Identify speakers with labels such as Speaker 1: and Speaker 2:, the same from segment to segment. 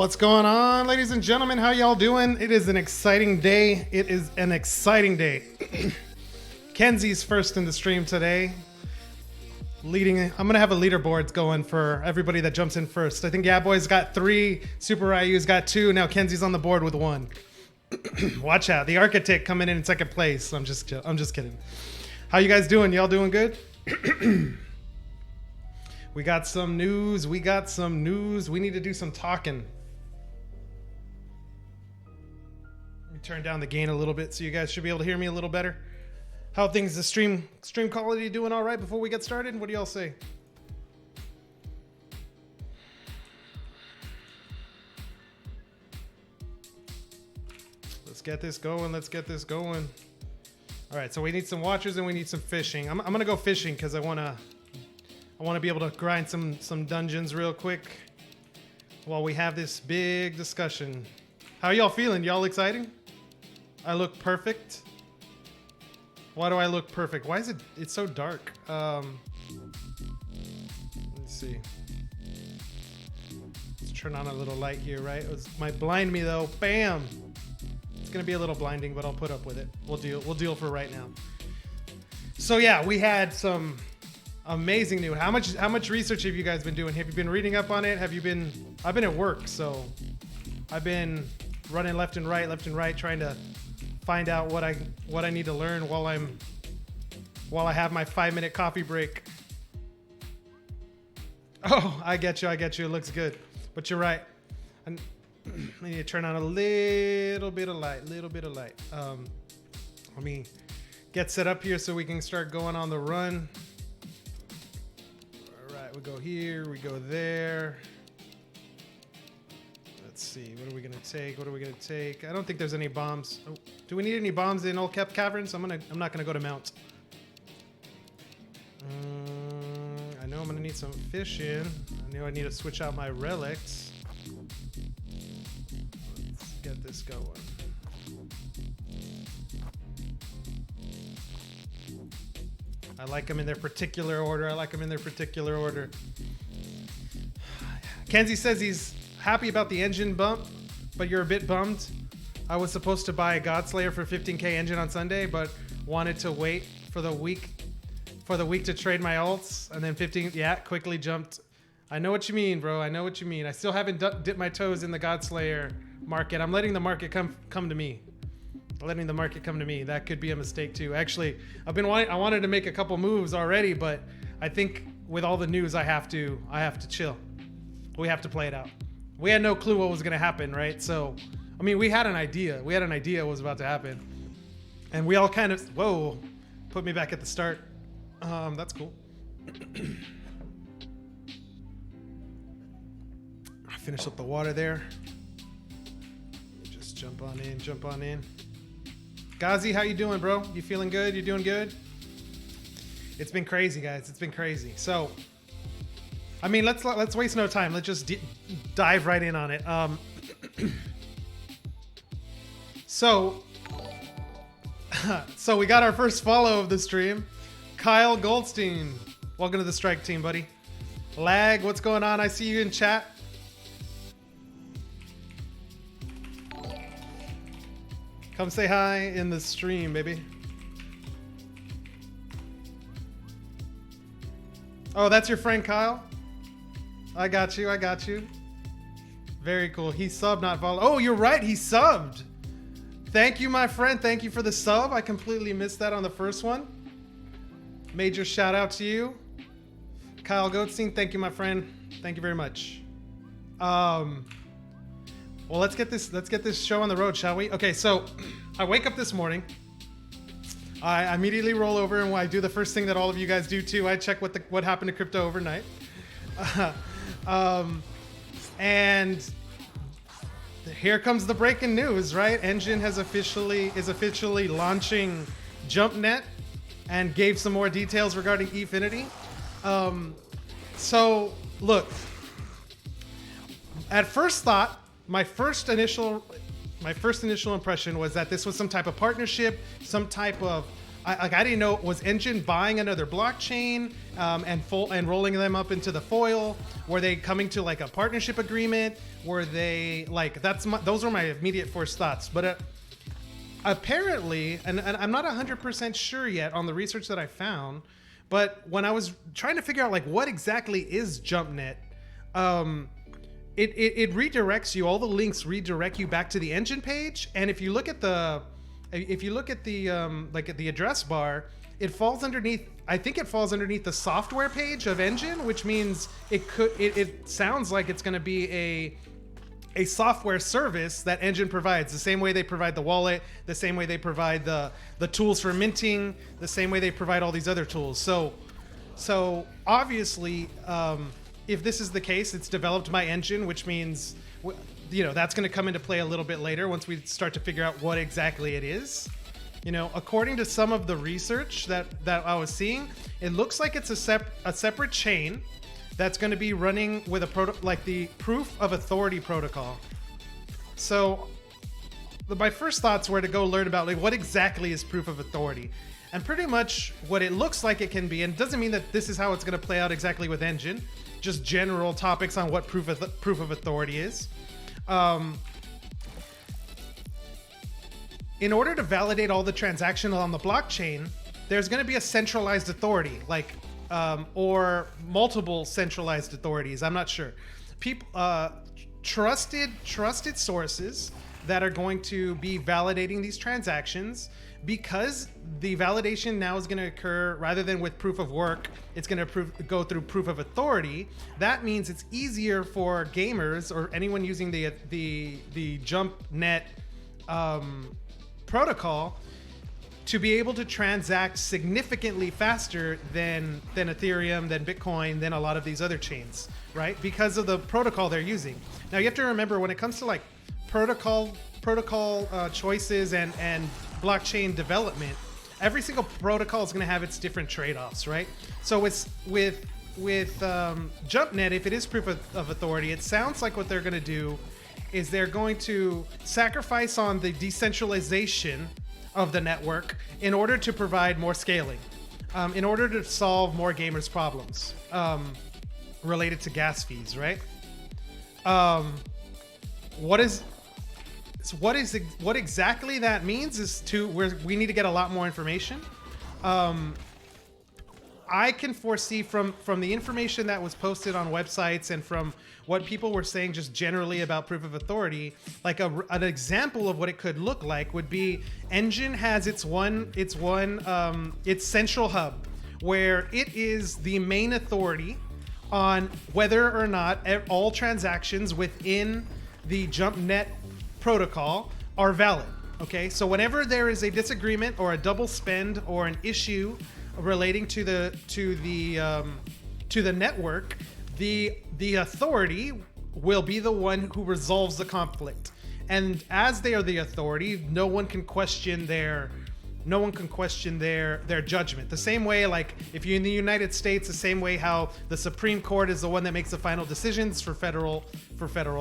Speaker 1: What's going on, ladies and gentlemen? How y'all doing? It is an exciting day. It is an exciting day. Kenzie's first in the stream today. Leading, I'm gonna have a leaderboard going for everybody that jumps in first. I think Boy's got 3, Super Ryu's got 2. Now Kenzie's on the board with 1. Watch out, the Architect coming in second place. I'm just kidding. How you guys doing? Y'all doing good? We got some news. We need to do some talking. Let me turn down the gain a little bit so you guys should be able to hear me a little better. How things the stream quality doing all right before we get started? What do y'all say? Let's get this going. All right, so we need some watchers and we need some fishing. I'm gonna go fishing because I wanna be able to grind some dungeons real quick while we have this big discussion. How y'all feeling? Y'all exciting? I look perfect. Why do I look perfect? Why is it's so dark? Let's see. Let's turn on a little light here, right? It might blind me though. Bam! It's gonna be a little blinding, but I'll put up with it. We'll deal for right now. So yeah, we had some amazing news. How much research have you guys been doing? Have you been reading up on it? I've been at work, so I've been running left and right, trying to find out what I need to learn while I have my 5-minute coffee break. Oh, I get you. It looks good, but you're right. I need to turn on a little bit of light. Let me get set up here so we can start going on the run. All right, we go here, we go there. Let's see, what are we gonna take? I don't think there's any bombs. Oh, do we need any bombs in Old Kept Caverns? I'm not gonna go to Mount. I know I'm gonna need some fish in. I know I need to switch out my relics. Let's get this going. I like them in their particular order. Kenzie says he's happy about the Enjin bump, but you're a bit bummed. I was supposed to buy a Godslayer for 15k Enjin on Sunday, but wanted to wait for the week to trade my alts, and then 15. Yeah, quickly jumped. I know what you mean, bro. I still haven't dipped my toes in the Godslayer market. I'm letting the market come to me. That could be a mistake too. Actually, I wanted to make a couple moves already, but I think with all the news, I have to chill. We have to play it out. We had no clue what was going to happen, right? So, I mean, we had an idea. what was about to happen. And we all kind of, whoa, put me back at the start. That's cool. I finished up the water there. Just jump on in. Ghazi, how you doing, bro? You feeling good? You doing good? It's been crazy, guys. So, I mean, let's waste no time. Let's just dive right in on it. So we got our first follow of the stream. Kyle Goldstein, welcome to the strike team, buddy. Lag, what's going on? I see you in chat. Come say hi in the stream, baby. Oh, that's your friend Kyle? I got you. Very cool. He subbed, not followed. Oh, you're right. He subbed. Thank you, my friend. Thank you for the sub. I completely missed that on the first one. Major shout out to you. Kyle Goldstein, thank you, my friend. Thank you very much. Well, let's get this show on the road, shall we? Okay, so I wake up this morning. I immediately roll over and I do the first thing that all of you guys do too. I check what happened to crypto overnight. And here comes the breaking news, right? Enjin is officially launching JumpNet and gave some more details regarding Efinity. So look, at first thought, my first initial impression was that this was some type of partnership, some type of I didn't know, was Enjin buying another blockchain and rolling them up into the foil? Were they coming to like a partnership agreement? Were they like, those were my immediate first thoughts. But apparently, and I'm not 100% sure yet on the research that I found, but when I was trying to figure out like what exactly is JumpNet, it redirects you. All the links redirect you back to the Enjin page, and if you look at the like at the address bar, it falls underneath. I think it falls underneath the software page of Enjin, which means it sounds like it's going to be a software service that Enjin provides, the same way they provide the wallet, the same way they provide the tools for minting, the same way they provide all these other tools. So obviously, if this is the case, it's developed by Enjin, which means, you know, that's going to come into play a little bit later once we start to figure out what exactly it is. You know, according to some of the research that I was seeing, it looks like it's a separate chain that's going to be running with like the proof of authority protocol. So my first thoughts were to go learn about like what exactly is proof of authority, and pretty much what it looks like it can be. And it doesn't mean that this is how it's going to play out exactly with Enjin. Just general topics on what proof of authority is. In order to validate all the transactions on the blockchain, there's going to be a centralized authority, like or multiple centralized authorities. I'm not sure. People, trusted sources that are going to be validating these transactions, because the validation now is going to occur rather than with proof of work. It's going to go through proof of authority. That means it's easier for gamers or anyone using the JumpNet protocol to be able to transact significantly faster than Ethereum, than Bitcoin, than a lot of these other chains, right? Because of the protocol they're using. Now you have to remember, when it comes to like protocol choices and blockchain development, every single protocol is going to have its different trade-offs, right? So with JumpNet, if it is proof of authority, it sounds like what they're going to do is they're going to sacrifice on the decentralization of the network in order to provide more scaling, in order to solve more gamers' problems related to gas fees, right? What exactly that means is we need to get a lot more information. I can foresee from the information that was posted on websites and from what people were saying just generally about proof of authority, like an example of what it could look like would be Enjin has its central hub, where it is the main authority on whether or not all transactions within the JumpNet protocol are valid. Okay, so whenever there is a disagreement or a double spend or an issue relating to the network, the authority will be the one who resolves the conflict. And as they are the authority, no one can question their judgment. The same way, like if you're in the United States, the same way how the Supreme Court is the one that makes the final decisions for federal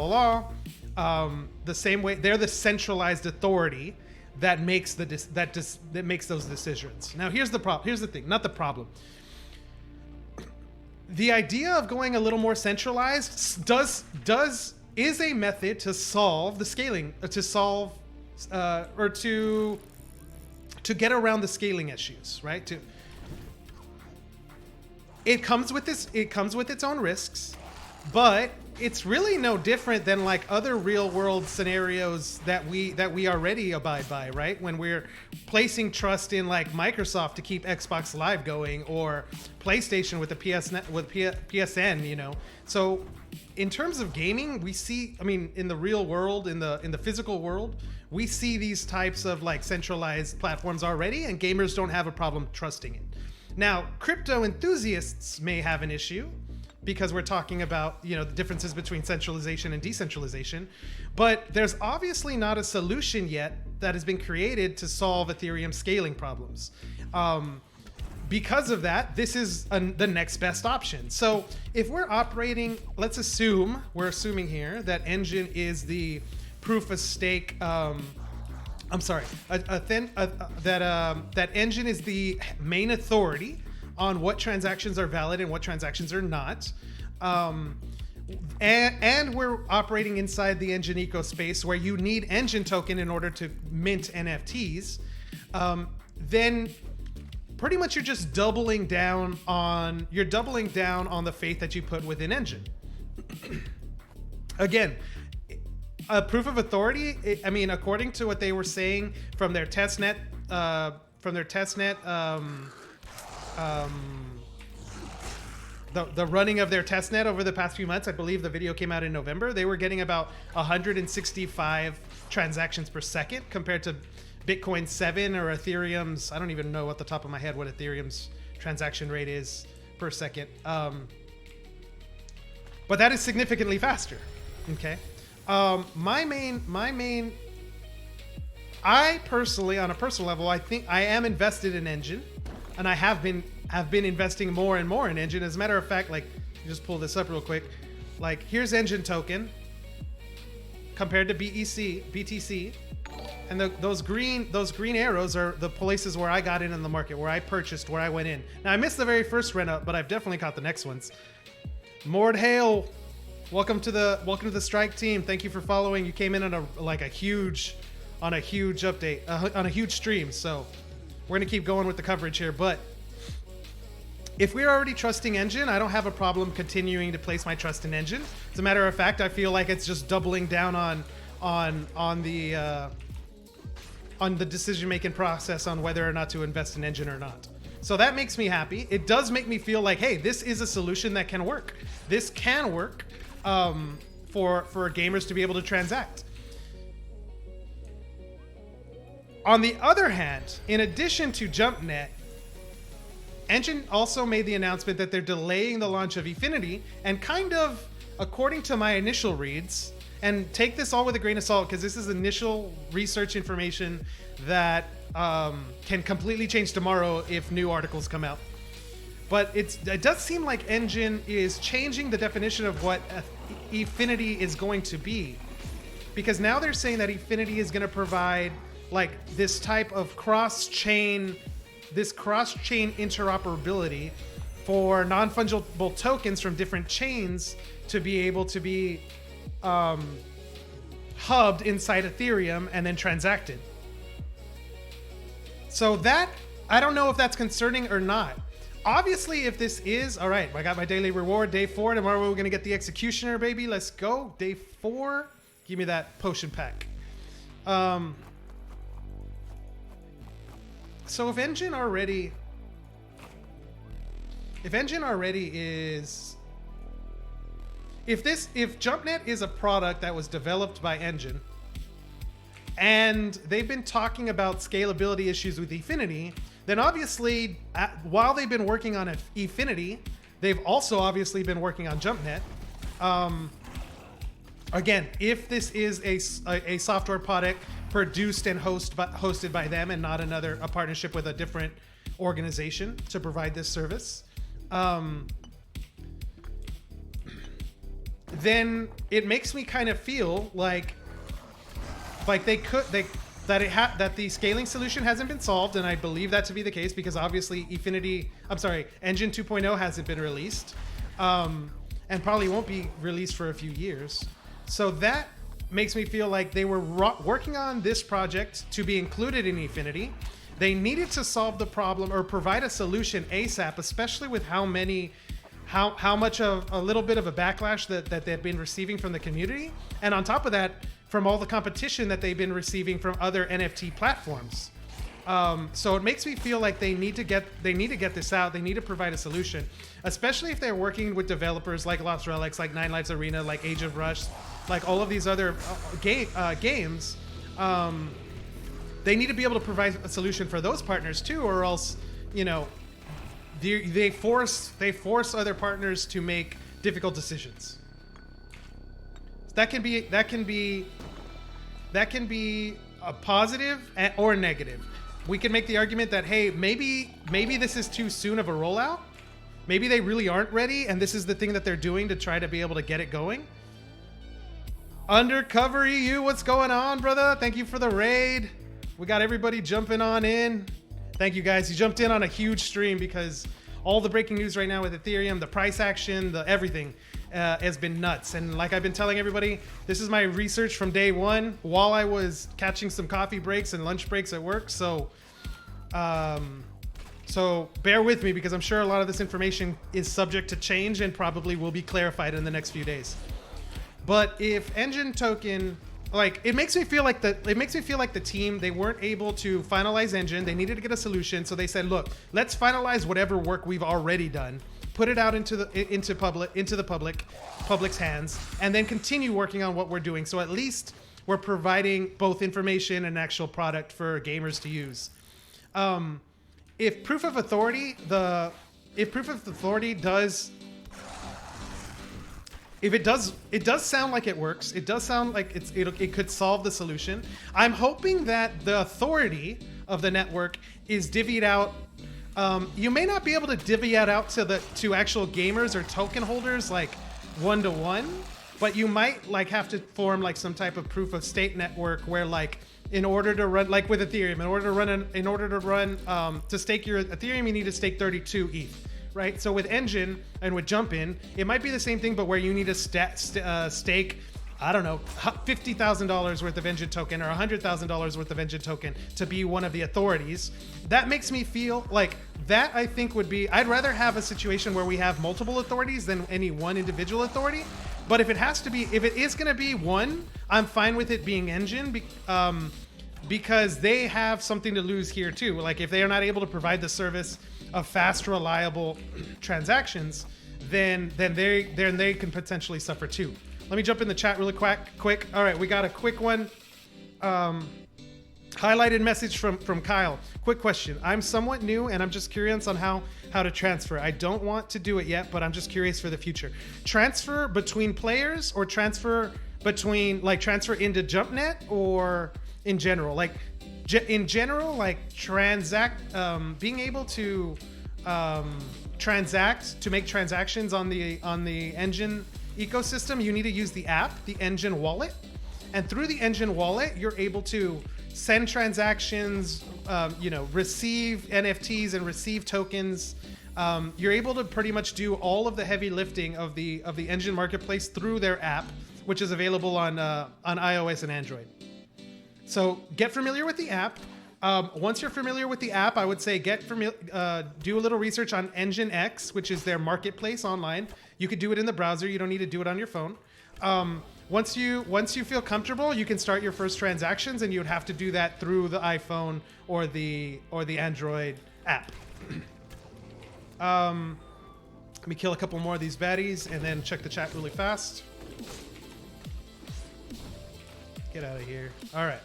Speaker 1: law. The same way, they're the centralized authority that makes that makes those decisions. Now, here's the problem. Here's the thing, not the problem. The idea of going a little more centralized is a method to solve the scaling, to get around the scaling issues, right? It comes with its own risks, but it's really no different than like other real world scenarios that we already abide by, right? When we're placing trust in like Microsoft to keep Xbox Live going, or PlayStation with the PSN, you know. So in terms of gaming, we see, I mean, in the real world, in the physical world, we see these types of like centralized platforms already, and gamers don't have a problem trusting it. Now, crypto enthusiasts may have an issue, because we're talking about, you know, the differences between centralization and decentralization, but there's obviously not a solution yet that has been created to solve Ethereum scaling problems. Because of that, this is the next best option. So if we're operating, we're assuming here that Enjin is the proof of stake I'm sorry. That Enjin is the main authority on what transactions are valid and what transactions are not. And we're operating inside the Enjin ecospace where you need Enjin token in order to mint NFTs. Then pretty much you're just doubling down on the faith that you put within Enjin. Again, a proof of authority. I mean, according to what they were saying from their testnet, the running of their testnet over the past few months. I believe the video came out in November. They were getting about 165 transactions per second compared to Bitcoin 7 or Ethereum's. I don't even know at the top of my head what Ethereum's transaction rate is per second. But that is significantly faster. Okay. I personally, on a personal level, I think I am invested in Enjin, and I have been investing more and more in Enjin. As a matter of fact, like, just pull this up real quick. Like, here's Enjin token compared to BTC, and those green arrows are the places where I got in the market, where I purchased, where I went in. Now I missed the very first run up, but I've definitely caught the next ones. Mord Hale, welcome to the strike team. Thank you for following. You came in on a huge update, on a huge stream. So we're gonna keep going with the coverage here. But if we're already trusting Enjin, I don't have a problem continuing to place my trust in Enjin. As a matter of fact, I feel like it's just doubling down on the decision-making process on whether or not to invest in Enjin or not. So that makes me happy. It does make me feel like, hey, this is a solution that can work. This can work for gamers to be able to transact. On the other hand, in addition to JumpNet, Enjin also made the announcement that they're delaying the launch of Efinity, and kind of, according to my initial reads, and take this all with a grain of salt because this is initial research information that can completely change tomorrow if new articles come out. But it does seem like Enjin is changing the definition of what Efinity is going to be, because now they're saying that Efinity is going to provide like this type of cross-chain interoperability for non-fungible tokens from different chains to be able to be hubbed inside Ethereum and then transacted. So that, I don't know if that's concerning or not. Obviously, if this is, all right, I got my daily reward, day 4. Tomorrow we're going to get the Executioner, baby. Let's go. Day 4. Give me that potion pack. So if Enjin already is, if JumpNet is a product that was developed by Enjin, and they've been talking about scalability issues with Efinity, then obviously, while they've been working on Efinity, they've also obviously been working on JumpNet. Again, if this is a software product produced and hosted by them and not a partnership with a different organization to provide this service, then it makes me kind of feel like that the scaling solution hasn't been solved, and I believe that to be the case because obviously Enjin 2.0 hasn't been released, and probably won't be released for a few years. So that makes me feel like they were working on this project to be included in Efinity. They needed to solve the problem or provide a solution ASAP, especially with how much of a little bit of a backlash that they've been receiving from the community, and on top of that, from all the competition that they've been receiving from other NFT platforms. So it makes me feel like they need to get this out. They need to provide a solution, especially if they're working with developers like Lost Relics, like Nine Lives Arena, like Age of Rush, like all of these other games. They need to be able to provide a solution for those partners too, or else, they force other partners to make difficult decisions. That can be a positive or negative. We can make the argument that, hey, maybe this is too soon of a rollout. Maybe they really aren't ready, and this is the thing that they're doing to try to be able to get it going. Undercover EU, what's going on, brother? Thank you for the raid. We got everybody jumping on in. Thank you guys. You jumped in on a huge stream because all the breaking news right now with Ethereum, the price action, the everything has been nuts. And like I've been telling everybody, this is my research from day one while I was catching some coffee breaks and lunch breaks at work. So bear with me because I'm sure a lot of this information is subject to change and probably will be clarified in the next few days. But if Enjin token, like it makes me feel like the team, they weren't able to finalize Enjin. They needed to get a solution, so they said, look, let's finalize whatever work we've already done, put it out into the public's hands, and then continue working on what we're doing. So at least we're providing both information and actual product for gamers to use. If proof of authority does, if it does sound like it works. It does sound like it could solve the solution. I'm hoping that the authority of the network is divvied out. You may not be able to divvy it out to actual gamers or token holders like one-to-one, but you might like have to form like some type of proof of stake network where like in order to run, like with Ethereum, to stake your Ethereum, you need to stake 32 ETH. Right, so with Enjin and with JumpIn, it might be the same thing, but where you need to stake, I don't know, $50,000 worth of Enjin token or $100,000 worth of Enjin token to be one of the authorities. That makes me feel like that. I think would be. I'd rather have a situation where we have multiple authorities than any one individual authority. But if it is going to be one, I'm fine with it being Enjin. Because they have something to lose here too. Like if they are not able to provide the service of fast, reliable transactions, then they can potentially suffer too. Let me jump in the chat really quick. All right, we got a quick one. Highlighted message from Kyle. Quick question. I'm somewhat new and I'm just curious on how to transfer. I don't want to do it yet, but I'm just curious for the future. Transfer between players or transfer into JumpNet or in general? Like in general, like being able to make transactions on the Enjin ecosystem, you need to use the app, the Enjin wallet, and through the Enjin wallet, you're able to send transactions, receive NFTs and receive tokens. You're able to pretty much do all of the heavy lifting of the Enjin marketplace through their app, which is available on iOS and Android. So get familiar with the app. Once you're familiar with the app, I would say do a little research on Enjin X, which is their marketplace online. You could do it in the browser. You don't need to do it on your phone. Once you feel comfortable, you can start your first transactions, and you'd have to do that through the iPhone or the Android app. Let me kill a couple more of these baddies and then check the chat really fast. Get out of here. All right.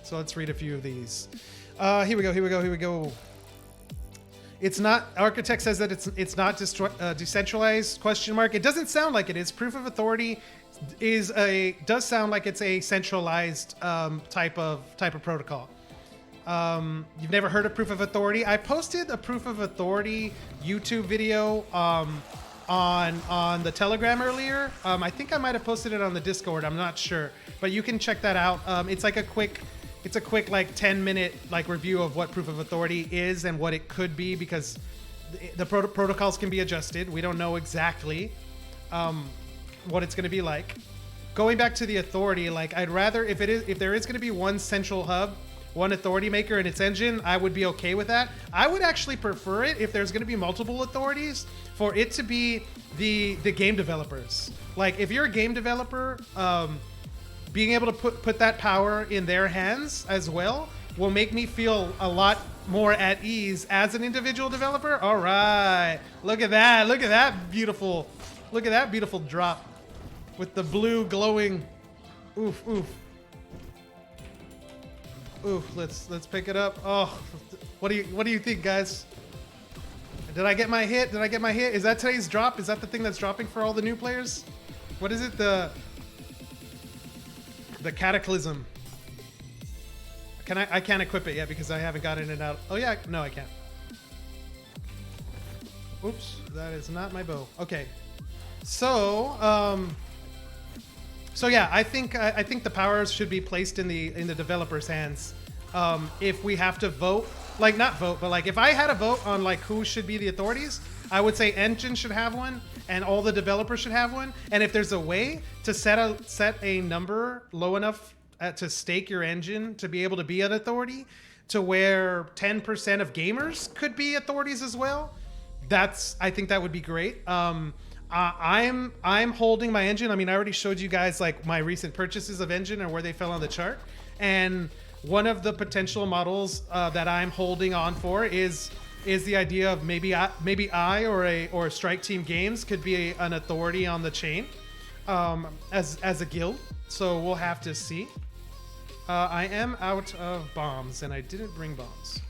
Speaker 1: So let's read a few of these. Here we go. It's not. Architect says that it's not decentralized ? It doesn't sound like it is. Proof of authority does sound like it's a centralized type of protocol. You've never heard of proof of authority? I posted a proof of authority YouTube video on the Telegram earlier. I think I might have posted it on the Discord. I'm not sure, but you can check that out. It's a quick like 10-minute like review of what proof of authority is and what it could be, because the protocols can be adjusted. We don't know exactly what it's going to be like. Going back to the authority, like I'd rather if there is going to be one central hub, one authority maker, and it's Enjin, I would be okay with that. I would actually prefer it if there's going to be multiple authorities for it to be the game developers. Like if you're a game developer, being able to put that power in their hands as well will make me feel a lot more at ease as an individual developer. All right, look at that beautiful drop with the blue glowing. Oof. Let's pick it up. Oh, what do you think, guys? Did I get my hit? Is that today's drop? Is that the thing that's dropping for all the new players? What is it? The Cataclysm. I can't equip it yet because I haven't gotten it out. Oh yeah, no, I can't. Oops, that is not my bow. Okay, so So yeah, I think the powers should be placed in the developers' hands. If we have to vote, like not vote, but like if I had a vote on like who should be the authorities, I would say Enjin should have one, and all the developers should have one. And if there's a way to set a number low enough to stake your engine to be able to be an authority, to where 10% of gamers could be authorities as well, I think that would be great. I'm holding my Enjin. I mean, I already showed you guys like my recent purchases of Enjin and where they fell on the chart. And one of the potential models that I'm holding on for is the idea of maybe I or Strike Team Games could be an authority on the chain as a guild. So we'll have to see. I am out of bombs, and I didn't bring bombs.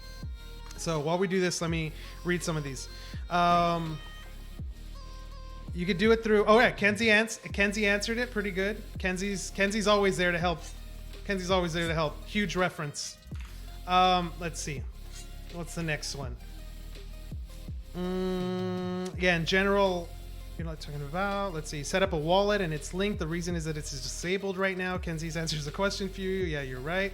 Speaker 1: So while we do this, let me read some of these. You could do it through. Oh yeah, Kenzie answered it pretty good. Kenzie's always there to help. Kenzie's always there to help. Huge reference. Let's see. What's the next one? Yeah, in general, you're not talking about. Let's see. Set up a wallet and it's linked. The reason is that it's disabled right now. Kenzie's answers the question for you. Yeah, you're right.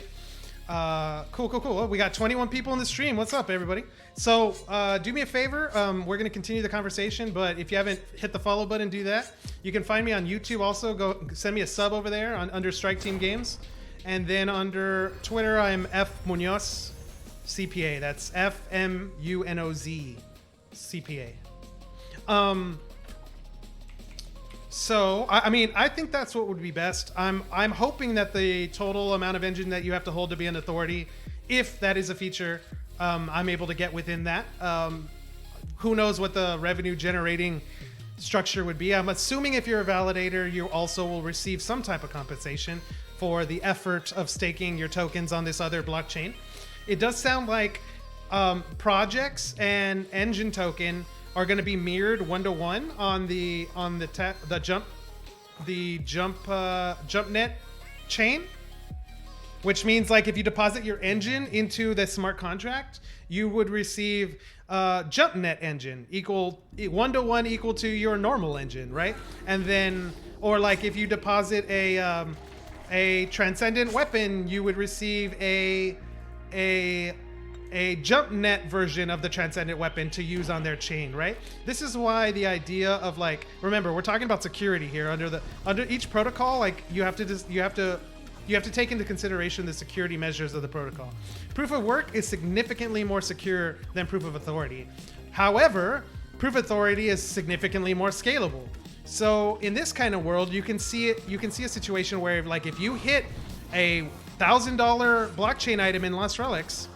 Speaker 1: Cool. Well, we got 21 people in the stream. What's up, everybody? So do me a favor. We're going to continue the conversation, but if you haven't hit the follow button, do that. You can find me on YouTube also. Go send me a sub over there under Strike Team Games. And then under Twitter, I'm F Munoz CPA. That's FMUNOZ CPA. So I mean, I think that's what would be best. I'm hoping that the total amount of Enjin that you have to hold to be an authority, if that is a feature, I'm able to get within that. Who knows what the revenue generating structure would be? I'm assuming if you're a validator, you also will receive some type of compensation for the effort of staking your tokens on this other blockchain. It does sound like projects and Enjin token are going to be mirrored 1-to-1 on the JumpNet chain, which means like if you deposit your Enjin into the smart contract, you would receive JumpNet Enjin equal 1-to-1 equal to your normal Enjin, right? And then, or like if you deposit a transcendent weapon, you would receive a JumpNet version of the transcendent weapon to use on their chain, right? This is why the idea of like, remember, we're talking about security here. Under each protocol, like you have to take into consideration the security measures of the protocol. Proof of work is significantly more secure than proof of authority. However, proof of authority is significantly more scalable. So in this kind of world, you can see a situation where like if you hit a $1,000 blockchain item in Lost Relics,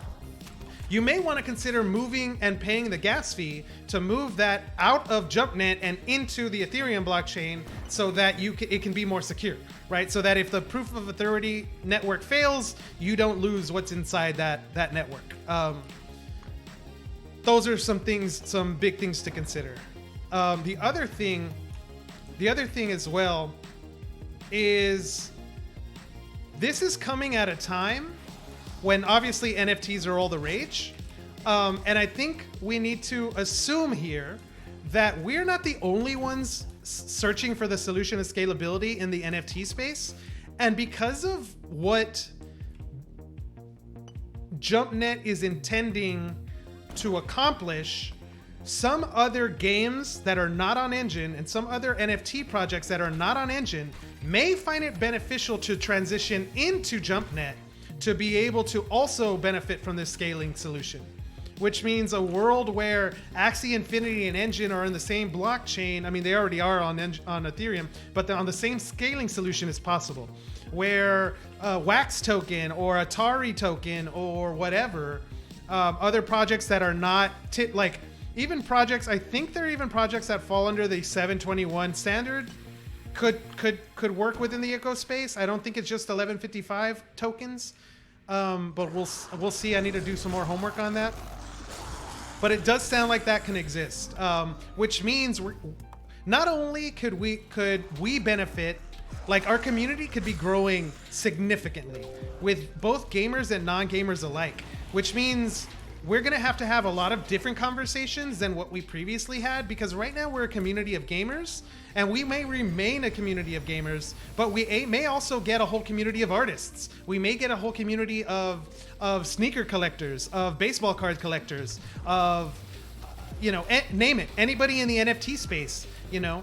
Speaker 1: you may want to consider moving and paying the gas fee to move that out of JumpNet and into the Ethereum blockchain so that it can be more secure, right? So that if the proof of authority network fails, you don't lose what's inside that network. Those are some big things to consider. The other thing as well is this is coming at a time when obviously NFTs are all the rage. And I think we need to assume here that we're not the only ones searching for the solution of scalability in the NFT space. And because of what JumpNet is intending to accomplish, some other games that are not on Enjin and some other NFT projects that are not on Enjin may find it beneficial to transition into JumpNet to be able to also benefit from this scaling solution, which means a world where Axie Infinity and Enjin are in the same blockchain. I mean, they already are on Ethereum, but on the same scaling solution is possible, where Wax token or Atari token or whatever, other projects that are not like even projects. I think there are even projects that fall under the 721 standard could work within the ecospace. I don't think it's just 1155 tokens, but we'll see. I need to do some more homework on that. But it does sound like that can exist, which means not only could we benefit, like our community could be growing significantly with both gamers and non-gamers alike, which means we're going to have a lot of different conversations than what we previously had, because right now we're a community of gamers, and we may remain a community of gamers, but we may also get a whole community of artists. We may get a whole community of sneaker collectors, of baseball card collectors, of, you know, name it, anybody in the NFT space, you know,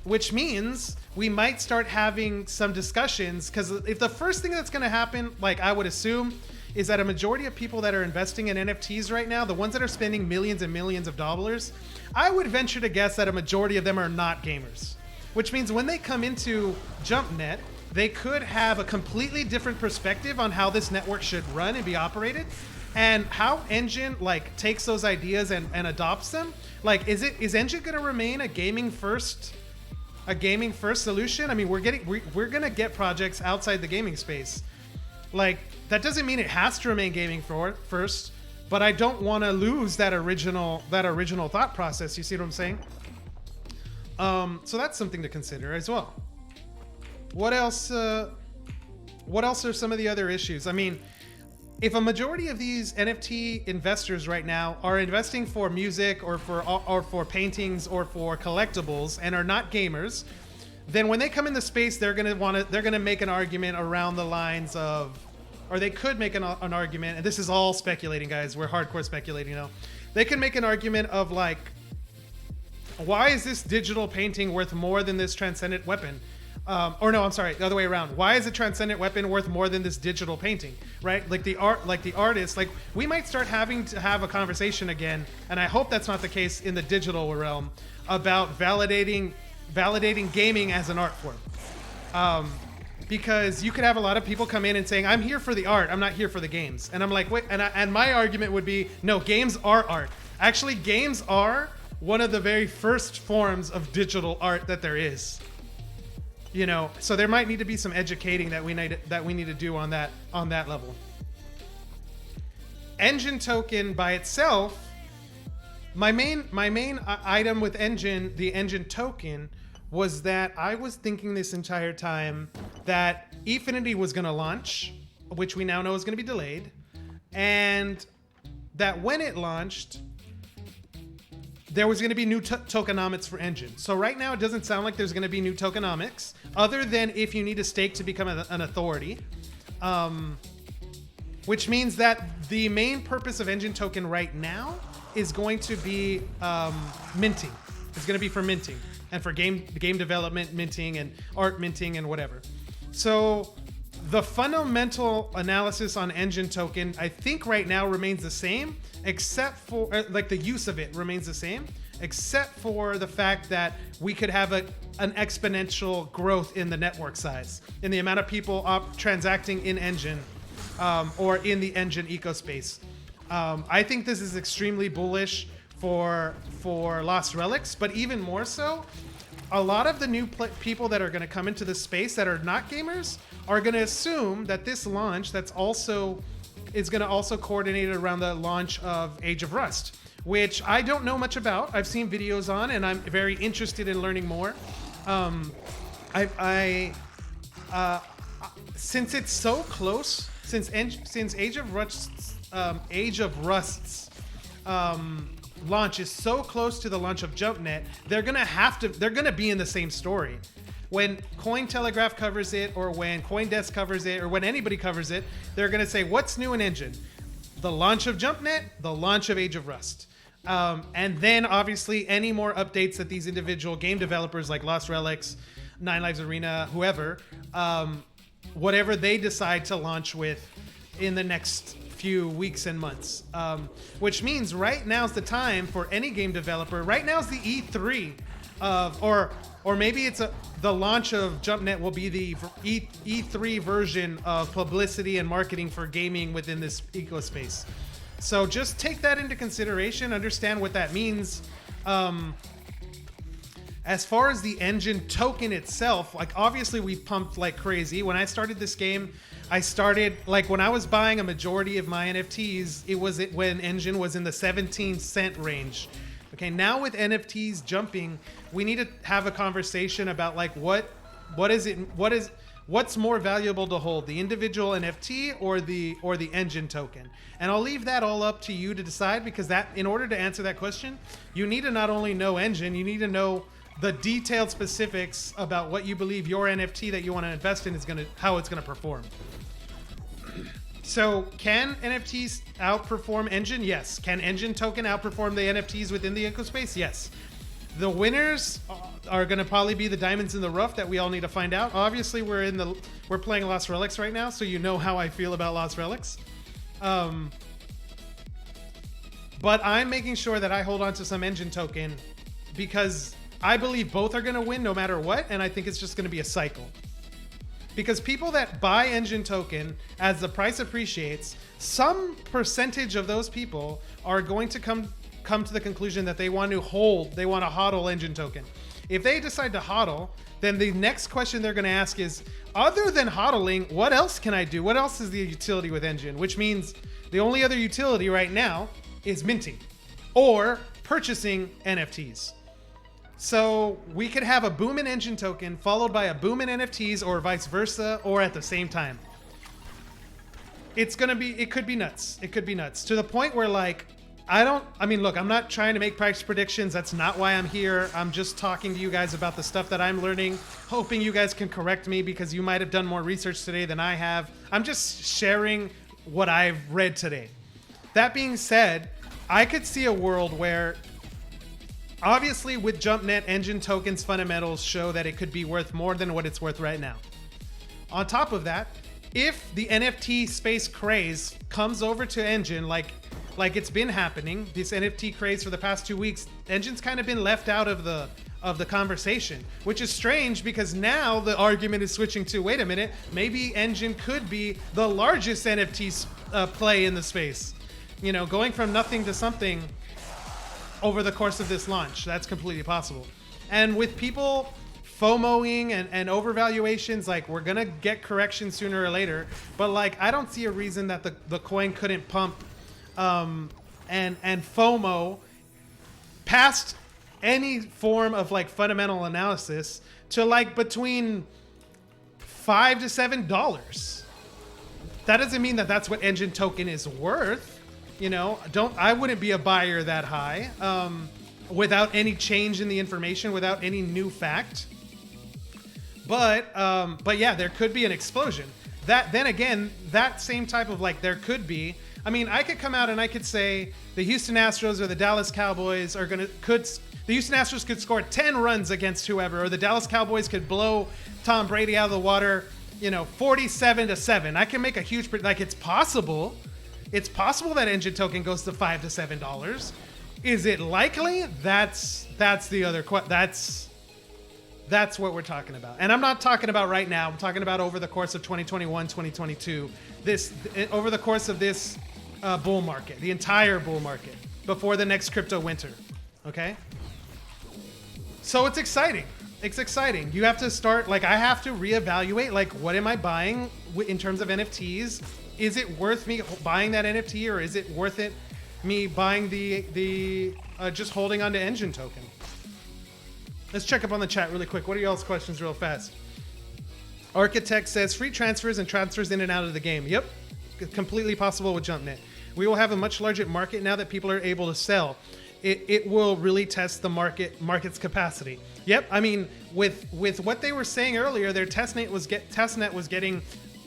Speaker 1: which means we might start having some discussions, because if the first thing that's going to happen, like I would assume, is that a majority of people that are investing in NFTs right now, the ones that are spending millions and millions of dollars, I would venture to guess that a majority of them are not gamers. Which means when they come into JumpNet, they could have a completely different perspective on how this network should run and be operated, and how Enjin like takes those ideas and adopts them. Like, is Enjin going to remain a gaming first solution? I mean, we're going to get projects outside the gaming space. Like, that doesn't mean it has to remain gaming first, but I don't want to lose that original thought process. You see what I'm saying? So that's something to consider as well. What else? What else are some of the other issues? I mean, if a majority of these NFT investors right now are investing for music or for paintings or for collectibles and are not gamers, then when they come in the space, they're gonna make an argument around the lines of, or they could make an argument, and this is all speculating, guys. We're hardcore speculating now. They can make an argument of like, why is this digital painting worth more than this transcendent weapon? Or no, I'm sorry, the other way around. Why is a transcendent weapon worth more than this digital painting, right? Like the artist, like we might start having to have a conversation again, and I hope that's not the case in the digital realm, about validating gaming as an art form. Because you could have a lot of people come in and saying, I'm here for the art, I'm not here for the games. And I'm like, wait, and my argument would be, no, games are art. Actually, games are one of the very first forms of digital art that there is. You know, so there might need to be some educating that we need to do on that level. Enjin token by itself, my main item with Enjin, the Enjin token, was that I was thinking this entire time that Efinity was going to launch, which we now know is going to be delayed, and that when it launched, there was going to be new tokenomics for Enjin. So right now, it doesn't sound like there's going to be new tokenomics, other than if you need a stake to become an authority, which means that the main purpose of Enjin token right now is going to be minting. It's going to be for minting and for game development minting and art minting and whatever. So the fundamental analysis on Enjin token, I think right now remains the same, except for like the use of it remains the same, except for the fact that we could have an exponential growth in the network size, in the amount of people transacting in Enjin or in the Enjin ecospace. I think this is extremely bullish for Lost Relics, but even more so, a lot of the new people that are going to come into the space that are not gamers are going to assume that this launch is going to also coordinate around the launch of Age of Rust, which I don't know much about. I've seen videos on, and I'm very interested in learning more. Since it's so close, since Age of Rust's launch is so close to the launch of JumpNet, they're gonna be in the same story. When Cointelegraph covers it, or when CoinDesk covers it, or when anybody covers it, they're gonna say, what's new in Enjin? The launch of JumpNet, the launch of Age of Rust. And then obviously any more updates that these individual game developers like Lost Relics, Nine Lives Arena, whoever, whatever they decide to launch with in the next few weeks and months, which means right now's the time for any game developer. Right now's the E3 of, or maybe it's the launch of JumpNet will be the E3 version of publicity and marketing for gaming within this ecospace. So just take that into consideration, understand what that means. As far as the Enjin token itself, like obviously we pumped like crazy. When I started this game, when I was buying a majority of my NFTs, it was when Enjin was in the 17-cent range. Okay, now with NFTs jumping, we need to have a conversation about like what is What's more valuable to hold, the individual NFT or the Enjin token? And I'll leave that all up to you to decide, because that, in order to answer that question, you need to not only know Enjin, you need to know the detailed specifics about what you believe your NFT that you want to invest in is how it's gonna perform. So can NFTs outperform Enjin? Yes. Can Enjin token outperform the NFTs within the ecospace? Yes. The winners are going to probably be the diamonds in the rough that we all need to find out. Obviously, we're playing Lost Relics right now, so you know how I feel about Lost Relics. But I'm making sure that I hold on to some Enjin token, because I believe both are going to win no matter what, and I think it's just going to be a cycle. Because people that buy Enjin token as the price appreciates, some percentage of those people are going to come to the conclusion that they want to hodl Enjin token. If they decide to hodl, then the next question they're going to ask is, other than hodling, what else can I do? What else is the utility with Enjin? Which means the only other utility right now is minting or purchasing NFTs. So we could have a boom in Enjin token followed by a boom in NFTs, or vice versa, or at the same time. It could be nuts. It could be nuts to the point where, like, look, I'm not trying to make price predictions. That's not why I'm here. I'm just talking to you guys about the stuff that I'm learning, hoping you guys can correct me, because you might have done more research today than I have. I'm just sharing what I've read today. That being said, I could see a world where, obviously with JumpNet, Enjin tokens fundamentals show that it could be worth more than what it's worth right now. On top of that, if the NFT space craze comes over to Enjin, like it's been happening, this NFT craze for the past 2 weeks, Enjin's kind of been left out of the conversation, which is strange, because now the argument is switching to, wait a minute, maybe Enjin could be the largest NFT play in the space. You know, going from nothing to something over the course of this launch. That's completely possible. And with people FOMOing and overvaluations, like, we're gonna get corrections sooner or later, but like, I don't see a reason that the coin couldn't pump and FOMO past any form of like fundamental analysis to like between $5 to $7. That doesn't mean that that's what Enjin token is worth. You know, I wouldn't be a buyer that high without any change in the information, without any new fact. But yeah, there could be an explosion. Then again, that same type of like, there could be. I mean, I could come out and I could say the Houston Astros or the Dallas Cowboys the Houston Astros could score 10 runs against whoever, or the Dallas Cowboys could blow Tom Brady out of the water, 47-7. I can make a huge, like, it's possible. It's possible that Enjin token goes to $5 to $7. Is it likely? That's the other question. That's what we're talking about. And I'm not talking about right now. I'm talking about over the course of 2021, 2022. Over the course of this bull market, the entire bull market, before the next crypto winter. Okay? So it's exciting. It's exciting. You have to start, like, I have to reevaluate, like, what am I buying in terms of NFTs? Is it worth me buying that NFT, or is it worth it me buying the just holding on to Enjin token? Let's check up on the chat really quick. What are y'all's questions real fast? Architect says free transfers and transfers in and out of the game. Yep, completely possible with JumpNet. We will have a much larger market now that people are able to sell. It will really test the market's capacity. Yep, I mean, with what they were saying earlier, their testnet was getting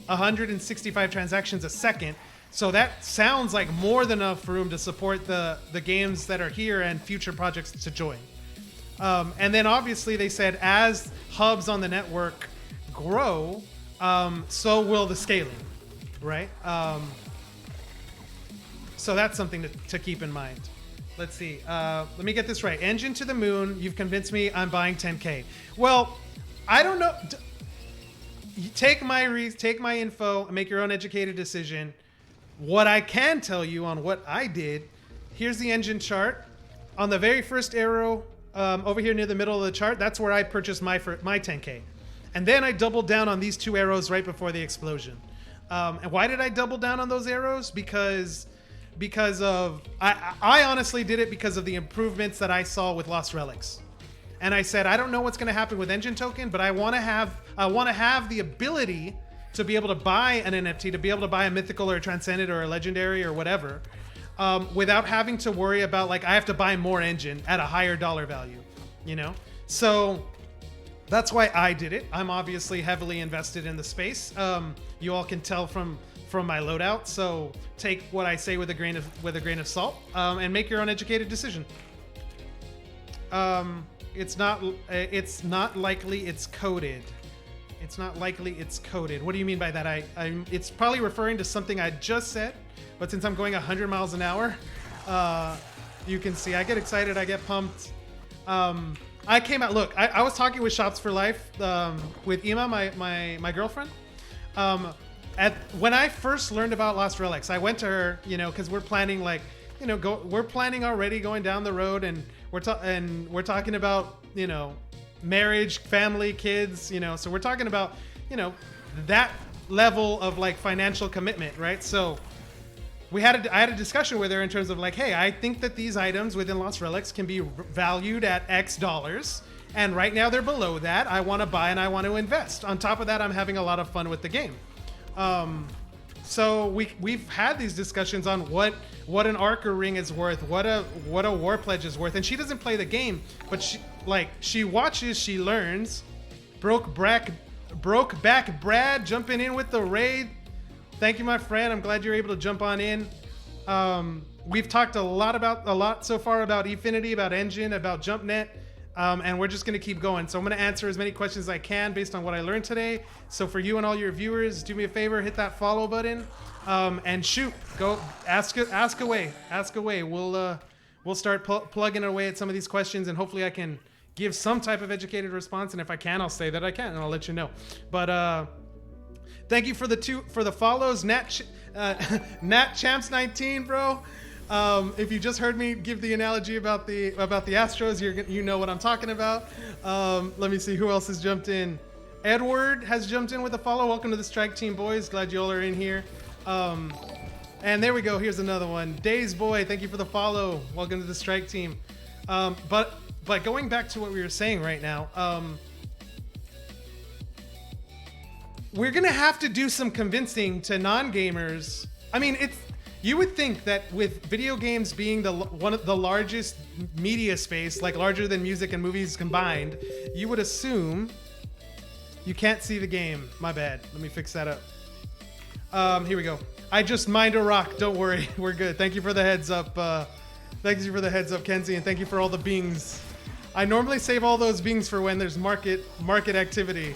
Speaker 1: 165 transactions a second. So that sounds like more than enough room to support the games that are here and future projects to join. And then obviously they said as hubs on the network grow, so will the scaling, right? So that's something to keep in mind. Let's see. Let me get this right. Enjin to the moon. You've convinced me. I'm buying 10K. Well, I don't know. Take my info and make your own educated decision. What I can tell you on what I did, here's the Enjin chart. On the very first arrow, over here near the middle of the chart, that's where I purchased my 10K. And then I doubled down on these two arrows right before the explosion. And why did I double down on those arrows? Because of, I honestly did it because of the improvements that I saw with Lost Relics. and I said, I don't know what's going to happen with Enjin token, but I want to have the ability to be able to buy an NFT, to be able to buy a mythical or a transcendent or a legendary or whatever, without having to worry about like I have to buy more Enjin at a higher dollar value, you know? So that's why I did it. I'm obviously heavily invested in the space. You all can tell from my loadout. So take what I say with a grain of salt, and make your own educated decision. It's not likely it's coded. It's not likely it's coded. What do you mean by that? It's probably referring to something I just said, but since I'm going 100 miles an hour, you can see I get excited, I get pumped. I came out, look, I was talking with Shops for Life, with Ima, my girlfriend. When I first learned about Lost Relics, I went to her, you know, because we're planning like, you know, we're planning already going down the road, and we're talking about, you know, marriage, family, kids, you know, so we're talking about, you know, that level of like financial commitment, right? So I had a discussion with her in terms of like, hey, I think that these items within Lost Relics can be valued at X dollars, and right now they're below that. I want to buy and I want to invest. On top of that, I'm having a lot of fun with the game. So we've had these discussions on what an Archer ring is worth, what a War Pledge is worth, and she doesn't play the game, but she watches, she learns. Broke back Brad jumping in with the raid. Thank you, my friend. I'm glad you're able to jump on in. We've talked a lot so far about Efinity, about Enjin, about JumpNet. And we're just going to keep going. So I'm going to answer as many questions as I can based on what I learned today. So for you and all your viewers, do me a favor, hit that follow button, and shoot, go ask away. We'll start plugging away at some of these questions, and hopefully I can give some type of educated response. And if I can, I'll say that I can, and I'll let you know. But thank you for the follows, Nat Champs 19, bro. If you just heard me give the analogy about the Astros, you know what I'm talking about. Let me see who else has jumped in. Edward has jumped in with a follow. Welcome to the Strike Team, boys. Glad you all are in here. And there we go. Here's another one. Days Boy, thank you for the follow. Welcome to the Strike Team. But going back to what we were saying right now, we're gonna have to do some convincing to non-gamers. I mean, you would think that with video games being one of the largest media space, like larger than music and movies combined, you would assume you can't see the game. My bad. Let me fix that up. Here we go. I just mined a rock. Don't worry. We're good. Thank you for the heads up. Thank you for the heads up, Kenzie, and thank you for all the bings. I normally save all those bings for when there's market activity.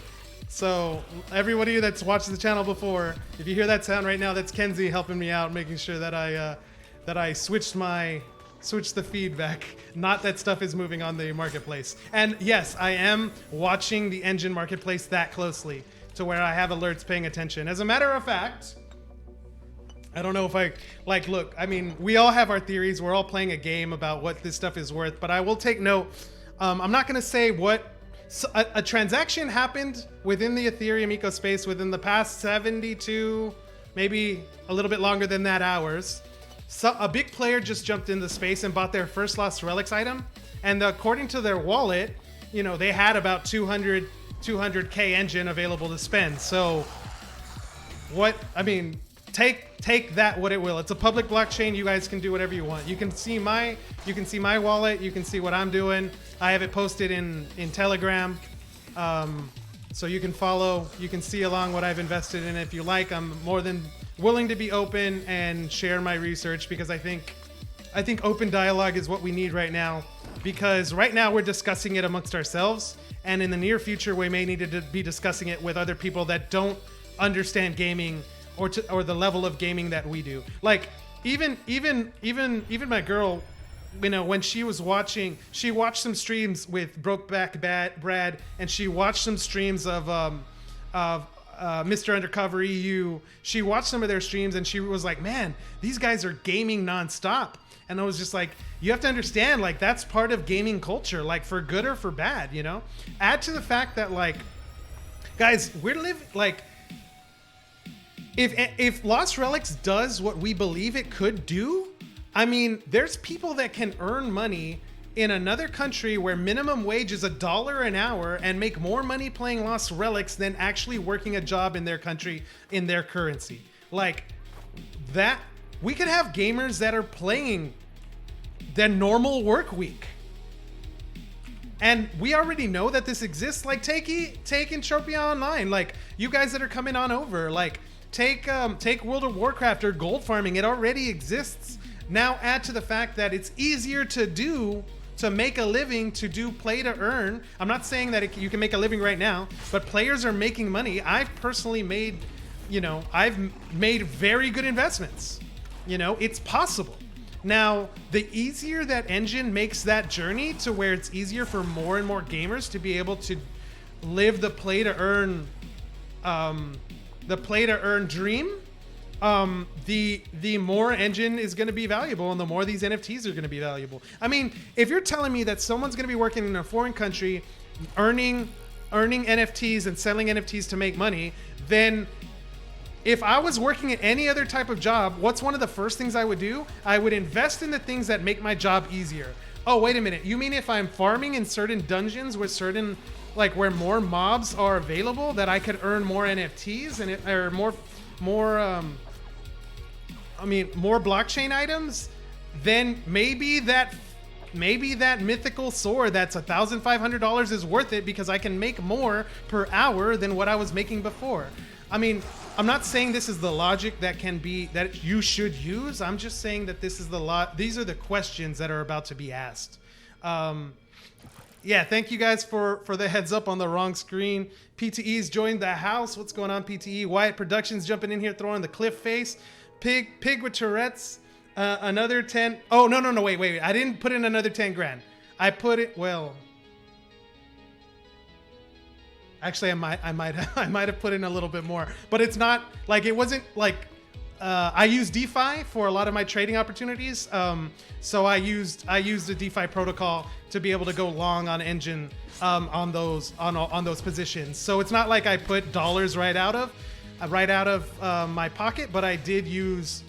Speaker 1: So everybody that's watched the channel before, if you hear that sound right now, that's Kenzie helping me out, making sure that I switched the feedback. Not that stuff is moving on the marketplace. And yes, I am watching the Enjin marketplace that closely to where I have alerts paying attention. As a matter of fact, I don't know if look, I mean, we all have our theories. We're all playing a game about what this stuff is worth, but I will take note. I'm not going to say what. So a transaction happened within the Ethereum ecospace within the past 72, maybe a little bit longer than that, hours. So a big player just jumped into space and bought their first Lost Relics item. And according to their wallet, you know, they had about 200K Enjin available to spend. So take that what it will. It's a public blockchain. You guys can do whatever you want. You can see my wallet. You can see what I'm doing. I have it posted in Telegram. So you can follow, you can see along what I've invested in. If you like, I'm more than willing to be open and share my research, because I think open dialogue is what we need right now, because right now we're discussing it amongst ourselves, and in the near future we may need to be discussing it with other people that don't understand gaming or the level of gaming that we do. Like even my girl, you know, when she watched some streams with Brokeback Brad, and she watched some streams of Mr. Undercover EU. She watched some of their streams and she was like, man, these guys are gaming nonstop. And I was just like, you have to understand, like, that's part of gaming culture, like, for good or for bad, you know? Add to the fact that, like, guys, we're living, like, if Lost Relics does what we believe it could do, I mean, there's people that can earn money in another country where minimum wage is $1 an hour and make more money playing Lost Relics than actually working a job in their country in their currency. Like that, we could have gamers that are playing their normal work week. And we already know that this exists. Like take Entropia Online. Like you guys that are coming on over, like take World of Warcraft or gold farming. It already exists. Now add to the fact that it's easier to make a living, to do play to earn. I'm not saying that you can make a living right now, but players are making money. I've personally made, I've made very good investments. It's possible. Now, the easier that Enjin makes that journey to where it's easier for more and more gamers to be able to live the play to earn dream, the more Enjin is going to be valuable, and the more these NFTs are going to be valuable. I mean, if you're telling me that someone's going to be working in a foreign country, earning NFTs and selling NFTs to make money, then if I was working at any other type of job, what's one of the first things I would do? I would invest in the things that make my job easier. Oh, wait a minute. You mean if I'm farming in certain dungeons with certain, like where more mobs are available, that I could earn more NFTs or more blockchain items? Then maybe that mythical sword that's $1,500 is worth it because I can make more per hour than what I was making before. I mean, I'm not saying this is the logic that you should use. I'm just saying that this is these are the questions that are about to be asked. Yeah, thank you guys for the heads up on the wrong screen. PTE's joined the house. What's going on, PTE? Wyatt Productions jumping in here, throwing the cliff face. Pig with Tourette's. Another 10. Oh, no, wait. I didn't put in another 10 grand. I put it, well... Actually, I might have put in a little bit more, but it's not like it wasn't like I use DeFi for a lot of my trading opportunities. So I used the DeFi protocol to be able to go long on Enjin on those positions. So it's not like I put dollars right out of my pocket, but I did use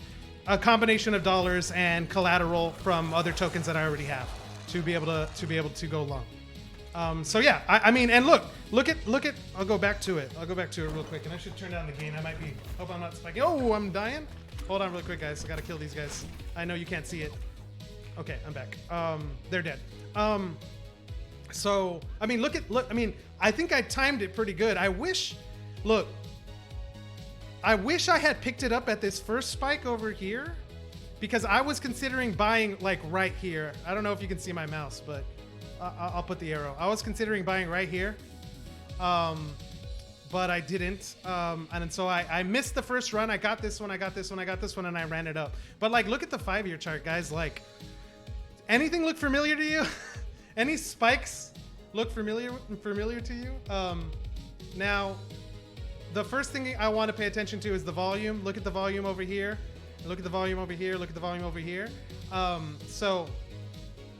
Speaker 1: a combination of dollars and collateral from other tokens that I already have to be able to go long. So yeah, I mean, and look at, I'll go back to it real quick, and I should turn down the gain. Hope I'm not spiking. Oh, I'm dying. Hold on real quick, guys. I gotta kill these guys. I know you can't see it. Okay, I'm back. They're dead. So, I mean, I think I timed it pretty good. I wish I had picked it up at this first spike over here, because I was considering buying like right here. I don't know if you can see my mouse, but I'll put the arrow. I was considering buying right here, but I didn't. And so I missed the first run. I got this one, and I ran it up. But like, look at the 5-year chart, guys. Like, anything look familiar to you? Any spikes look familiar to you? Now, the first thing I want to pay attention to is the volume. Look at the volume over here. Look at the volume over here. Look at the volume over here. So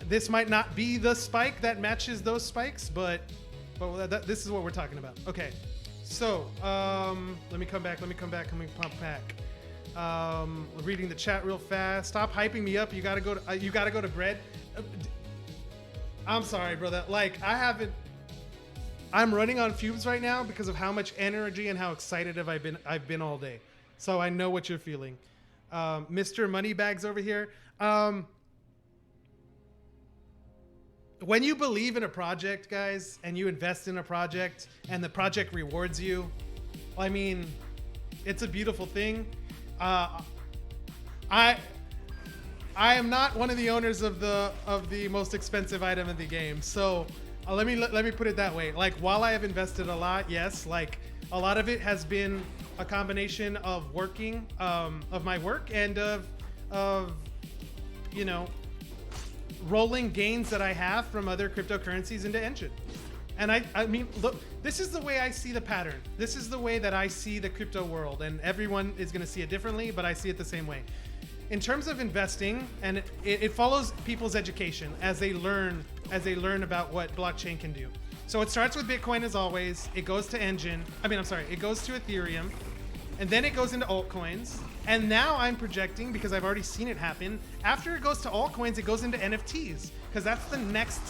Speaker 1: this might not be the spike that matches those spikes, but this is what we're talking about. Okay, so let me come back. Let me pump back. Reading the chat real fast. Stop hyping me up. You gotta go to bread. I'm sorry, brother. Like, I'm running on fumes right now because of how much energy and how excited I've been all day. So I know what you're feeling. Mr. Moneybags over here. When you believe in a project, guys, and you invest in a project and the project rewards you, I mean, it's a beautiful thing. I am not one of the owners of the most expensive item in the game. So let me put it that way. Like, while I have invested a lot, yes, like a lot of it has been a combination of working, of my work, and of rolling gains that I have from other cryptocurrencies into Enjin. And I mean, look, this is the way I see the pattern. This is the way that I see the crypto world, and everyone is going to see it differently, but I see it the same way. In terms of investing, and it follows people's education as they learn about what blockchain can do. So it starts with Bitcoin as always. It goes to Enjin. It goes to Ethereum. and then it goes into altcoins. And now I'm projecting, because I've already seen it happen, after it goes to altcoins, it goes into NFTs, because that's the next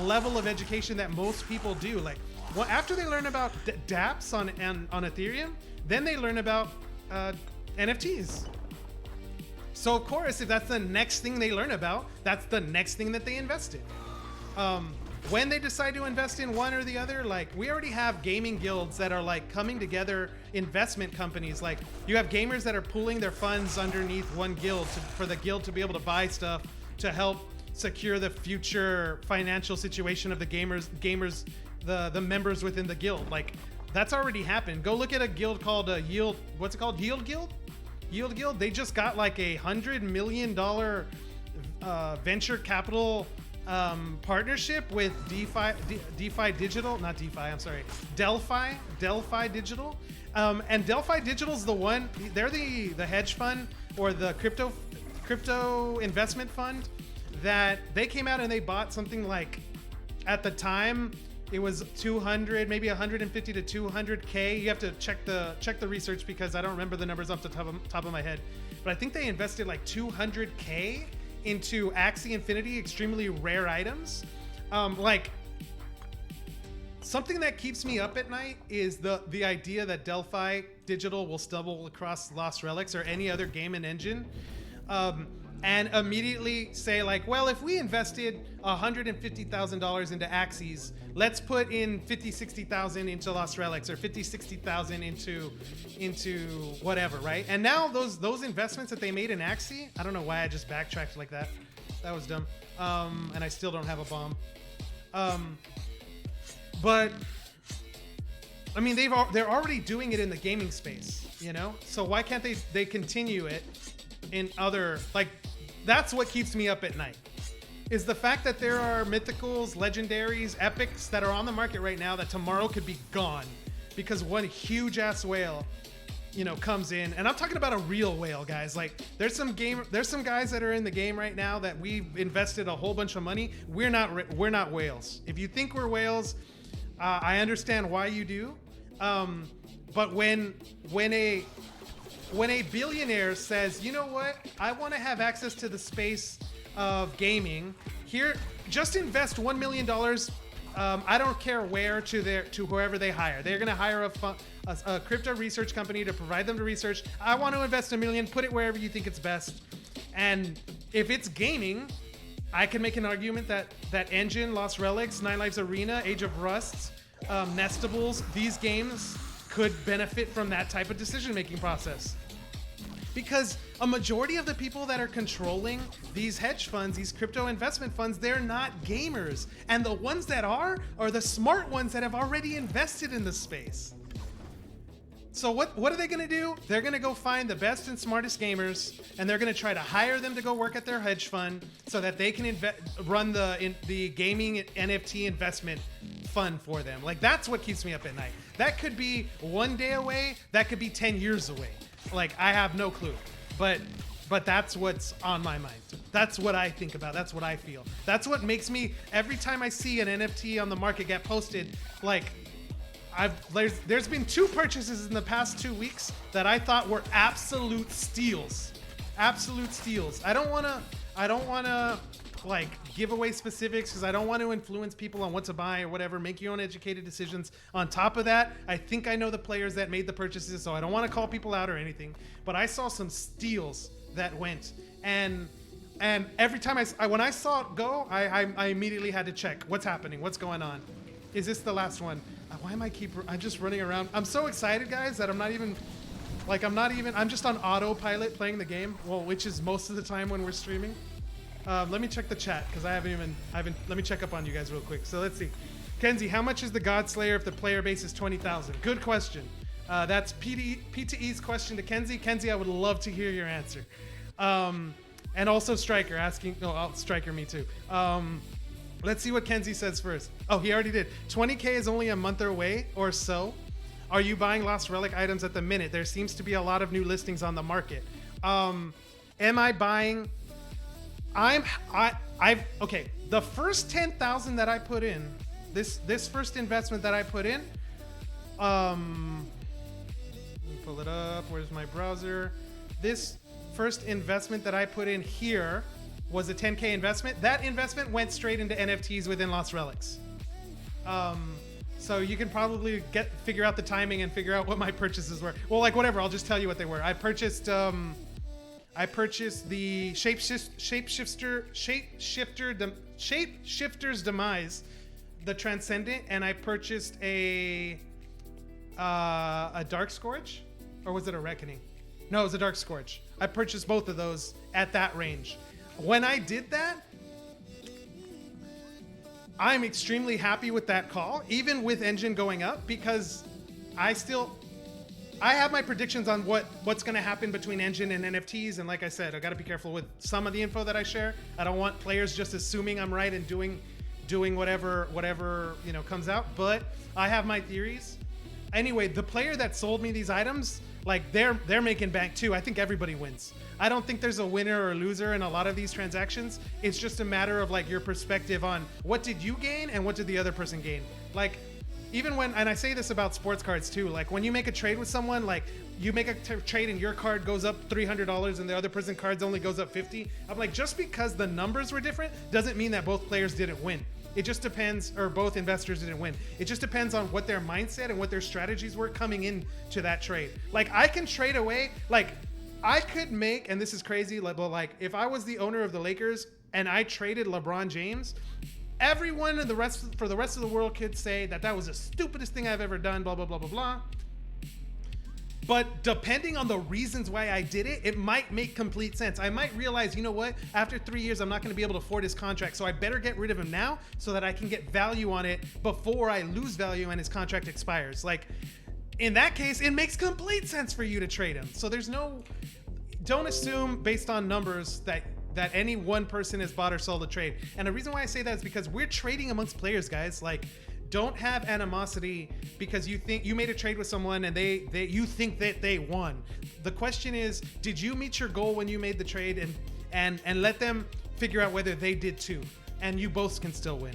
Speaker 1: level of education that most people do. Like, well, after they learn about dApps on Ethereum, then they learn about NFTs. So of course, if that's the next thing they learn about, that's the next thing that they invest in. When they decide to invest in one or the other, like, we already have gaming guilds that are like coming together, investment companies. Like, you have gamers that are pooling their funds underneath one guild for the guild to be able to buy stuff to help secure the future financial situation of the gamers, the members within the guild. Like, that's already happened. Go look at a guild called Yield. What's it called? Yield Guild. Yield Guild. They just got like $100 million venture capital partnership with DeFi Digital, not DeFi, I'm sorry, Delphi Digital. And Delphi Digital is the one, they're the hedge fund or the crypto investment fund that they came out and they bought something like, at the time, it was 200, maybe 150 to 200K. You have to check the research because I don't remember the numbers off the top of my head. But I think they invested like 200K into Axie Infinity, extremely rare items. Like, something that keeps me up at night is the idea that Delphi Digital will stumble across Lost Relics or any other game in Enjin, and immediately say like, well, if we invested $150,000 into Axies, let's put in 60,000 into Lost Relics, or 60,000 into whatever, right? And now those investments that they made in Axie, I don't know why I just backtracked like that. That was dumb. And I still don't have a bomb. But I mean, they're already doing it in the gaming space, you know? So why can't they continue it in other, like, that's what keeps me up at night, is the fact that there are mythicals, legendaries, epics that are on the market right now that tomorrow could be gone because one huge ass whale, you know, comes in. And I'm talking about a real whale, guys. Like, there's some guys that are in the game right now that we've invested a whole bunch of money. We're not whales. If you think we're whales, I understand why you do. But when a billionaire says, you know what, I want to have access to the space of gaming, here, just invest $1 million. I don't care where, to whoever they hire. They're going to hire a crypto research company to provide them the research. I want to invest $1 million, put it wherever you think it's best. And if it's gaming, I can make an argument that Enjin, Lost Relics, Nine Lives Arena, Age of Rust, Nestables, these games could benefit from that type of decision-making process. Because a majority of the people that are controlling these hedge funds, these crypto investment funds, they're not gamers. And the ones that are the smart ones that have already invested in the space. So what are they going to do? They're going to go find the best and smartest gamers, and they're going to try to hire them to go work at their hedge fund so that they can run the gaming NFT investment fund for them. Like, that's what keeps me up at night. That could be one day away. That could be 10 years away. Like, I have no clue. But that's what's on my mind. That's what I think about. That's what I feel. That's what makes me, every time I see an NFT on the market get posted, like, there's been 2 purchases in the past 2 weeks that I thought were absolute steals. Absolute steals. I don't want to like give away specifics because I don't want to influence people on what to buy or whatever. Make your own educated decisions. On top of that, I think I know the players that made the purchases, so I don't want to call people out or anything. But I saw some steals that went, and every time when I saw it go, I immediately had to check what's happening, what's going on. Is this the last one? Why am I'm just running around? I'm so excited, guys, that I'm just on autopilot playing the game. Well, which is most of the time when we're streaming. Let me check the chat because let me check up on you guys real quick. So let's see. Kenzie, how much is the God Slayer if the player base is 20,000? Good question. That's P2E's question to Kenzie. Kenzie, I would love to hear your answer. And also Striker asking, Striker, me too. Let's see what Kenzie says first. Oh, he already did. 20K is only a month away or so. Are you buying Lost Relic items at the minute? There seems to be a lot of new listings on the market. Am I buying? Okay. The first 10,000 that I put in, this first investment that I put in, let me pull it up. Where's my browser? This first investment that I put in here was a 10K investment. That investment went straight into NFTs within Lost Relics. So you can probably figure out the timing and figure out what my purchases were. Well, like whatever, I'll just tell you what they were. I purchased the Shapeshifter's Demise, the Transcendent, and I purchased a Dark Scourge, or was it a Reckoning? No, it was a Dark Scourge. I purchased both of those at that range. When I did that, I'm extremely happy with that call, even with Enjin going up, because I have my predictions on what's going to happen between Enjin and NFTs. And like I said, I got to be careful with some of the info that I share. I don't want players just assuming I'm right and doing whatever comes out. But I have my theories. Anyway, the player that sold me these items, like they're making bank too. I think everybody wins. I don't think there's a winner or loser in a lot of these transactions. It's just a matter of like your perspective on what did you gain and what did the other person gain. Like even when, and I say this about sports cards too, like when you make a trade with someone, like you make a trade and your card goes up $300 and the other person's cards only goes up 50. I'm like, just because the numbers were different doesn't mean that both players didn't win. It just depends, or both investors didn't win. It just depends on what their mindset and what their strategies were coming into that trade. Like I can trade away, like I could make, and this is crazy, but like if I was the owner of the Lakers and I traded LeBron James, everyone in for the rest of the world could say that was the stupidest thing I've ever done, blah, blah, blah, blah, blah. But depending on the reasons why I did it, it might make complete sense. I might realize, you know what? After 3 years, I'm not going to be able to afford his contract, so I better get rid of him now so that I can get value on it before I lose value and his contract expires. Like, in that case, it makes complete sense for you to trade him. So don't assume based on numbers that any one person has bought or sold a trade. And the reason why I say that is because we're trading amongst players, guys. Like, don't have animosity because you think you made a trade with someone and you think that they won. The question is, did you meet your goal when you made the trade, and let them figure out whether they did too, and you both can still win.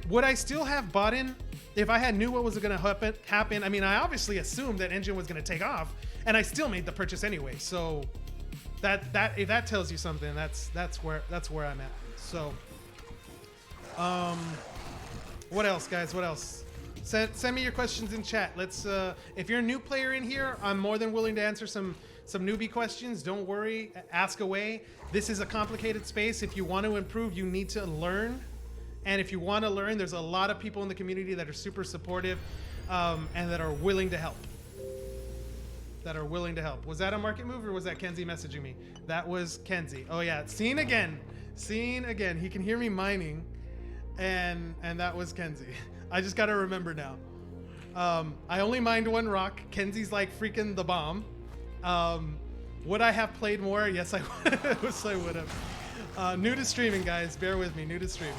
Speaker 1: Would I still have bought in if I had knew what was going to happen? I mean, I obviously assumed that Enjin was going to take off, and I still made the purchase anyway. So if that tells you something, that's where I'm at. So what else, guys? What else? Send me your questions in chat. Let's if you're a new player in here, I'm more than willing to answer some newbie questions. Don't worry, ask away. This is a complicated space. If you want to improve, you need to learn. And if you want to learn, there's a lot of people in the community that are super supportive and that are willing to help. Was that a market move or was that Kenzie messaging me? That was Kenzie. Oh yeah, seen again. He can hear me mining, and that was Kenzie. I just gotta remember now. I only mined one rock. Kenzie's like freaking the bomb. Would I have played more? Yes, I would. Yes, I would have. New to streaming, guys. Bear with me. New to streaming.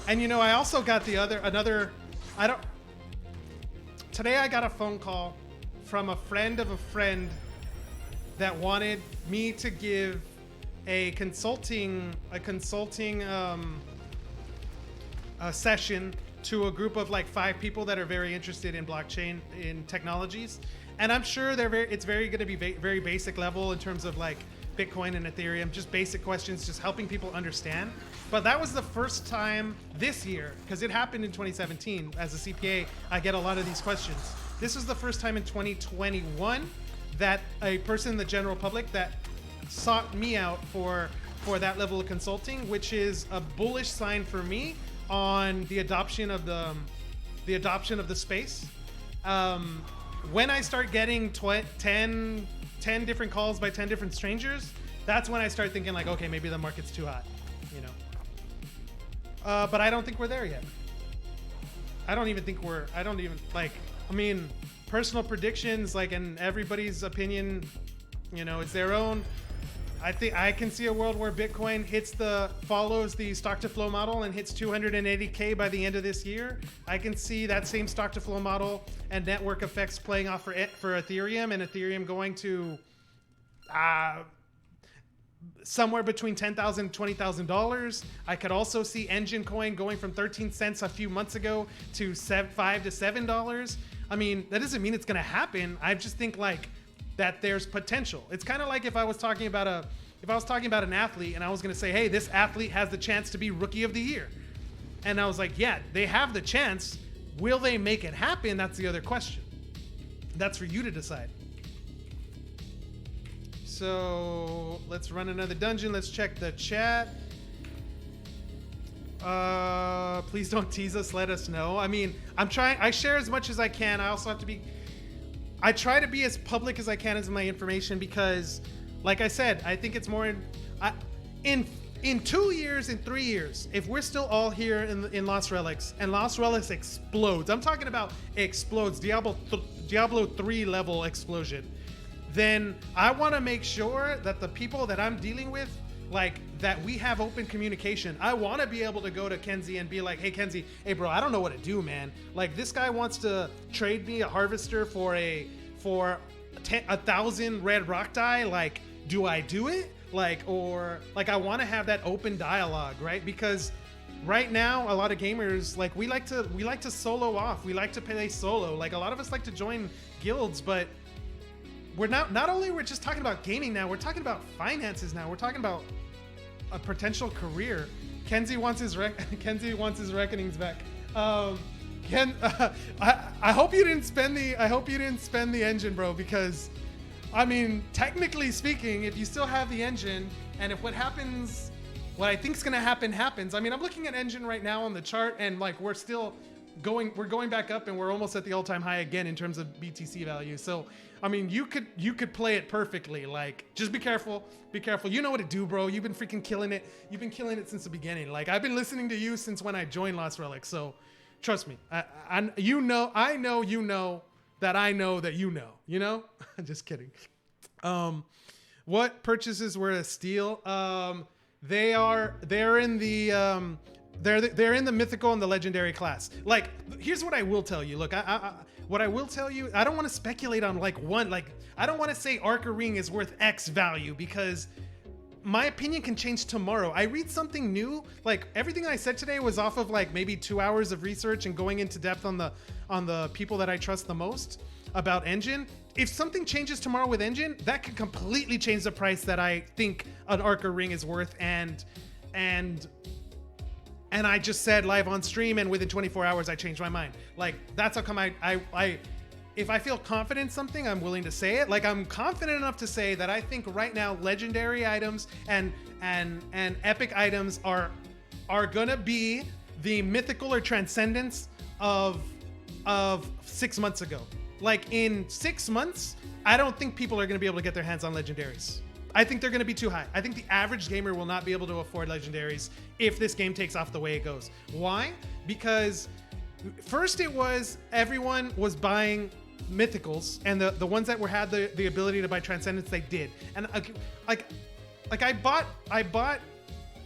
Speaker 1: And you know, I also got today I got a phone call from a friend of a friend that wanted me to give a consulting session to a group of like 5 people that are very interested in blockchain in technologies. And I'm sure it's very going to be very basic level in terms of like Bitcoin and Ethereum, just basic questions, just helping people understand. But that was the first time this year, because it happened in 2017. As a CPA, I get a lot of these questions. This was the first time in 2021 that a person in the general public that sought me out for that level of consulting, which is a bullish sign for me on the adoption of the space. When I start getting 10 different calls by 10 different strangers, that's when I start thinking like, okay, maybe the market's too hot, you know. But I don't think we're there yet. I mean, personal predictions, like, and everybody's opinion, you know, it's their own. I think I can see a world where Bitcoin follows the stock to flow model and hits 280K by the end of this year. I can see that same stock to flow model and network effects playing off for Ethereum, and Ethereum going to somewhere between $10,000 and $20,000. I could also see Enjin coin going from 13 cents a few months ago to $5 to $7. I mean, that doesn't mean it's gonna happen. I just think like that there's potential. It's kind of like if I was talking about an athlete and I was gonna say, hey, this athlete has the chance to be Rookie of the Year, and I was like, yeah, they have the chance. Will they make it happen? That's the other question. That's for you to decide. So let's run another dungeon. Let's check the chat. Please don't tease us. Let us know. I mean, I share as much as I can. I also have to be, I try to be as public as I can as my information because, like I said, I think it's more in 2 years, in 3 years, if we're still all here in Lost Relics and Lost Relics explodes, I'm talking about explodes, Diablo 3 level explosion, then I want to make sure that the people that I'm dealing with, like, that we have open communication. I want to be able to go to Kenzie and be like, hey, Kenzie, hey, bro, I don't know what to do, man. Like, this guy wants to trade me a harvester for 1,000 red rock dye. Like, do I do it? Like, or like, I want to have that open dialogue, right? Because right now, a lot of gamers, like, we like to solo off. We like to play solo. Like, a lot of us like to join guilds, but we're not only we're just talking about gaming now, we're talking about finances now. We're talking about a potential career. Kenzie wants his reckonings back. I hope you didn't spend the Enjin, bro, because I mean, technically speaking, if you still have the Enjin, and if what I think is gonna happen happens. I mean, I'm looking at Enjin right now on the chart, and like we're going back up, and we're almost at the all-time high again in terms of BTC value. So I mean, you could play it perfectly. Like, just be careful. Be careful. You know what to do, bro. You've been freaking killing it. You've been killing it since the beginning. Like, I've been listening to you since when I joined Lost Relics. So, trust me. I know you know that I know that you know. You know? Just kidding. What purchases were a steal? They're in the they're in the mythical and the legendary class. Like, here's what I will tell you. Look, what I will tell you, I don't want to speculate on like one, like I don't want to say Arca Ring is worth X value because my opinion can change tomorrow. I read something new, like everything I said today was off of like maybe 2 hours of research and going into depth on the people that I trust the most about Enjin. If something changes tomorrow with Enjin, that could completely change the price that I think an Arca Ring is worth. And I just said live on stream, and within 24 hours, I changed my mind. Like, that's how come if I feel confident in something, I'm willing to say it. Like, I'm confident enough to say that I think right now, legendary items and epic items are gonna be the mythical or transcendence of 6 months ago. Like, in 6 months, I don't think people are gonna be able to get their hands on legendaries. I think they're going to be too high. I think the average gamer will not be able to afford legendaries if this game takes off the way it goes. Why? Because first it was everyone was buying mythicals, and the ones that had the ability to buy transcendence, they did. And like I bought. I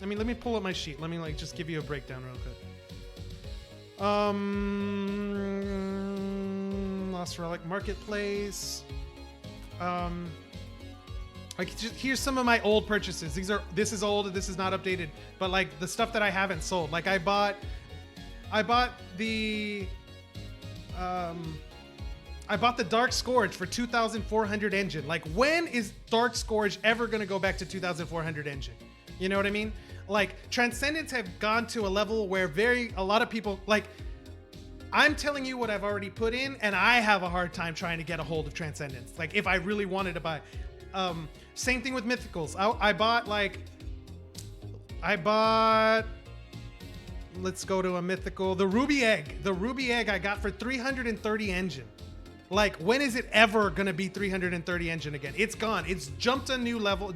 Speaker 1: mean, let me pull up my sheet. Let me like just give you a breakdown real quick. Lost Relic Marketplace. Like, just here's some of my old purchases. This is old, this is not updated, but like the stuff that I haven't sold. Like I bought the Dark Scourge for 2,400 Enjin. Like, when is Dark Scourge ever gonna go back to 2,400 Enjin? You know what I mean? Like, Transcendence have gone to a level where a lot of people, like, I'm telling you what I've already put in, and I have a hard time trying to get a hold of Transcendence. Like, if I really wanted to buy. Same thing with mythicals. I bought, let's go to a mythical, the Ruby Egg. The Ruby Egg I got for 330 Enjin. Like, when is it ever gonna be 330 Enjin again? It's gone. It's jumped to a new level.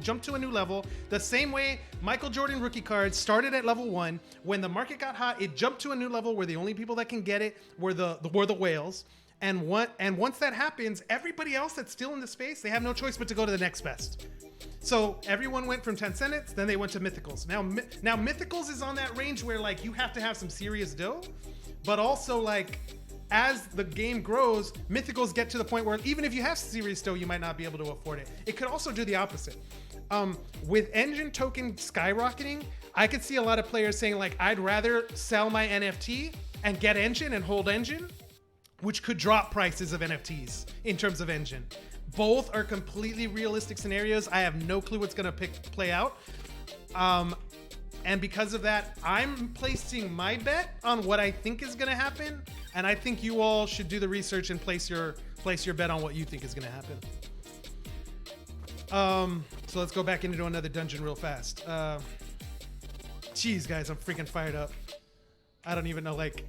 Speaker 1: The same way Michael Jordan rookie cards started at level 1. When the market got hot, it jumped to a new level where the only people that can get it were the whales. And once that happens, everybody else that's still in the space, they have no choice but to go to the next best. So everyone went from Transcendence, then they went to Mythicals. Now Mythicals is on that range where like you have to have some serious dough, but also like as the game grows, Mythicals get to the point where even if you have serious dough, you might not be able to afford it. It could also do the opposite. With Enjin token skyrocketing, I could see a lot of players saying like, I'd rather sell my NFT and get Enjin and hold Enjin which could drop prices of NFTs in terms of Enjin. Both are completely realistic scenarios. I have no clue what's going to play out. And because of that, I'm placing my bet on what I think is going to happen. And I think you all should do the research and place your bet on what you think is going to happen. So let's go back into another dungeon real fast. Jeez, guys, I'm freaking fired up. I don't even know, like,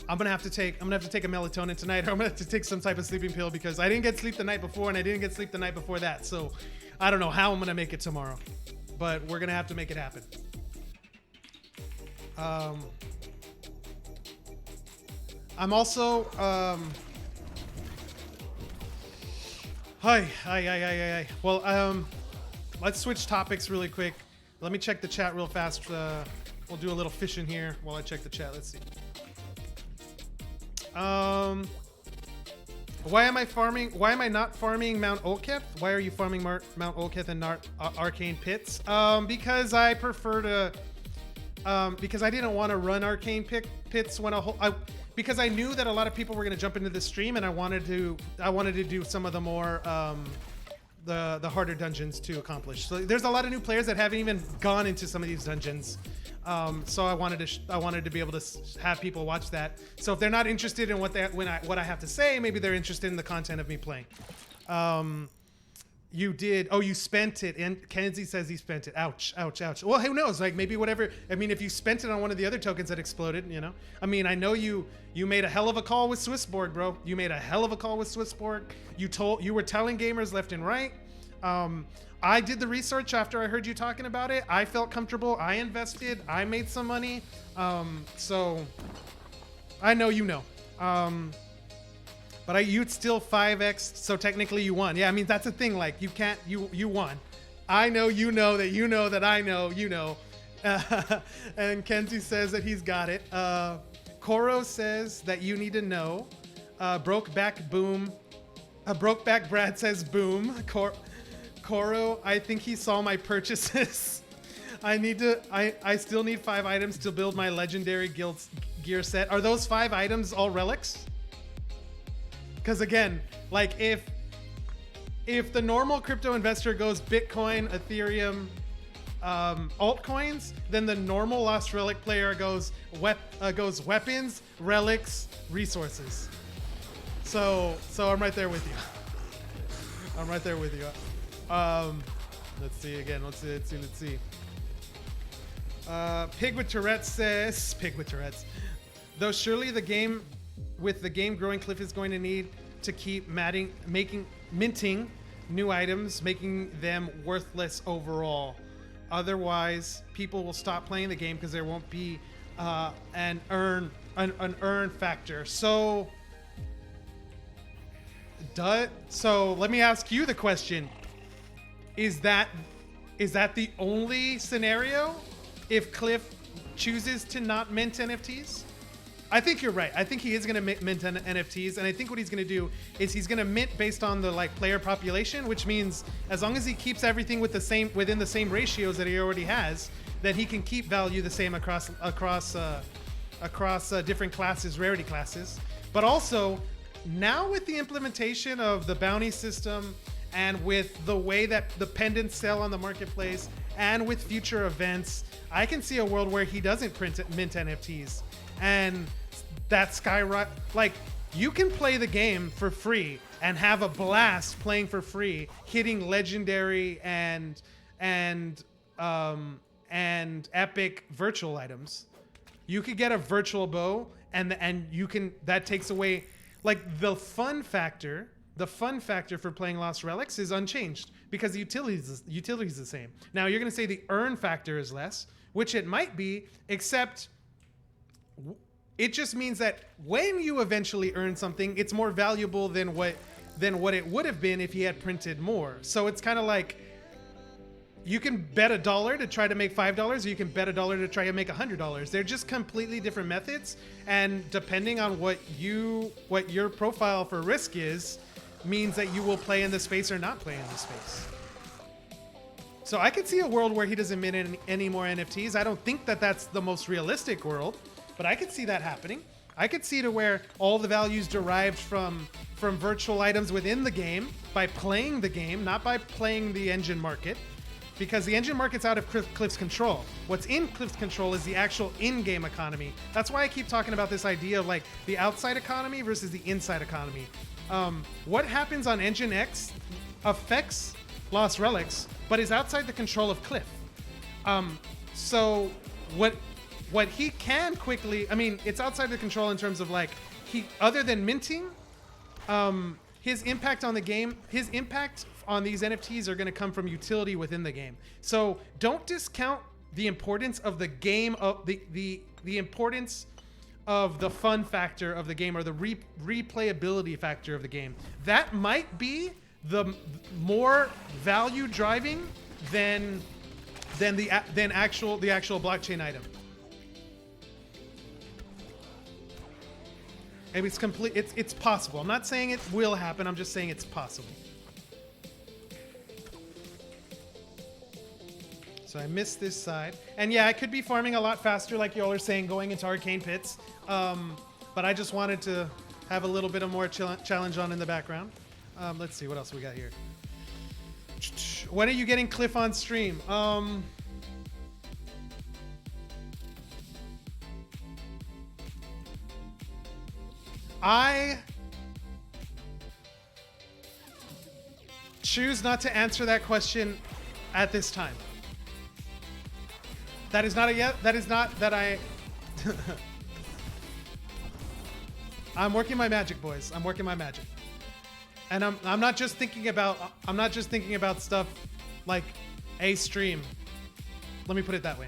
Speaker 1: I'm gonna have to take a melatonin tonight, or I'm gonna have to take some type of sleeping pill, because I didn't get sleep the night before and I didn't get sleep the night before that. So I don't know how I'm gonna make it tomorrow, but we're gonna have to make it happen. I'm also hi. Well, let's switch topics really quick. Let me check the chat real fast. We'll do a little fishing here while I check the chat. Let's see. Why am I not farming Mount Olketh? Why are you farming Mount Olketh and not Arcane Pits? Because I prefer to, because I didn't want to run Arcane Pits because I knew that a lot of people were going to jump into the stream, and I wanted to do some of the more, the harder dungeons to accomplish. So there's a lot of new players that haven't even gone into some of these dungeons. So I wanted to be able to have people watch that. So if they're not interested in what I have to say, maybe they're interested in the content of me playing. You spent it, and Kenzie says he spent it. Ouch. Well, who knows? Like, maybe whatever. I mean, if you spent it on one of the other tokens that exploded, you know. I mean, I know you made a hell of a call with Swissborg, bro. You made a hell of a call with Swissborg. You were telling gamers left and right. I did the research after I heard you talking about it. I felt comfortable. I invested. I made some money. So I know you know. But you'd still 5x, so technically you won. Yeah, I mean, that's the thing. Like, you won. I know you know that I know you know. And Kenzie says that he's got it. Koro says that you need to know. Brokeback Brad says boom. Koro, I think he saw my purchases. I still need 5 items to build my legendary gear set. Are those 5 items all relics? Because again, like, if the normal crypto investor goes Bitcoin, Ethereum, altcoins, then the normal Lost Relic player goes weapons, relics, resources. So I'm right there with you. Let's see again. Let's see. Pig with Tourette's says, though surely the game growing, Cliff is going to need to keep minting new items, making them worthless overall. Otherwise, people will stop playing the game because there won't be an earn factor. So let me ask you the question. Is that the only scenario if Cliff chooses to not mint NFTs? I think you're right. I think he is going to mint NFTs, and I think what he's going to do is he's going to mint based on the player population, which means as long as he keeps everything within the same ratios that he already has, then he can keep value the same across different classes, rarity classes. But also, now with the implementation of the bounty system, and with the way that the pendants sell on the marketplace, and with future events, I can see a world where he doesn't mint NFTs. And that skyrocket, like, you can play the game for free and have a blast playing for free, hitting legendary and epic virtual items. You could get a virtual bow, and you can, that takes away, like, the fun factor for playing Lost Relics is unchanged because the utility is the same. Now you're going to say the earn factor is less, which it might be, except it just means that when you eventually earn something, it's more valuable than what it would have been if he had printed more. So it's kind of like, you can bet $1 to try to make $5, or you can bet $1 to try to make $100. They're just completely different methods, and depending on what your profile for risk is, means that you will play in the space or not play in the space. So I could see a world where he doesn't mint any more NFTs. I don't think that that's the most realistic world, but I could see that happening. I could see to where all the values derived from virtual items within the game by playing the game, not by playing the Enjin market, because the Enjin market's out of Cliff's control. What's in Cliff's control is the actual in-game economy. That's why I keep talking about this idea of like the outside economy versus the inside economy. What happens on Enjin X affects Lost Relics, but is outside the control of Cliff. So what he can quickly, I mean, it's outside the control in terms of like, other than minting, his impact on the game, his impact on these NFTs are going to come from utility within the game. So don't discount the importance of the game, of the importance of the fun factor of the game, or the replayability factor of the game. That might be the more value driving than the actual blockchain item. Maybe it's complete. It's possible. I'm not saying it will happen. I'm just saying it's possible. So I missed this side, and yeah, I could be farming a lot faster, like y'all are saying, going into arcane pits. But I just wanted to have a little bit of more challenge on in the background. Let's see what else we got here. When are you getting Cliff on stream? I choose not to answer that question at this time. That is not a yet. That is not that I. I'm working my magic, boys. I'm working my magic, and I'm not just thinking about stuff like a stream. Let me put it that way.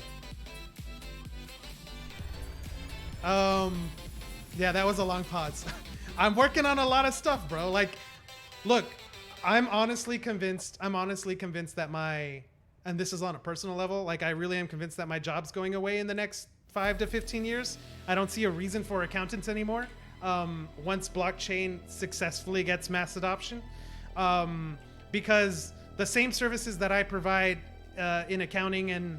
Speaker 1: Yeah, that was a long pause. I'm working on a lot of stuff, bro. Like, look, I'm honestly convinced that and this is on a personal level, like I really am convinced that my job's going away in the next 5 to 15 years. I don't see a reason for accountants anymore. Once blockchain successfully gets mass adoption, because the same services that I provide in accounting and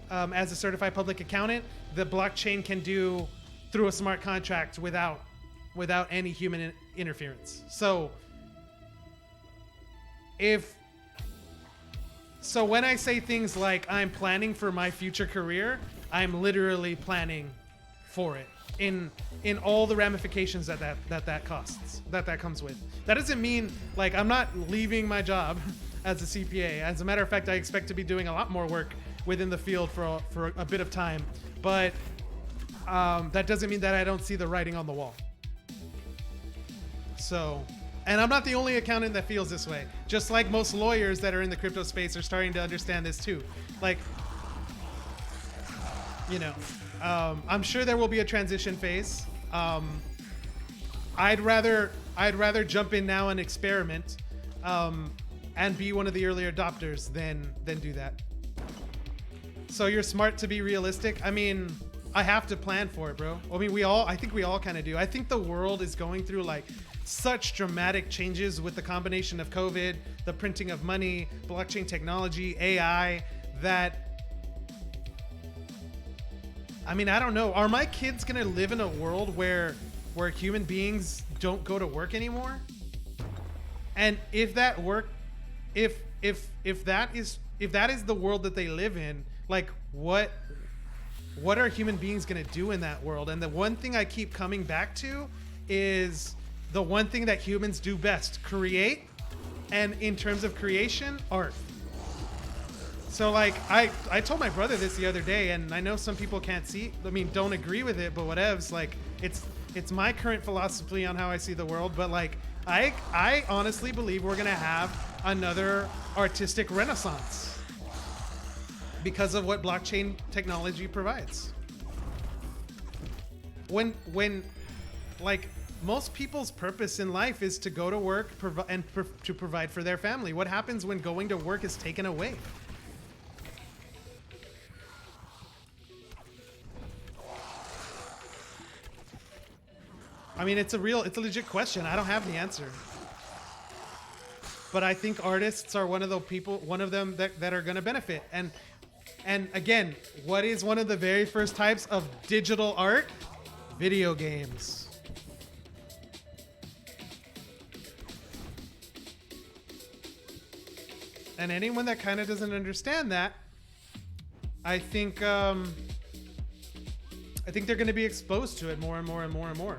Speaker 1: as a certified public accountant, the blockchain can do through a smart contract without any human interference. So when I say things like I'm planning for my future career, I'm literally planning for it in all the ramifications that comes with. That doesn't mean like I'm not leaving my job as a CPA. As a matter of fact, I expect to be doing a lot more work within the field for a bit of time, but that doesn't mean that I don't see the writing on the wall. So, and I'm not the only accountant that feels this way. Just like most lawyers that are in the crypto space are starting to understand this too. Like, you know, I'm sure there will be a transition phase. I'd rather jump in now and experiment, and be one of the early adopters than do that. So you're smart to be realistic. I mean, I have to plan for it, bro. I mean, I think we all kind of do. I think the world is going through like such dramatic changes with the combination of COVID, the printing of money, blockchain technology, AI, that, I mean, I don't know. Are my kids gonna live in a world where human beings don't go to work anymore? And if that is the world that they live in, like what are human beings going to do in that world? And the one thing I keep coming back to is the one thing that humans do best: create. And in terms of creation, art. So like I told my brother this the other day, and I know some people don't agree with it, but whatevs. Like it's my current philosophy on how I see the world, but like I honestly believe we're going to have another artistic renaissance because of what blockchain technology provides. When like most people's purpose in life is to go to work to provide for their family. What happens when going to work is taken away? I mean, it's a legit question. I don't have the answer. But I think artists are one of them that are going to benefit. And again, what is one of the very first types of digital art? video games. And anyone that kind of doesn't understand that, I think they're going to be exposed to it more and more and more and more.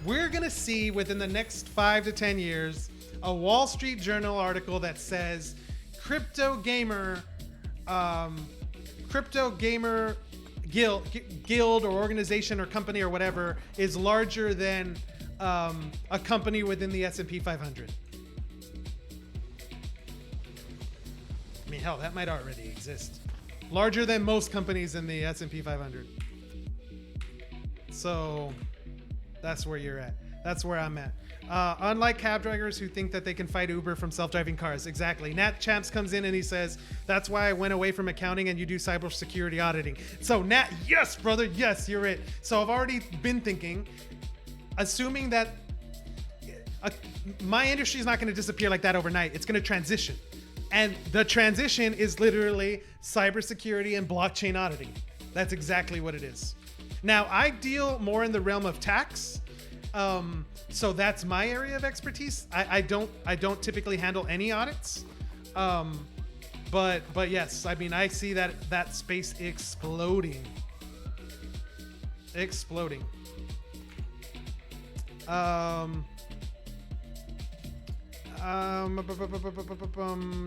Speaker 1: We're going to see within the next 5 to 10 years a Wall Street Journal article that says crypto gamer guild or organization or company or whatever is larger than a company within the S&P 500. I mean, hell, that might already exist. Larger than most companies in the S&P 500. So that's where you're at. That's where I'm at. Unlike cab drivers who think that they can fight Uber from self-driving cars. Exactly. Nat Champs comes in and he says, that's why I went away from accounting and you do cybersecurity auditing. So Nat, yes, brother. Yes, you're it. So I've already been thinking, assuming that my industry is not going to disappear like that overnight. It's going to transition. And the transition is literally cybersecurity and blockchain auditing. That's exactly what it is. Now, I deal more in the realm of tax. So that's my area of expertise. I don't typically handle any audits. But yes, I mean, I see that space exploding.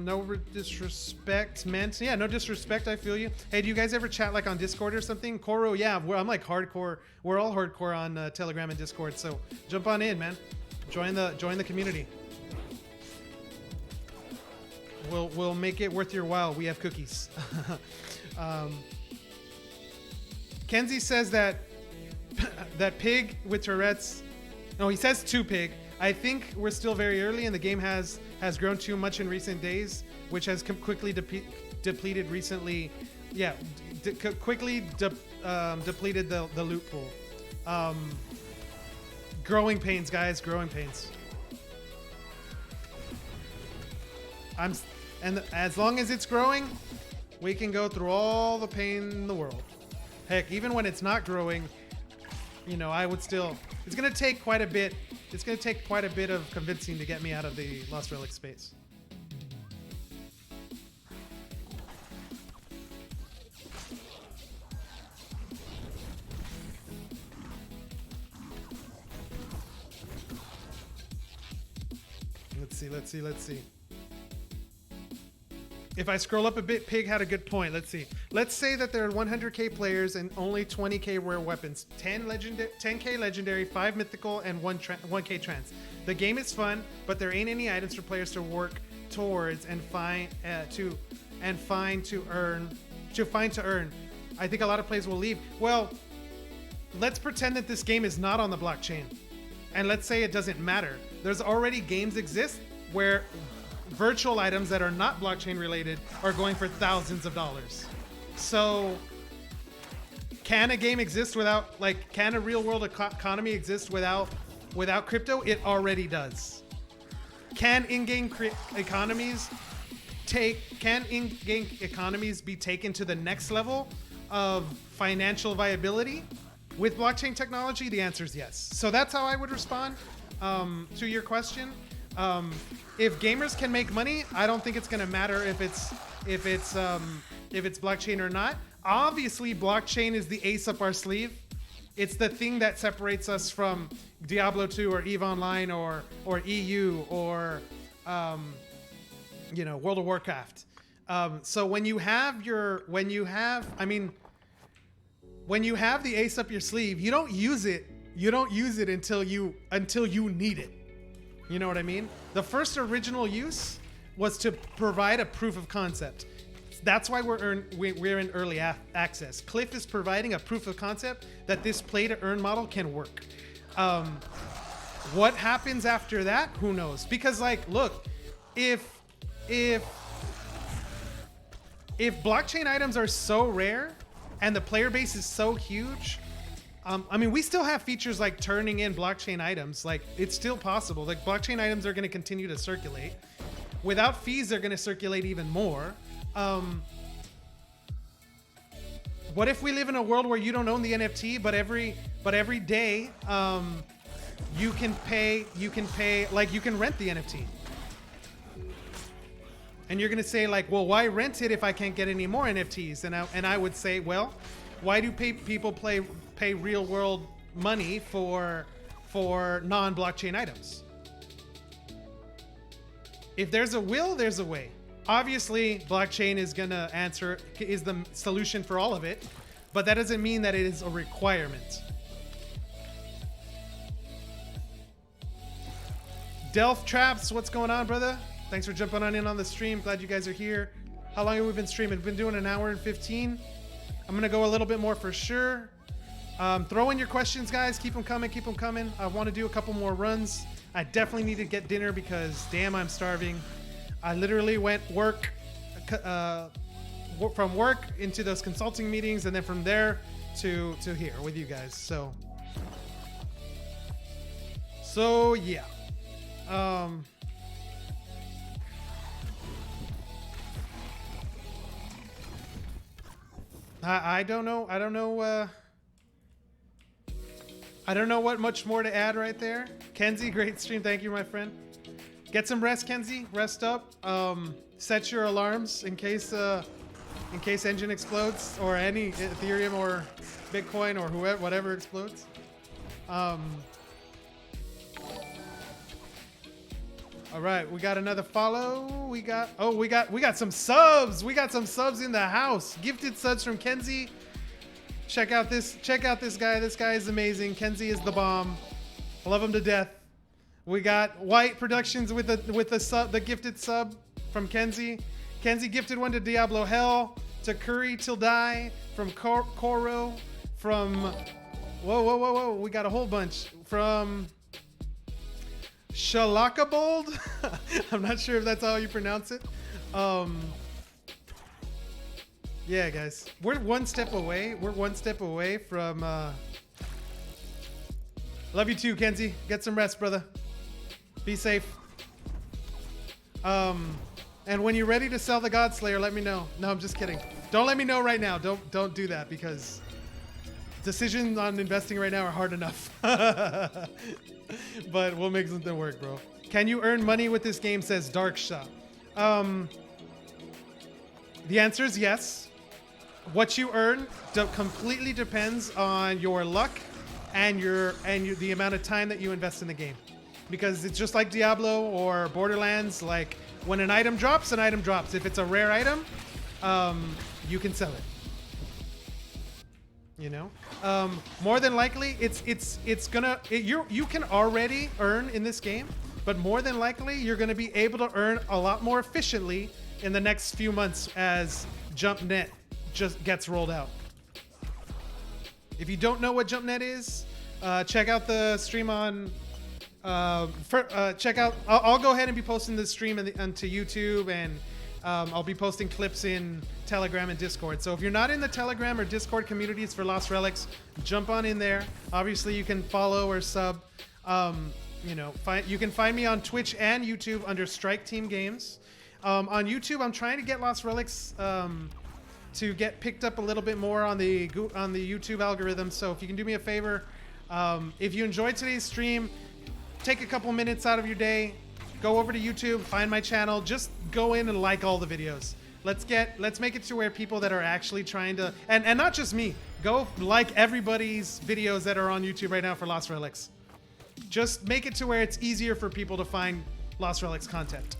Speaker 1: No disrespect meant. Yeah, no disrespect. I feel you. Hey, do you guys ever chat like on Discord or something? Koro, yeah, I'm like hardcore. We're all hardcore on Telegram and Discord. So jump on in, man. Join the community. We'll make it worth your while. We have cookies. Kenzie says that pig with Tourette's. No, he says 2 pig. I think we're still very early, and the game has grown too much in recent days, which has quickly depleted recently. Yeah, quickly depleted the loot pool. Growing pains, guys. Growing pains. And as long as it's growing, we can go through all the pain in the world. Heck, even when it's not growing, you know, I would still. It's gonna take quite a bit. It's going to take quite a bit of convincing to get me out of the Lost Relic space. Let's see. If I scroll up a bit, Pig had a good point. Let's see. Let's say that there are 100k players and only 20k rare weapons, 10k legendary, 5 mythical, and 1k trans. The game is fun, but there ain't any items for players to work towards and find to earn. I think a lot of players will leave. Well, let's pretend that this game is not on the blockchain, and let's say it doesn't matter. There's already games exist where virtual items that are not blockchain related are going for thousands of dollars. So can a game exist without, like, can a real world economy exist without crypto? It already does. Can in-game economies be taken to the next level of financial viability with blockchain technology? The answer is yes. So that's how I would respond to your question. If gamers can make money, I don't think it's going to matter if it's blockchain or not. Obviously, blockchain is the ace up our sleeve. It's the thing that separates us from Diablo 2 or EVE Online or EU or World of Warcraft. So when you have the ace up your sleeve, you don't use it. You don't use it until you need it. You know what I mean? The first original use was to provide a proof of concept. That's why we're in early access. Cliff is providing a proof of concept that this play to earn model can work. What happens after that? Who knows? Because, like, look, if blockchain items are so rare and the player base is so huge, we still have features like turning in blockchain items. Like, it's still possible. Like, blockchain items are going to continue to circulate. Without fees, they're going to circulate even more. What if we live in a world where you don't own the NFT, but every day you can pay like you can rent the NFT. And you're gonna say like, well, why rent it if I can't get any more NFTs? And I would say, well, why do people pay real world money for non-blockchain items? If there's a will, there's a way. Obviously, blockchain is the solution for all of it, but that doesn't mean that it is a requirement. Delph Traps, what's going on, brother? Thanks for jumping on in on the stream. Glad you guys are here. How long have we been streaming? We've been doing an hour and 15. I'm gonna go a little bit more for sure. Throw in your questions, guys. Keep them coming. Keep them coming. I want to do a couple more runs. I definitely need to get dinner because damn, I'm starving. I literally went from work into those consulting meetings, and then from there to here with you guys. So yeah. I don't know. I don't know what much more to add right there. Kenzie, great stream. Thank you, my friend. Get some rest, Kenzie. Rest up. Set your alarms in case Enjin explodes, or any Ethereum or Bitcoin or whatever explodes. All right, we got another follow. We got some subs. We got some subs in the house. Gifted subs from Kenzie. Check out this guy. This guy is amazing. Kenzie is the bomb. I love him to death. We got White Productions with the gifted sub from Kenzie. Kenzie gifted one to Diablo Hell, to Curry Till Die, from Koro, from whoa. We got a whole bunch from Shalakabold. I'm not sure if that's how you pronounce it. Yeah, guys, we're one step away. We're one step away from. Love you too, Kenzie. Get some rest, brother. Be safe. And when you're ready to sell the Godslayer, let me know. No, I'm just kidding. Don't let me know right now. Don't do that, because decisions on investing right now are hard enough. But we'll make something work, bro. Can you earn money with this game? Says Dark Shop. The answer is yes. What you earn completely depends on your luck and the amount of time that you invest in the game. Because it's just like Diablo or Borderlands. Like, when an item drops, an item drops. If it's a rare item, you can sell it. You know, more than likely, you can already earn in this game, but more than likely, you're gonna be able to earn a lot more efficiently in the next few months as JumpNet just gets rolled out. If you don't know what JumpNet is, check out the stream on. Check out. I'll go ahead and be posting the stream onto YouTube, and I'll be posting clips in Telegram and Discord. So if you're not in the Telegram or Discord communities for Lost Relics, jump on in there. Obviously, you can follow or sub. You can find me on Twitch and YouTube under Strike Team Games. On YouTube, I'm trying to get Lost Relics to get picked up a little bit more on the YouTube algorithm. So if you can do me a favor, if you enjoyed today's stream, take a couple minutes out of your day, go over to YouTube, find my channel, just go in and like all the videos. Let's make it to where people that are actually trying to, and not just me, go like everybody's videos that are on YouTube right now for Lost Relics. Just make it to where it's easier for people to find Lost Relics content.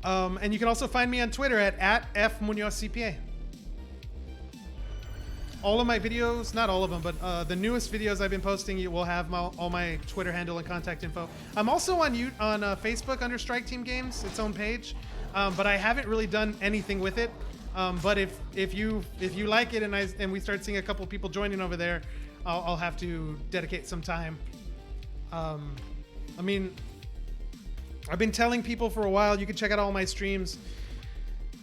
Speaker 1: And you can also find me on Twitter at @FMunozCPA. All of my videos, not all of them, but the newest videos I've been posting, you will have all my Twitter handle and contact info. I'm also on Facebook under Strike Team Games, its own page, but I haven't really done anything with it. But if you like it and we start seeing a couple people joining over there, I'll have to dedicate some time. I mean, I've been telling people for a while, you can check out all my streams,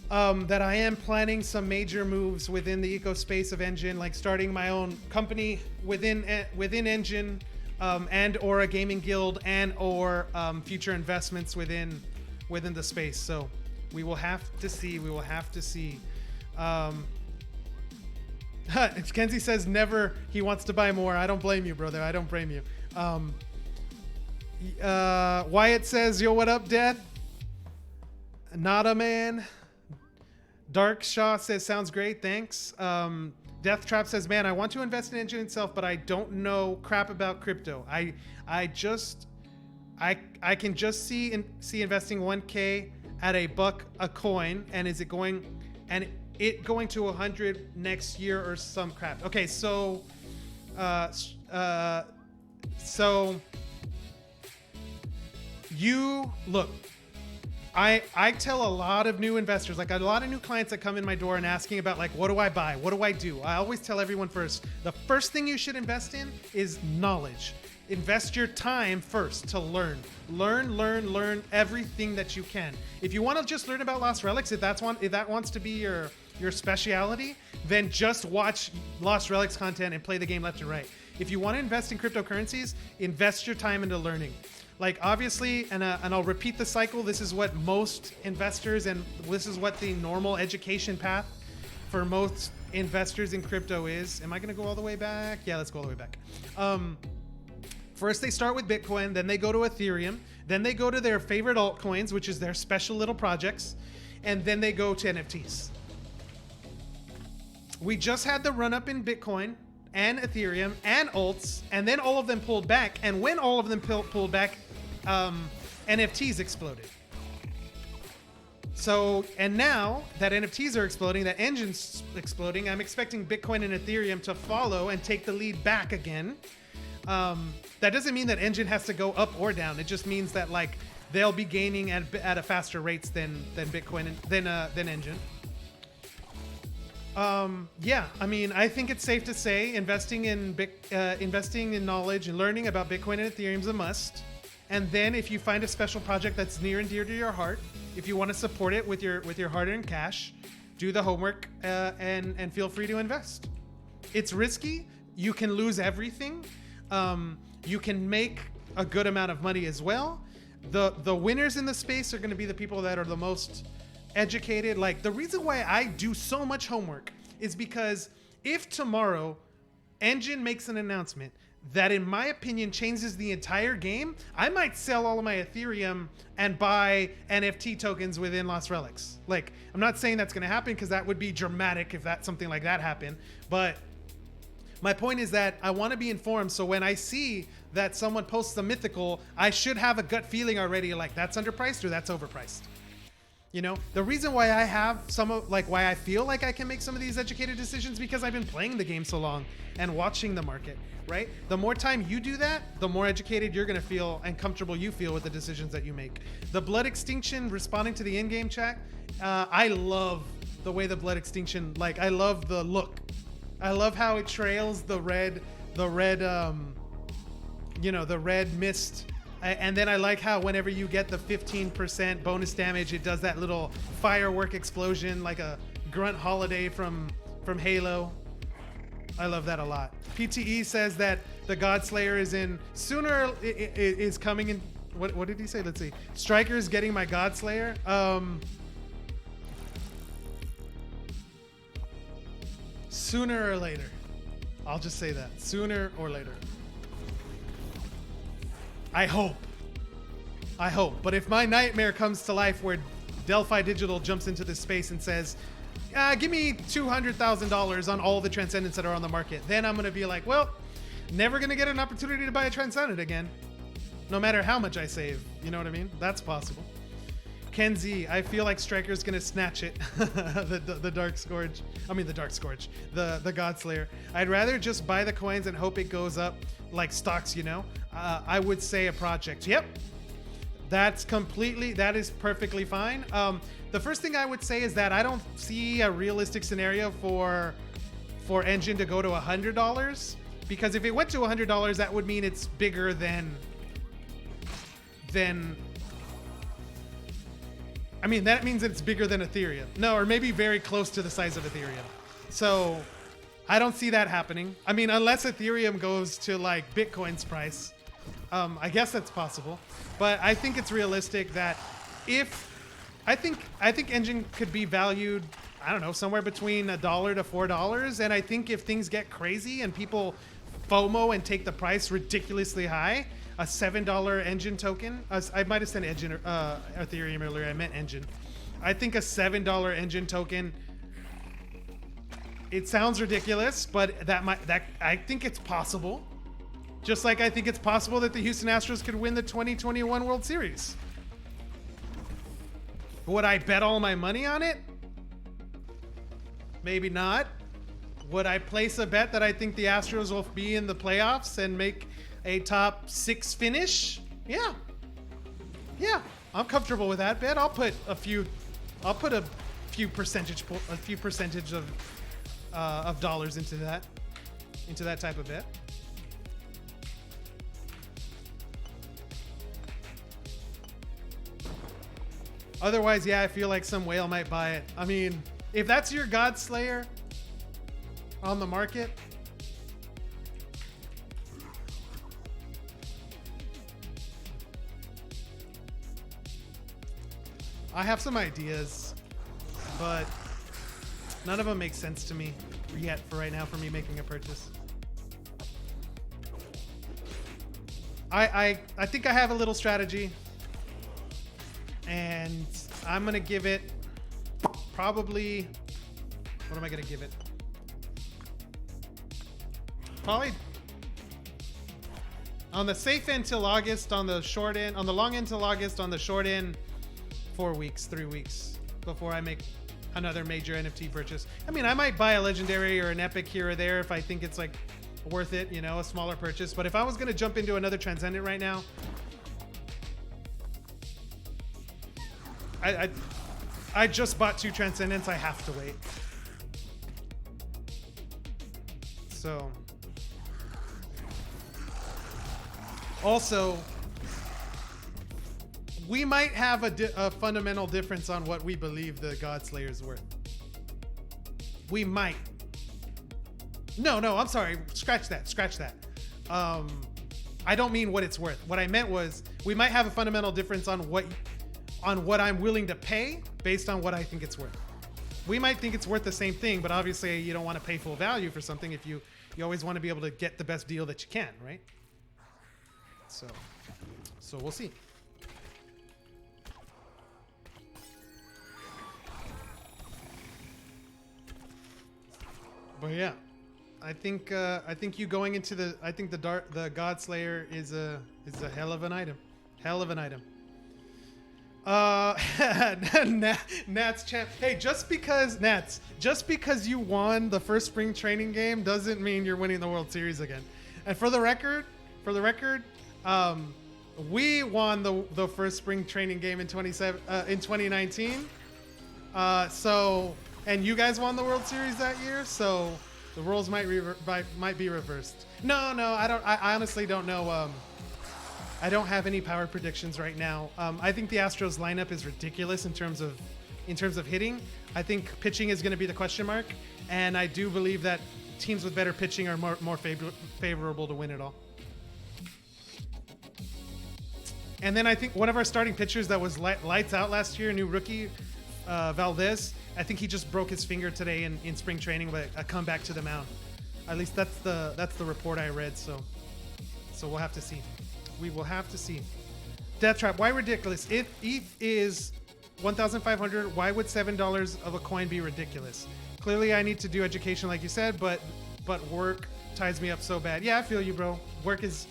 Speaker 1: that I am planning some major moves within the ecospace of Enjin, like starting my own company within Enjin, and or a gaming guild, and or future investments within the space. So we will have to see. Kenzie says never. He wants to buy more. I don't blame you, brother. I don't blame you. Wyatt says, yo, what up, Dad? Not a man. Dark Shaw says, sounds great. Thanks. Death Trap says, man, I want to invest in Enjin itself, but I don't know crap about crypto. I can just see investing 1K at $1 a coin, and it going to 100 next year or some crap. Okay, so you look. I tell a lot of new investors, like a lot of new clients that come in my door and asking about like, what do I buy? What do I do? I always tell everyone first, the first thing you should invest in is knowledge. Invest your time first to learn everything that you can. If you want to just learn about Lost Relics, if that wants to be your speciality, then just watch Lost Relics content and play the game left and right. If you want to invest in cryptocurrencies, invest your time into learning. Like obviously, and I'll repeat the cycle, this is what most investors and this is what the normal education path for most investors in crypto is. Am I gonna go all the way back? Yeah, let's go all the way back. First they start with Bitcoin, then they go to Ethereum, then they go to their favorite altcoins, which is their special little projects, and then they go to NFTs. We just had the run up in Bitcoin and Ethereum and alts, and then all of them pulled back, and when all of them pulled back, NFTs exploded. So, and now that NFTs are exploding, that Enjin's exploding, I'm expecting Bitcoin and Ethereum to follow and take the lead back again. That doesn't mean that Enjin has to go up or down. It just means that like they'll be gaining at a faster rates than Bitcoin and than Enjin. Yeah, I mean, I think it's safe to say investing in knowledge and learning about Bitcoin and Ethereum is a must. And then if you find a special project that's near and dear to your heart, if you want to support it with your hard-earned cash, do the homework and feel free to invest. It's risky. You can lose everything. You can make a good amount of money as well. The winners in the space are going to be the people that are the most educated. Like the reason why I do so much homework is because if tomorrow Enjin makes an announcement that in my opinion changes the entire game, I might sell all of my Ethereum and buy NFT tokens within Lost Relics. Like, I'm not saying that's going to happen because that would be dramatic if something like that happened, but my point is that I want to be informed, so when I see that someone posts a mythical, I should have a gut feeling already like that's underpriced or that's overpriced. You know, the reason why I have why I feel like I can make some of these educated decisions because I've been playing the game so long and watching the market, right? The more time you do that, the more educated you're going to feel and comfortable you feel with the decisions that you make. The Blood Extinction responding to the in-game chat, I love the way the Blood Extinction, like I love the look. I love how it trails the red mist. And then I like how whenever you get the 15% bonus damage, it does that little firework explosion like a Grunt Holiday from Halo. I love that a lot. PTE says that the Godslayer is coming in. What did he say? Let's see. Striker's getting my Godslayer. Sooner or later. I'll just say that. Sooner or later. I hope. But if my nightmare comes to life where Delphi Digital jumps into this space and says, give me $200,000 on all the Transcendents that are on the market, then I'm going to be like, well, never going to get an opportunity to buy a Transcendent again. No matter how much I save. You know what I mean? That's possible. Kenzie, I feel like Striker's going to snatch it. the Dark Scourge. I mean, the Dark Scourge. The Godslayer. I'd rather just buy the coins and hope it goes up like stocks, you know? I would say a project. Yep. That is perfectly fine. The first thing I would say is that I don't see a realistic scenario for Enjin to go to $100, because if it went to $100, that would mean it's bigger than I mean, that means it's bigger than Ethereum. No, or maybe very close to the size of Ethereum. So I don't see that happening. I mean, unless Ethereum goes to like Bitcoin's price, I guess that's possible. But I think it's realistic that I think Enjin could be valued I don't know, somewhere between $1 to $4. And I think if things get crazy and people FOMO and take the price ridiculously high, a $7 Enjin token, I might have said Enjin, Ethereum earlier, I meant Enjin. I think a $7 Enjin token, it sounds ridiculous, but I think it's possible. Just like I think it's possible that the Houston Astros could win the 2021 World Series. Would I bet all my money on it? Maybe not. Would I place a bet that I think the Astros will be in the playoffs and make a top 6 finish? Yeah. Yeah, I'm comfortable with that bet. I'll put a few percentage of dollars into that type of bet. Otherwise, yeah, I feel like some whale might buy it. I mean, if that's your God Slayer on the market, I have some ideas, but none of them make sense to me yet for right now for me making a purchase. I think I have a little strategy, and I'm gonna give it probably, what am I gonna give it? Probably on the safe end till August, on the short end, on the long end till August, on the short end 4 weeks, 3 weeks before I make another major NFT purchase. I mean, I might buy a legendary or an epic here or there if I think it's like worth it, you know, a smaller purchase. But if I was gonna jump into another transcendent right now, I just bought 2 transcendents. I have to wait. So also, we might have a fundamental difference on what we believe the God Slayer is worth. We might. No, I'm sorry. Scratch that. I don't mean what it's worth. What I meant was we might have a fundamental difference on what I'm willing to pay based on what I think it's worth. We might think it's worth the same thing, but obviously you don't want to pay full value for something if you always want to be able to get the best deal that you can, right? So we'll see. But yeah, I think you going into the God Slayer is a hell of an item. Hell of an item. Nats champ. Hey, just because you won the first spring training game doesn't mean you're winning the World Series again. And for the record, we won the first spring training game in 2019. And you guys won the World Series that year, so the roles might be reversed. No, I honestly don't know. I don't have any power predictions right now. I think the Astros lineup is ridiculous in terms of hitting. I think pitching is going to be the question mark, and I do believe that teams with better pitching are more favorable to win it all. And then I think one of our starting pitchers that was lights out last year, new rookie, Valdez, I think he just broke his finger today in spring training, but a comeback to the mound. At least that's the report I read. So we'll have to see. We will have to see. Death Trap, why ridiculous? If ETH is 1,500, why would $7 of a coin be ridiculous? Clearly, I need to do education, like you said, but work ties me up so bad. Yeah, I feel you, bro. Work is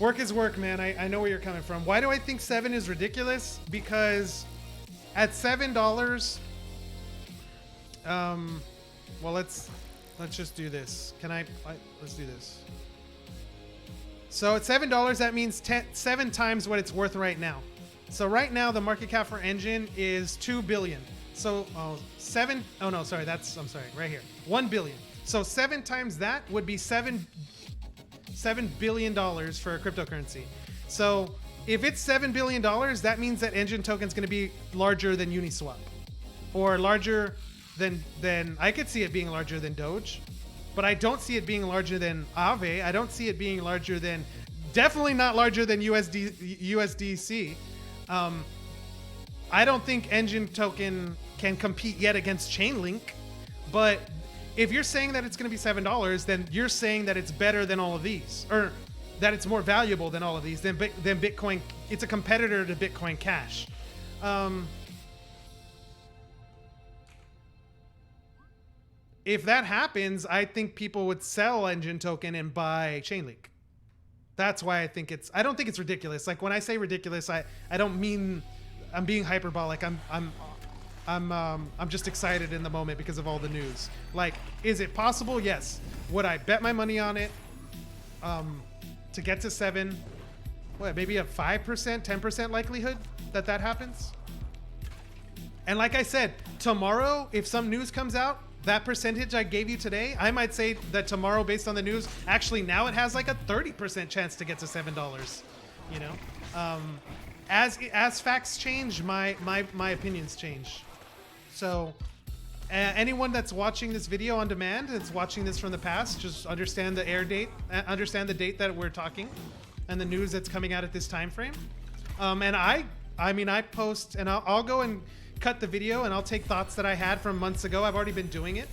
Speaker 1: work, man. I know where you're coming from. Why do I think 7 is ridiculous? Because at $7, well, let's just do this. Let's do this. So at $7, that means 7 times what it's worth right now. So right now, the market cap for Enjin is $2 billion. So I'm sorry, right here, $1 billion. So 7 times that would be $7 billion for a cryptocurrency. So if it's $7 billion, that means that Enjin token is going to be larger than Uniswap, or larger than I could see it being larger than Doge, but I don't see it being larger than Aave. I don't see it being larger than, definitely not larger than USDC. I don't think Enjin token can compete yet against Chainlink. But if you're saying that it's going to be $7, then you're saying that it's better than all of these, or that it's more valuable than all of these, than Bitcoin. It's a competitor to Bitcoin Cash. If that happens, I think people would sell Enjin token and buy Chainlink. That's why I don't think it's ridiculous. Like when I say ridiculous, I don't mean I'm being hyperbolic. I'm just excited in the moment because of all the news. Like, is it possible? Yes. Would I bet my money on it? To get to 7, what, maybe a 5%, 10% likelihood that happens? And like I said, tomorrow, if some news comes out, that percentage I gave you today, I might say that tomorrow, based on the news, actually now it has like a 30% chance to get to $7. You know, as facts change, my opinions change. So, anyone that's watching this video on demand, that's watching this from the past, just understand the air date, understand the date that we're talking, and the news that's coming out at this time frame. And I post, and I'll go and cut the video, and I'll take thoughts that I had from months ago. I've already been doing it.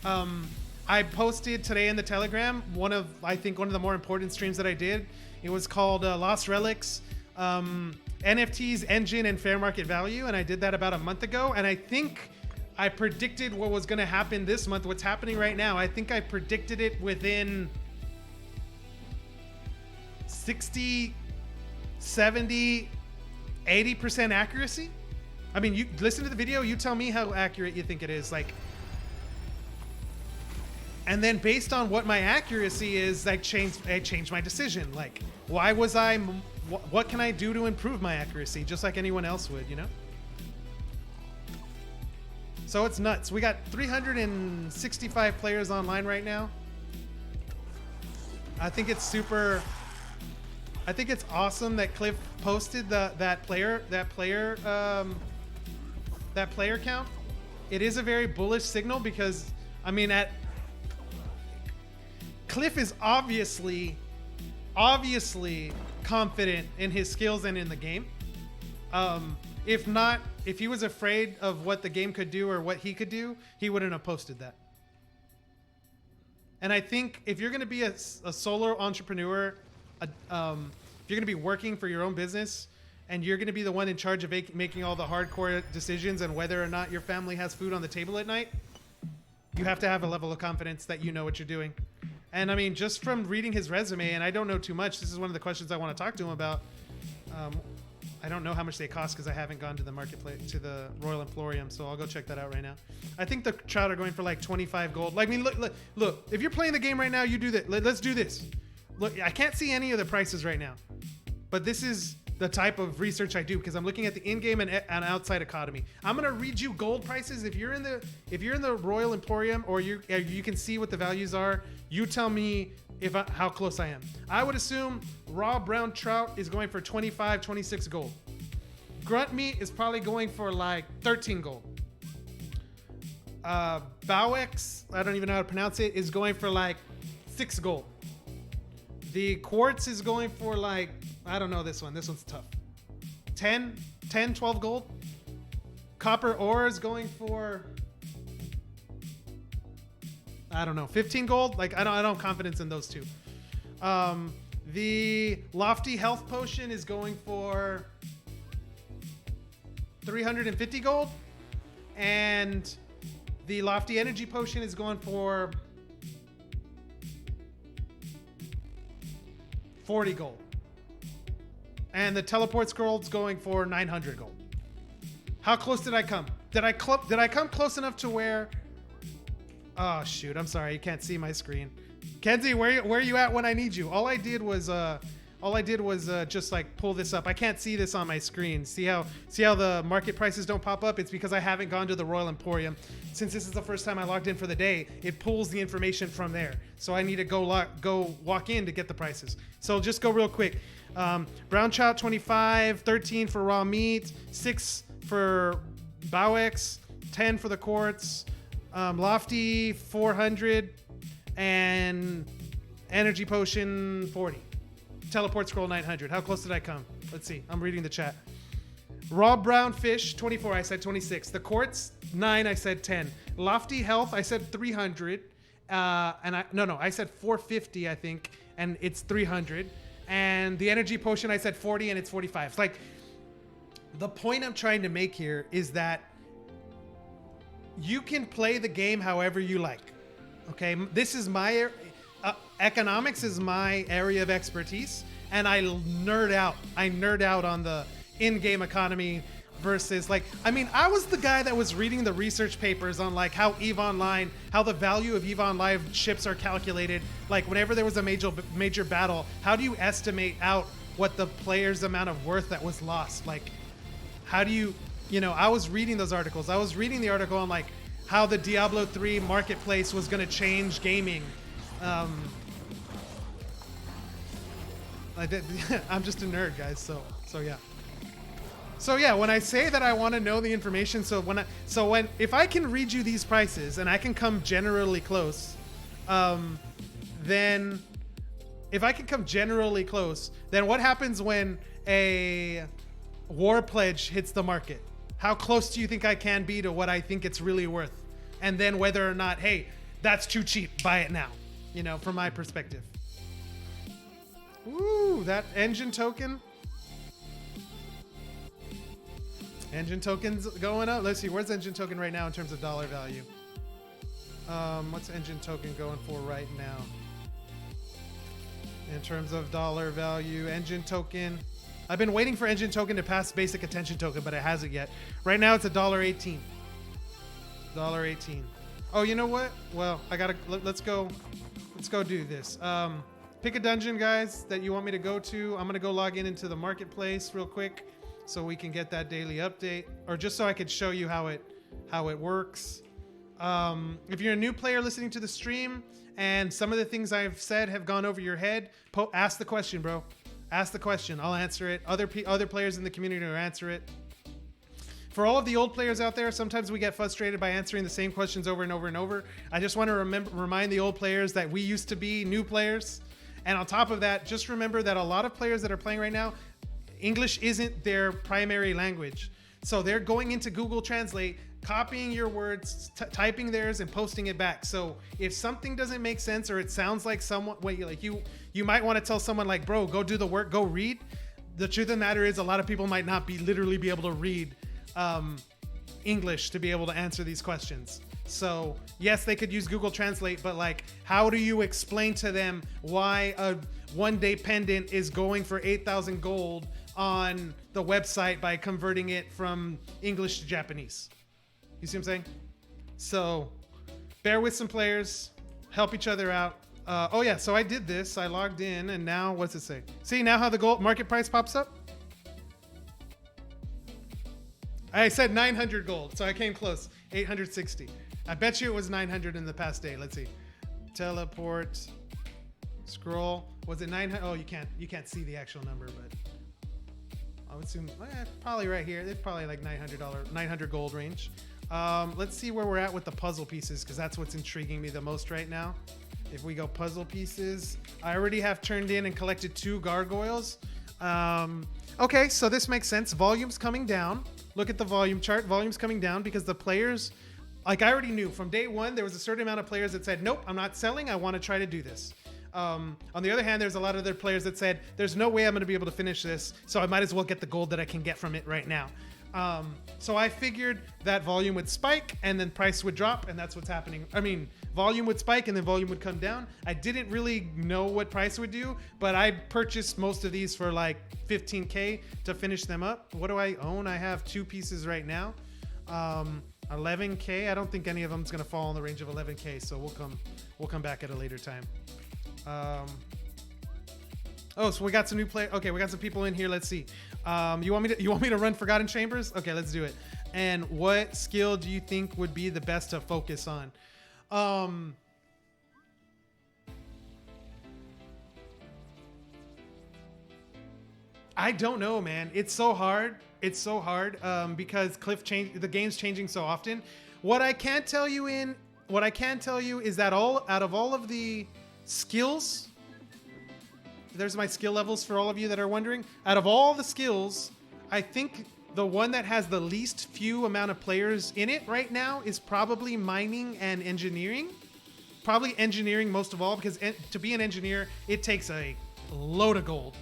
Speaker 1: I posted today in the Telegram one of the more important streams that I did. It was called Lost Relics, NFTs, Enjin, and fair market value, and I did that about a month ago. And I think I predicted what was going to happen this month. What's happening right now? I think I predicted it within 60, 70, 80% accuracy. I mean, you listen to the video, you tell me how accurate you think it is. Like, and then based on what my accuracy is, I changed my decision. Like, why was what can I do to improve my accuracy? Just like anyone else would, you know? So it's nuts. We got 365 players online right now. I think it's awesome that Cliff posted that player count. It is a very bullish signal because, I mean, Cliff is obviously confident in his skills and in the game. If he was afraid of what the game could do or what he could do, he wouldn't have posted that. And I think if you're going to be a solo entrepreneur, if you're going to be working for your own business, and you're going to be the one in charge of making all the hardcore decisions and whether or not your family has food on the table at night, you have to have a level of confidence that you know what you're doing. And I mean, just from reading his resume, and I don't know too much, this is one of the questions I want to talk to him about. I don't know how much they cost because I haven't gone to the marketplace, to the Royal Emporium, so I'll go check that out right now. I think the trout are going for like 25 gold. Like, I mean, look, if you're playing the game right now, you do that. Let's do this. Look, I can't see any of the prices right now, but this is the type of research I do because I'm looking at the in-game and outside economy. I'm gonna read you gold prices. If you're in the Royal Emporium or you can see what the values are, you tell me how close I am. I would assume raw brown trout is going for 25, 26 gold. Grunt meat is probably going for like 13 gold. Bowex, I don't even know how to pronounce it, is going for like 6 gold. The quartz is going for like, I don't know this one. This one's tough. 10, 12 gold. Copper ore is going for, I don't know, 15 gold. Like, I don't have confidence in those two. The lofty health potion is going for 350 gold. And the lofty energy potion is going for 40 gold. And the teleport scroll's going for 900 gold. How close did I come? Did I come close enough to where... Oh, shoot. I'm sorry. You can't see my screen. Kenzie, where are you at when I need you? All I did was just like pull this up. I can't see this on my screen. See how the market prices don't pop up? It's because I haven't gone to the Royal Emporium. Since this is the first time I logged in for the day, it pulls the information from there. So I need to go walk in to get the prices. So just go real quick. Brown trout 25, 13 for raw meat, 6 for Bowex, 10 for the quartz, lofty 400, and energy potion 40. Teleport scroll 900. How close did I come? Let's see. I'm reading the chat. Raw brown fish, 24. I said 26. The quartz, 9. I said 10. Lofty health, I said 300. I said 450, I think, and it's 300. And the energy potion, I said 40, and it's 45. It's like, the point I'm trying to make here is that you can play the game however you like. Okay, this is my economics is my area of expertise, and I nerd out. I nerd out on the in-game economy versus I was the guy that was reading the research papers on like how EVE Online, how the value of EVE Online ships are calculated. Like whenever there was a major battle, how do you estimate out what the player's amount of worth that was lost? Like, how do you, I was reading those articles. I was reading the article on like how the Diablo 3 marketplace was going to change gaming. I'm just a nerd, guys. So yeah. So yeah, when I say that I want to know the information, if I can read you these prices and I can come generally close, then what happens when a war pledge hits the market? How close do you think I can be to what I think it's really worth? And then whether or not, hey, that's too cheap, buy it now, from my perspective. Ooh, that Enjin token. Enjin token's going up. Let's see, where's Enjin token right now in terms of dollar value? What's Enjin token going for right now? In terms of dollar value, Enjin token. I've been waiting for Enjin token to pass basic attention token, but it hasn't yet. Right now it's $1.18. $1.18. Oh, you know what? Well, let's go do this. Pick a dungeon, guys, that you want me to go to. I'm gonna go log into the marketplace real quick, so we can get that daily update, or just so I could show you how it works. If you're a new player listening to the stream and some of the things I've said have gone over your head, ask the question, bro. Ask the question. I'll answer it. Other players in the community will answer it. For all of the old players out there, sometimes we get frustrated by answering the same questions over and over and over. I just want to remind the old players that we used to be new players. And on top of that, just remember that a lot of players that are playing right now, English isn't their primary language. So they're going into Google Translate, copying your words, typing theirs, and posting it back. So if something doesn't make sense, or it sounds like you might want to tell someone like, bro, go do the work, go read. The truth of the matter is a lot of people might not literally be able to read English to be able to answer these questions. So yes, they could use Google Translate, but like, how do you explain to them why a one-day pendant is going for 8,000 gold on the website by converting it from English to Japanese? You see what I'm saying? So bear with some players, help each other out. Oh yeah, so I did this. I logged in, and now what's it say? See now how the gold market price pops up? I said 900 gold, so I came close. 860. I bet you it was 900 in the past day. Let's see. Teleport. Scroll. Was it 900? Oh, you can't see the actual number, but I would assume probably right here. It's probably like $900 gold range. Let's see where we're at with the puzzle pieces, because that's what's intriguing me the most right now. If we go puzzle pieces, I already have turned in and collected 2 gargoyles. Okay, so this makes sense. Volume's coming down. Look at the volume chart. Volume's coming down because the players, like I already knew from day one, there was a certain amount of players that said, nope, I'm not selling. I want to try to do this. On the other hand, there's a lot of other players that said, there's no way I'm going to be able to finish this, so I might as well get the gold that I can get from it right now. So I figured that volume would spike and then price would drop, and that's what's happening. I mean, volume would spike and then volume would come down. I didn't really know what price would do, but I purchased most of these for like 15K to finish them up. What do I own? I have 2 pieces right now. 11K. I don't think any of them is going to fall in the range of 11K, so we'll come back at a later time. Oh, so we got some new play. Okay, we got some people in here. Let's see. You want me to run Forgotten Chambers? Okay, let's do it. And what skill do you think would be the best to focus on? I don't know, man. It's so hard. It's so hard because the game's changing so often. What I can tell you is that out of all of the skills, there's my skill levels for all of you that are wondering. Out of all the skills, I think the one that has the least few amount of players in it right now is probably mining and engineering. Probably engineering most of all, because to be an engineer, it takes a load of gold.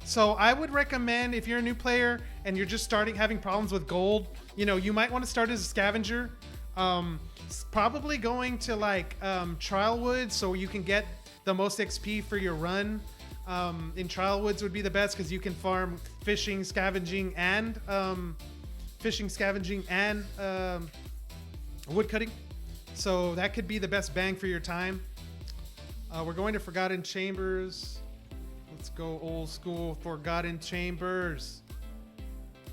Speaker 1: So I would recommend, if you're a new player and you're just having problems with gold, you might want to start as a scavenger. Probably going to like Trial Woods so you can get the most XP for your run. In Trial Woods would be the best because you can farm fishing, scavenging, and wood cutting. So that could be the best bang for your time. We're going to Forgotten Chambers. Let's go old school Forgotten Chambers.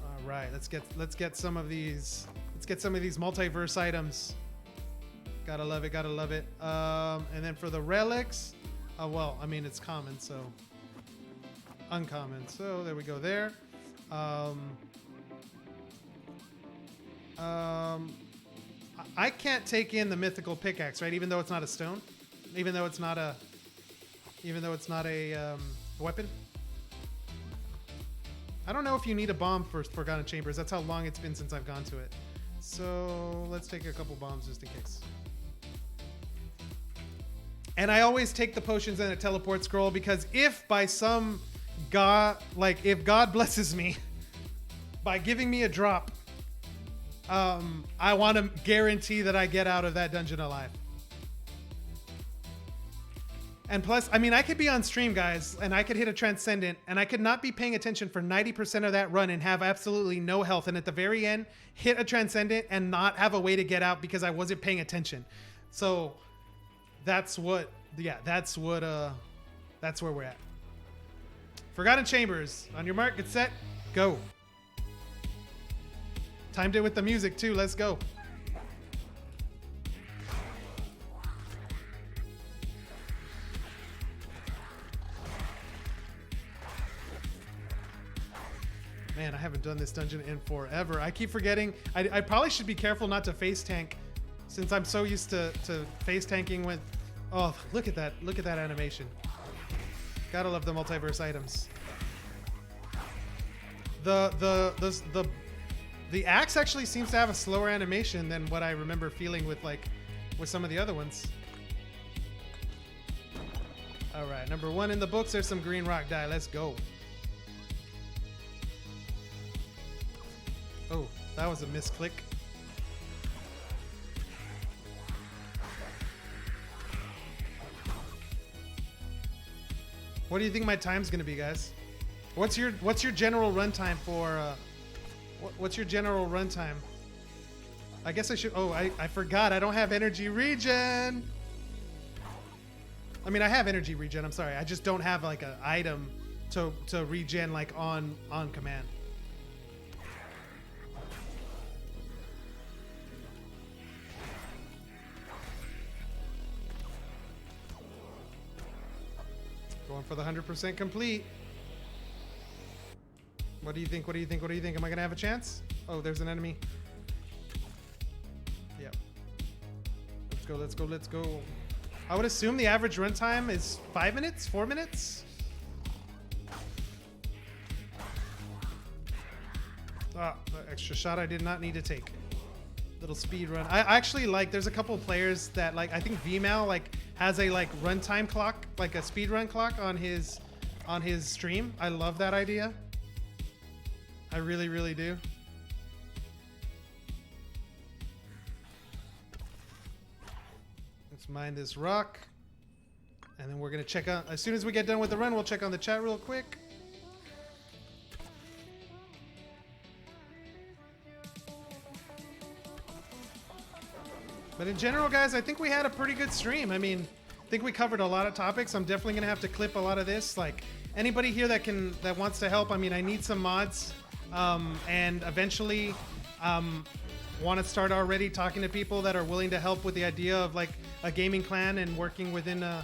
Speaker 1: All right, let's get some of these. Let's get some of these multiverse items. Gotta love it, gotta love it. And then for the relics, well, I mean, it's common, so uncommon. So there we go there. I can't take in the mythical pickaxe, right? Even though it's not a stone, even though it's not a weapon. I don't know if you need a bomb for Forgotten Chambers. That's how long it's been since I've gone to it. So let's take a couple bombs just in case. And I always take the potions and a teleport scroll because if by some God, if God blesses me by giving me a drop, I want to guarantee that I get out of that dungeon alive. And plus, I mean, I could be on stream, guys, and I could hit a Transcendent, and I could not be paying attention for 90% of that run and have absolutely no health, and at the very end, hit a Transcendent and not have a way to get out because I wasn't paying attention. So that's where we're at. Forgotten Chambers. On your mark, get set, go. Timed it with the music too. Let's go. Man, I haven't done this dungeon in forever. I keep forgetting. I probably should be careful not to face tank since I'm so used to face tanking with... Oh, look at that. Look at that animation. Gotta love the multiverse items. The axe actually seems to have a slower animation than what I remember feeling with some of the other ones. All right, number 1 in the books. There's some green rock dye. Let's go. Oh, that was a misclick. What do you think my time's gonna be, guys? What's your general runtime for? What's your general runtime? I guess I should. Oh, I forgot. I don't have energy regen. I mean, I have energy regen. I'm sorry. I just don't have like an item to regen like on command. Going for the 100% complete. What do you think? What do you think? What do you think? Am I gonna have a chance? Oh, there's an enemy. Yep. Let's go, let's go, let's go. I would assume the average runtime is 5 minutes, 4 minutes. Ah, the extra shot I did not need to take. Little speed run. I actually there's a couple of players that I think VMAL has a runtime clock, like a speed run clock on his stream. I love that idea. I really, really do. Let's mine this rock. And then we're going to check out, as soon as we get done with the run, we'll check on the chat real quick. But in general, guys, I think we had a pretty good stream. I mean, I think we covered a lot of topics. I'm definitely going to have to clip a lot of this. Anybody here that wants to help, I mean, I need some mods. And eventually want to start already talking to people that are willing to help with the idea of a gaming clan and working within the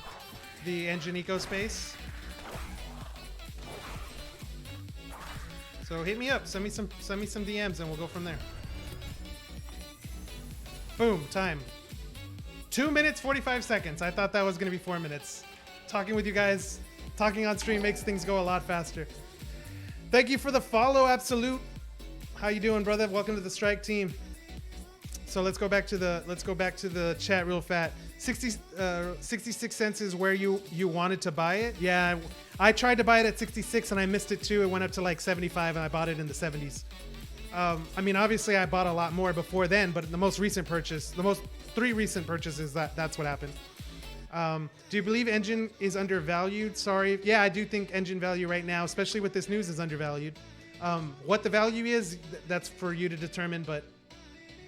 Speaker 1: Enjin eco space. So hit me up, send me some DMs, and we'll go from there. Boom, time. 2 minutes 45 seconds. I thought that was gonna be 4 minutes. Talking with you guys, talking on stream makes things go a lot faster. Thank you for the follow, Absolute. How you doing, brother? Welcome to the strike team. So let's go back to the chat real fast. 66 cents is where you wanted to buy it. Yeah, I tried to buy it at 66 and I missed it too. It went up to like 75 and I bought it in the 70s. I mean, obviously I bought a lot more before then, but the most recent purchase, the most 3 recent purchases, that's what happened. Do you believe Enjin is undervalued? Sorry. Yeah, I do think Enjin value right now, especially with this news, is undervalued. What the value is, that's for you to determine, but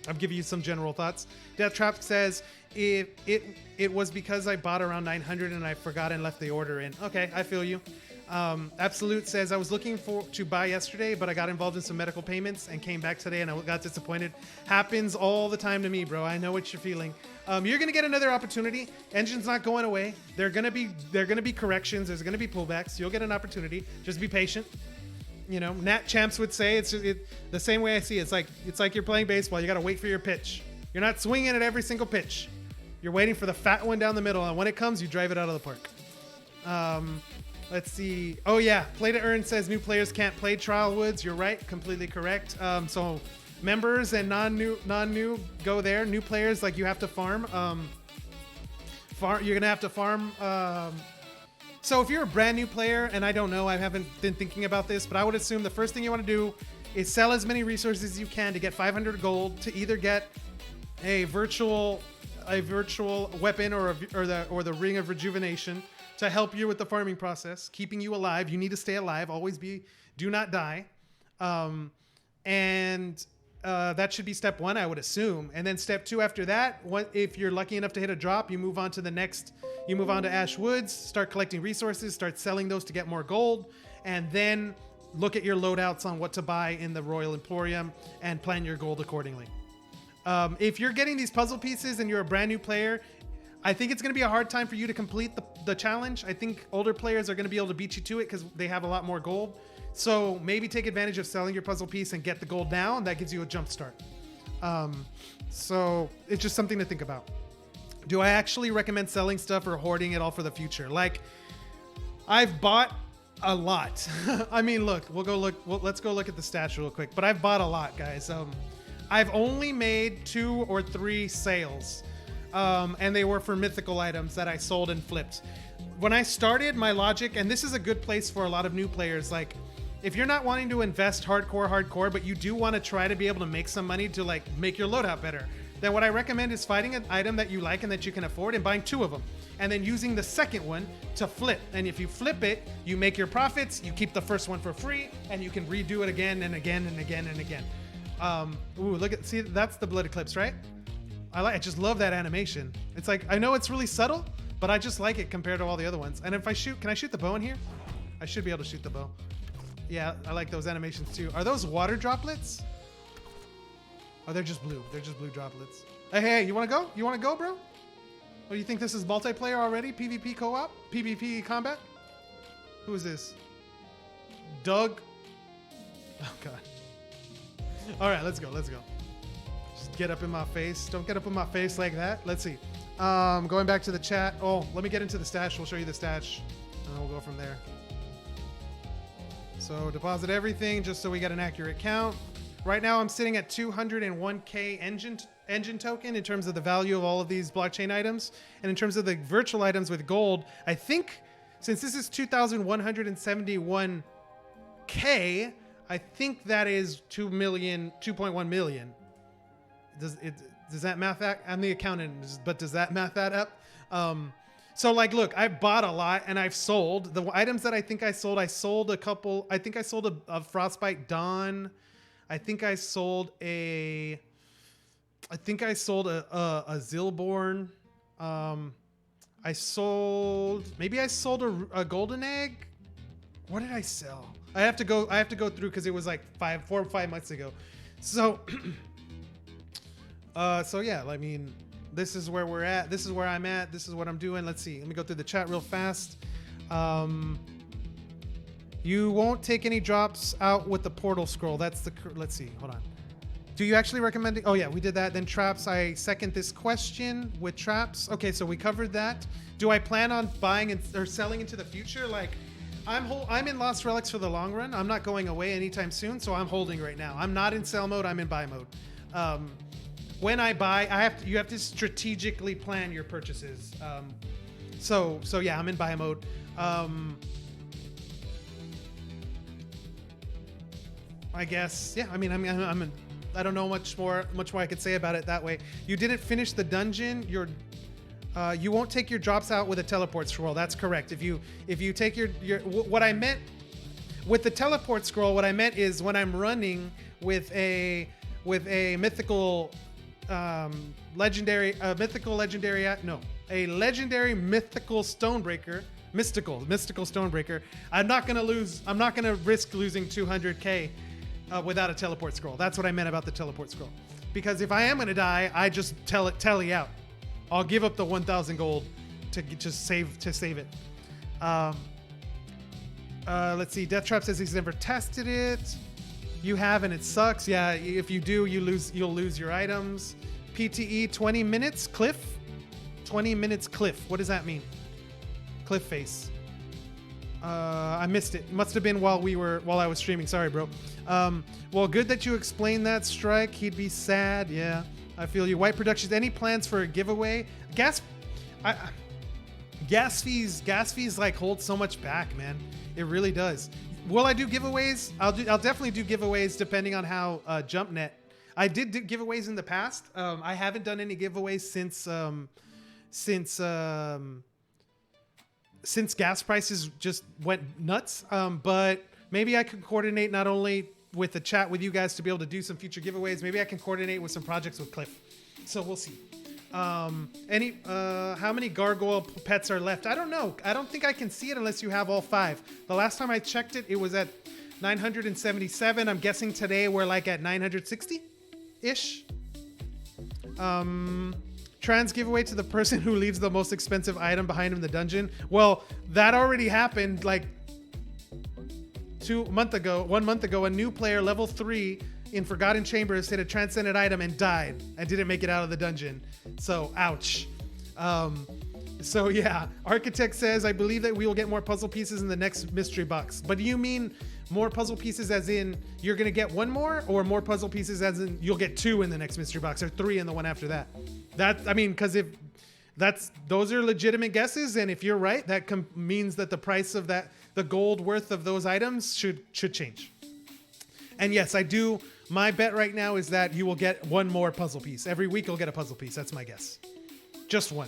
Speaker 1: I'm giving you some general thoughts. Death Trap says, it was because I bought around 900 and I forgot and left the order in. Okay, I feel you. Absolute says, I was looking to buy yesterday, but I got involved in some medical payments and came back today and I got disappointed. Happens all the time to me, bro. I know what you're feeling. You're gonna get another opportunity. Engine's not going away. They're gonna be corrections. There's gonna be pullbacks. You'll get an opportunity. Just be patient. You know, Nat Champs would say it's the same way I see it. It's like you're playing baseball. You got to wait for your pitch. You're not swinging at every single pitch. You're waiting for the fat one down the middle, and when it comes, you drive it out of the park. Let's see. Oh yeah, Play to Earn says new players can't play Trial Woods. You're right, completely correct. So members and non-new go there. New players, like, you have to farm. You're gonna have to farm. So if you're a brand new player, and I don't know, I haven't been thinking about this, but I would assume the first thing you want to do is sell as many resources as you can to get 500 gold to either get a virtual weapon or the Ring of Rejuvenation to help you with the farming process, keeping you alive. You need to stay alive. Always do not die. That should be step 1, I would assume. And then step 2 after that, if you're lucky enough to hit a drop, you move on to the next. You move on to Ash Woods, start collecting resources, start selling those to get more gold, and then look at your loadouts on what to buy in the Royal Emporium and plan your gold accordingly. If you're getting these puzzle pieces and you're a brand new player, I think it's going to be a hard time for you to complete the challenge. I think older players are going to be able to beat you to it because they have a lot more gold. So maybe take advantage of selling your puzzle piece and get the gold down. That gives you a jump start. So it's just something to think about. Do I actually recommend selling stuff or hoarding it all for the future? Like, I've bought a lot. I mean, look, let's go look at the stats real quick. But I've bought a lot, guys. I've only made 2 or 3 sales. And they were for mythical items that I sold and flipped. When I started, my logic, and this is a good place for a lot of new players, like, if you're not wanting to invest hardcore, but you do want to try to be able to make some money to, like, make your loadout better, then what I recommend is finding an item that you like and that you can afford and buying 2 of them. And then using the second one to flip. And if you flip it, you make your profits, you keep the first one for free, and you can redo it again and again and again and again. Ooh, see, that's the blood eclipse, right? I just love that animation. It's like, I know it's really subtle, but I just like it compared to all the other ones. And if I shoot, can I shoot the bow in here? I should be able to shoot the bow. Yeah, I like those animations too. Are those water droplets? Oh, they're just blue. They're just blue droplets. Hey, you want to go? You want to go, bro? Oh, you think this is multiplayer already? PvP co-op? PvP combat? Who is this? Doug? Oh, God. All right, let's go. Let's go. Just get up in my face. Don't get up in my face like that. Let's see. Going back to the chat. Oh, let me get into the stash. We'll show you the stash. And we'll go from there. So deposit everything just so we get an accurate count. Right now I'm sitting at 201k Enjin token in terms of the value of all of these blockchain items. And in terms of the virtual items with gold, I think since this is 2,171k, I think that is 2.1 million. Does that math that? I'm the accountant, but does that math that up? So, like, look, I bought a lot and I've sold the items that I think I sold. I sold a couple. I think I sold a Frostbite Dawn. I think I sold a Zilborn. I sold a golden egg. What did I sell? I have to go through because it was like 4 or 5 months ago. So, so yeah, I mean, this is where we're at. This is where I'm at. This is what I'm doing. Let's see. Let me go through the chat real fast. You won't take any drops out with the portal scroll. Let's see. Hold on. Do you actually recommend it? Oh yeah, we did that. Then traps. I second this question with traps. Okay, so we covered that. Do I plan on buying or selling into the future? Like, I'm in Lost Relics for the long run. I'm not going away anytime soon, so I'm holding right now. I'm not in sell mode. I'm in buy mode. When I buy, you have to strategically plan your purchases. So yeah, I'm in buy mode. I guess, yeah. I mean, I don't know much more I could say about it that way. You didn't finish the dungeon. You won't take your drops out with a teleport scroll. That's correct. If you take what I meant with the teleport scroll, what I meant is when I'm running with a mythical legendary mythical stonebreaker. Mystical stonebreaker. I'm not gonna risk losing 200k without a teleport scroll. That's what I meant about the teleport scroll. Because if I am gonna die, I just tally out. I'll give up the 1,000 gold to just save it. Let's see. Death Trap says he's never tested it. You have, and it sucks. Yeah, if you do, you'll lose your items. PTE 20 minutes cliff. 20 minutes cliff. What does that mean? Cliff face. I missed it. Must have been while I was streaming. Sorry, bro. Well, good that you explained that, Strike. He'd be sad. Yeah, I feel you. White Productions. Any plans for a giveaway? Gas fees like hold so much back, man. It really does. Will I do giveaways? I'll definitely do giveaways depending on how JumpNet. I did do giveaways in the past. I haven't done any giveaways since gas prices just went nuts. But maybe I could coordinate not only with the chat with you guys to be able to do some future giveaways. Maybe I can coordinate with some projects with Cliff. So we'll see. How many gargoyle pets are left? I don't know. I don't think I can see it unless you have all 5. The last time I checked it, it was at 977. I'm guessing today we're like at 960-ish. Trans giveaway to the person who leaves the most expensive item behind him in the dungeon. Well, that already happened like 1 month ago. A new player, level 3 in Forgotten Chambers, hit a transcendent item and died and didn't make it out of the dungeon. So, ouch. So yeah, Architect says, I believe that we will get more puzzle pieces in the next mystery box. But do you mean more puzzle pieces as in you're going to get 1 more, or more puzzle pieces as in you'll get 2 in the next mystery box, or 3 in the one after that? Because if those are legitimate guesses, and if you're right, that means that the price of the gold worth of those items should change. And yes, I do. My bet right now is that you will get 1 more puzzle piece. Every week you'll get a puzzle piece. That's my guess. Just 1.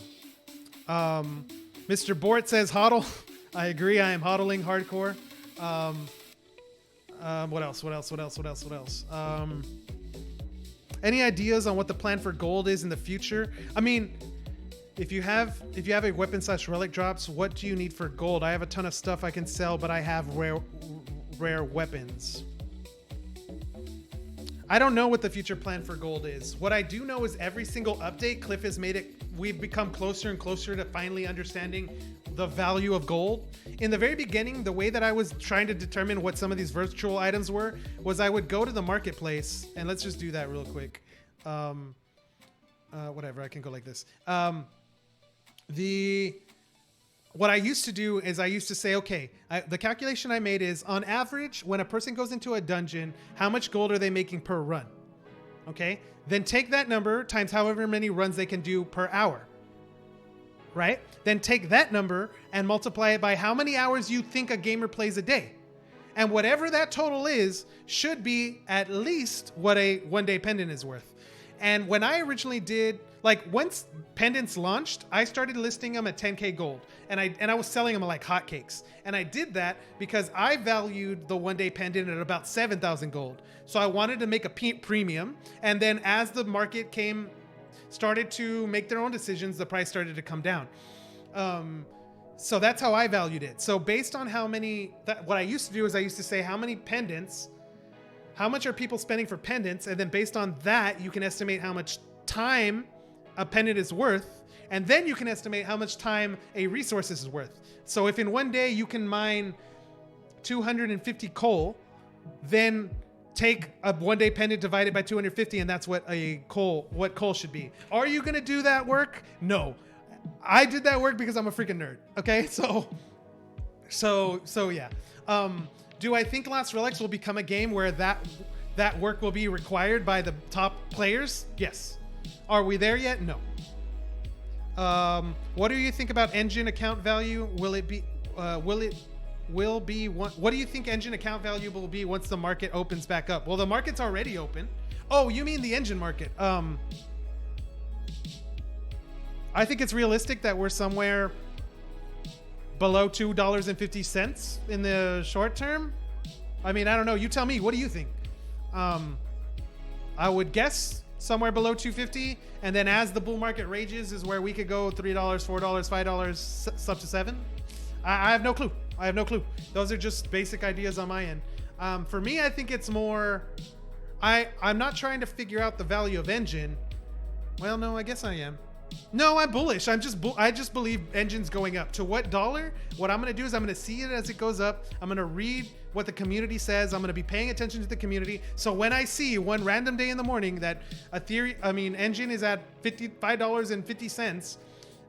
Speaker 1: Mr. Bort says hodl. I agree. I am hodling hardcore. What else? Any ideas on what the plan for gold is in the future? I mean, if you have a weapon/relic drops, what do you need for gold? I have a ton of stuff I can sell, but I have rare weapons. I don't know what the future plan for gold is. What I do know is every single update, Cliff has made it, we've become closer and closer to finally understanding the value of gold. In the very beginning, the way that I was trying to determine what some of these virtual items were was I would go to the marketplace, and let's just do that real quick. Whatever, I can go like this. What I used to do is I used to say, okay, the calculation I made is on average, when a person goes into a dungeon, how much gold are they making per run? Okay, then take that number times however many runs they can do per hour, right? Then take that number and multiply it by how many hours you think a gamer plays a day. And whatever that total is should be at least what a 1-day pendant is worth. And when I originally did, like once pendants launched, I started listing them at 10k gold, and I was selling them like hotcakes. And I did that because I valued the 1-day pendant at about 7,000 gold. So I wanted to make a premium. And then as the market started to make their own decisions, the price started to come down. So that's how I valued it. So based on what I used to do is I used to say how many pendants, how much are people spending for pendants? And then based on that, you can estimate how much time a pendant is worth. And then you can estimate how much time a resource is worth. So if in 1 day you can mine 250 coal, then take a 1-day pendant divided by 250, and that's what coal should be. Are you gonna do that work? No. I did that work because I'm a freaking nerd. Okay, so So yeah. Do I think Lost Relics will become a game where that work will be required by the top players? Yes. Are we there yet? No. What do you think about Enjin account value? Will it be? What do you think Enjin account value will be once the market opens back up? Well, the market's already open. Oh, you mean the Enjin market? I think it's realistic that we're somewhere below $2.50 in the short term. I mean, I don't know. You tell me. What do you think? I would guess somewhere below $2.50, and then as the bull market rages is where we could go $3, $4, $5, up to $7. I have no clue. I have no clue. Those are just basic ideas on my end. For me, I think it's more. I'm not trying to figure out the value of Enjin. Well, no, I guess I am. No, I'm bullish. I just believe Enjin's going up. To what dollar? What I'm going to do is I'm going to see it as it goes up. I'm going to read what the community says. I'm going to be paying attention to the community. So when I see one random day in the morning that Enjin is at $55.50,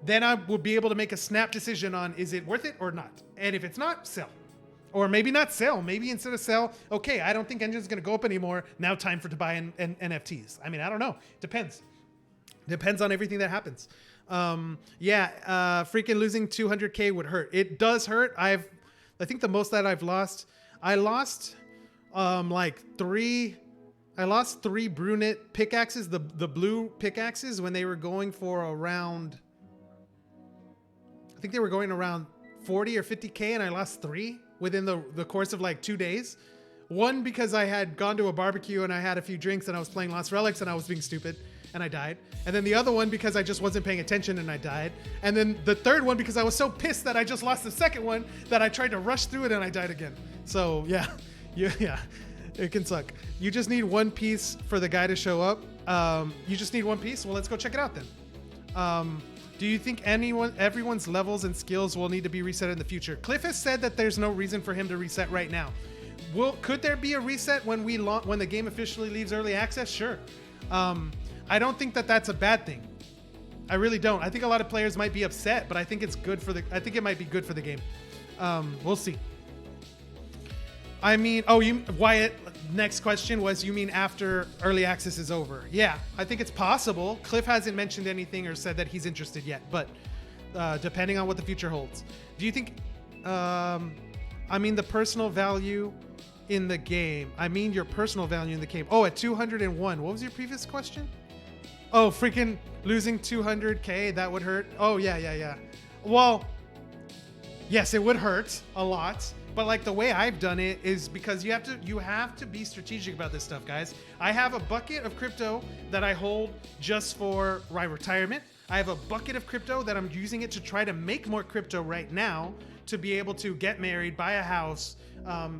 Speaker 1: then I will be able to make a snap decision on, is it worth it or not? And if it's not, sell. Or maybe not sell. Maybe instead of sell, okay, I don't think Enjin's going to go up anymore. Now time to buy NFTs. I mean, I don't know. Depends. Depends on everything that happens. Freaking losing 200K would hurt. It does hurt. I think the most that I've lost, I lost three brunette pickaxes, the blue pickaxes, when they were going for around, I think they were going around 40 or 50K, and I lost 3 within the course of like 2 days. One because I had gone to a barbecue and I had a few drinks and I was playing Lost Relics and I was being stupid and I died. And then the other one because I just wasn't paying attention and I died. And then the third one because I was so pissed that I just lost the second one that I tried to rush through it and I died again. So yeah, it can suck. You just need one piece for the guy to show up. You just need one piece? Well, let's go check it out then. Do you think everyone's levels and skills will need to be reset in the future? Cliff has said that there's no reason for him to reset right now. Could there be a reset when the game officially leaves early access? Sure. I don't think that that's a bad thing. I really don't. I think a lot of players might be upset, but I think it's good I think it might be good for the game. We'll see. I mean, Wyatt, next question was, you mean after early access is over? Yeah, I think it's possible. Cliff hasn't mentioned anything or said that he's interested yet, but depending on what the future holds. Do you think, the personal value in the game. I mean your personal value in the game. Oh, at 201. What was your previous question? Oh, freaking losing 200K, that would hurt. Oh, yeah. Well, yes, it would hurt a lot. But like the way I've done it is because you have to be strategic about this stuff, guys. I have a bucket of crypto that I hold just for my retirement. I have a bucket of crypto that I'm using it to try to make more crypto right now to be able to get married, buy a house,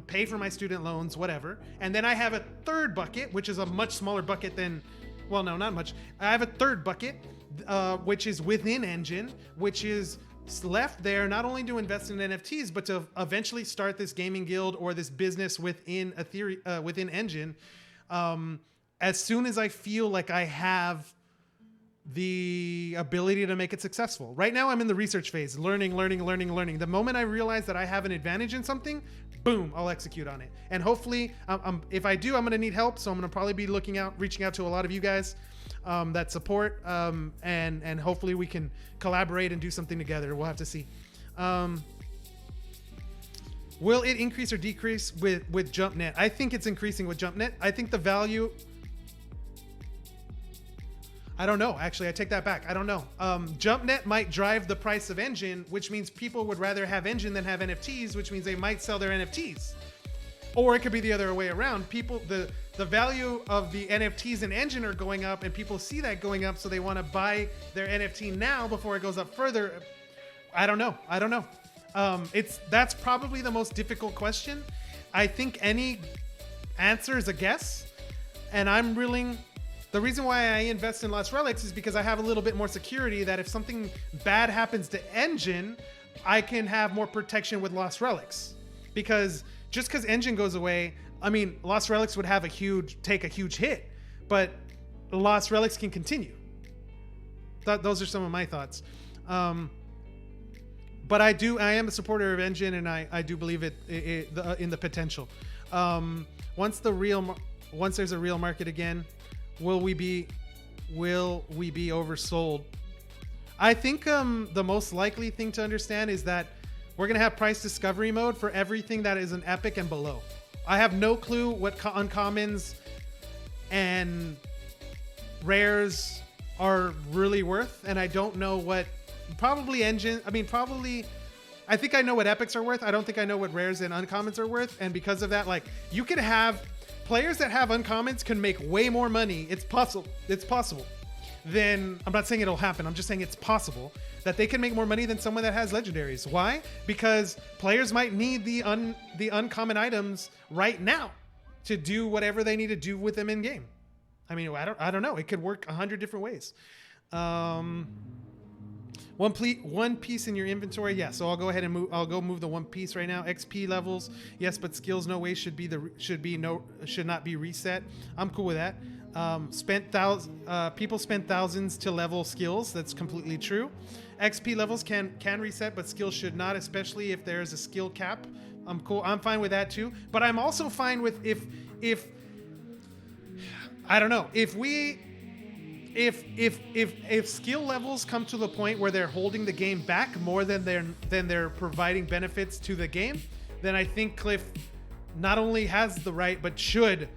Speaker 1: pay for my student loans, whatever. And then I have a third bucket, which is a much smaller bucket than, well, no, not much. I have a third bucket, which is within Enjin, which is left there not only to invest in NFTs, but to eventually start this gaming guild or this business within within Enjin. As soon as I feel like I have the ability to make it successful. Right now I'm in the research phase, learning. The moment I realize that I have an advantage in something, boom, I'll execute on it. And hopefully, if I do, I'm going to need help. So I'm going to probably be reaching out to a lot of you guys that support, and hopefully we can collaborate and do something together. We'll have to see. Will it increase or decrease with JumpNet? I think it's increasing with JumpNet. I think the value, I don't know. Actually, I take that back. I don't know. JumpNet might drive the price of Enjin, which means people would rather have Enjin than have NFTs, which means they might sell their NFTs. Or it could be the other way around. People, the value of the NFTs in Enjin are going up, and people see that going up, so they want to buy their NFT now before it goes up further. I don't know. That's probably the most difficult question. I think any answer is a guess, and I'm willing. The reason why I invest in Lost Relics is because I have a little bit more security that if something bad happens to Enjin, I can have more protection with Lost Relics. Because just because Enjin goes away, I mean, Lost Relics would take a huge hit, but Lost Relics can continue. Those are some of my thoughts. but I am a supporter of Enjin, and I do believe in the potential. Once there's a real market again, will we be oversold? I think the most likely thing to understand is that we're gonna have price discovery mode for everything that is an epic and below. I have no clue what uncommons and rares are really worth, and I don't know what probably Enjin. I think I know what epics are worth. I don't think I know what rares and uncommons are worth, and because of that, like, you could have players that have uncommons can make way more money. It's possible. Then I'm not saying it'll happen. I'm just saying it's possible that they can make more money than someone that has legendaries. Why? Because players might need the uncommon items right now to do whatever they need to do with them in game. I mean, I don't know. It could work 100 different ways. One piece in your inventory. Yeah, so I'll go ahead and move. I'll go move the one piece right now. XP levels, yes, but skills no way should not be reset. I'm cool with that. People spend thousands to level skills. That's completely true. XP levels can reset, but skills should not, especially if there's a skill cap. I'm cool. I'm fine with that too. But I'm also fine with if I don't know, if skill levels come to the point where they're holding the game back more than they're providing benefits to the game, then I think Cliff not only has the right but should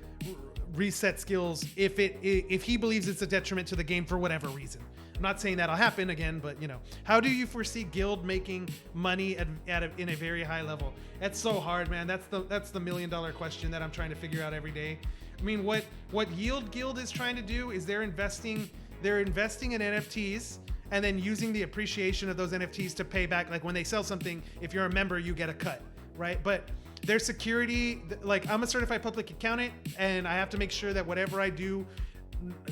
Speaker 1: reset skills if he believes it's a detriment to the game for whatever reason. I'm not saying that'll happen again, but you know, how do you foresee Guild making money in a very high level? That's so hard, man. That's the $1 million question that I'm trying to figure out every day. I mean, what Yield Guild is trying to do is they're investing in NFTs and then using the appreciation of those NFTs to pay back. Like when they sell something, if you're a member, you get a cut, right? But their security, like I'm a certified public accountant and I have to make sure that whatever I do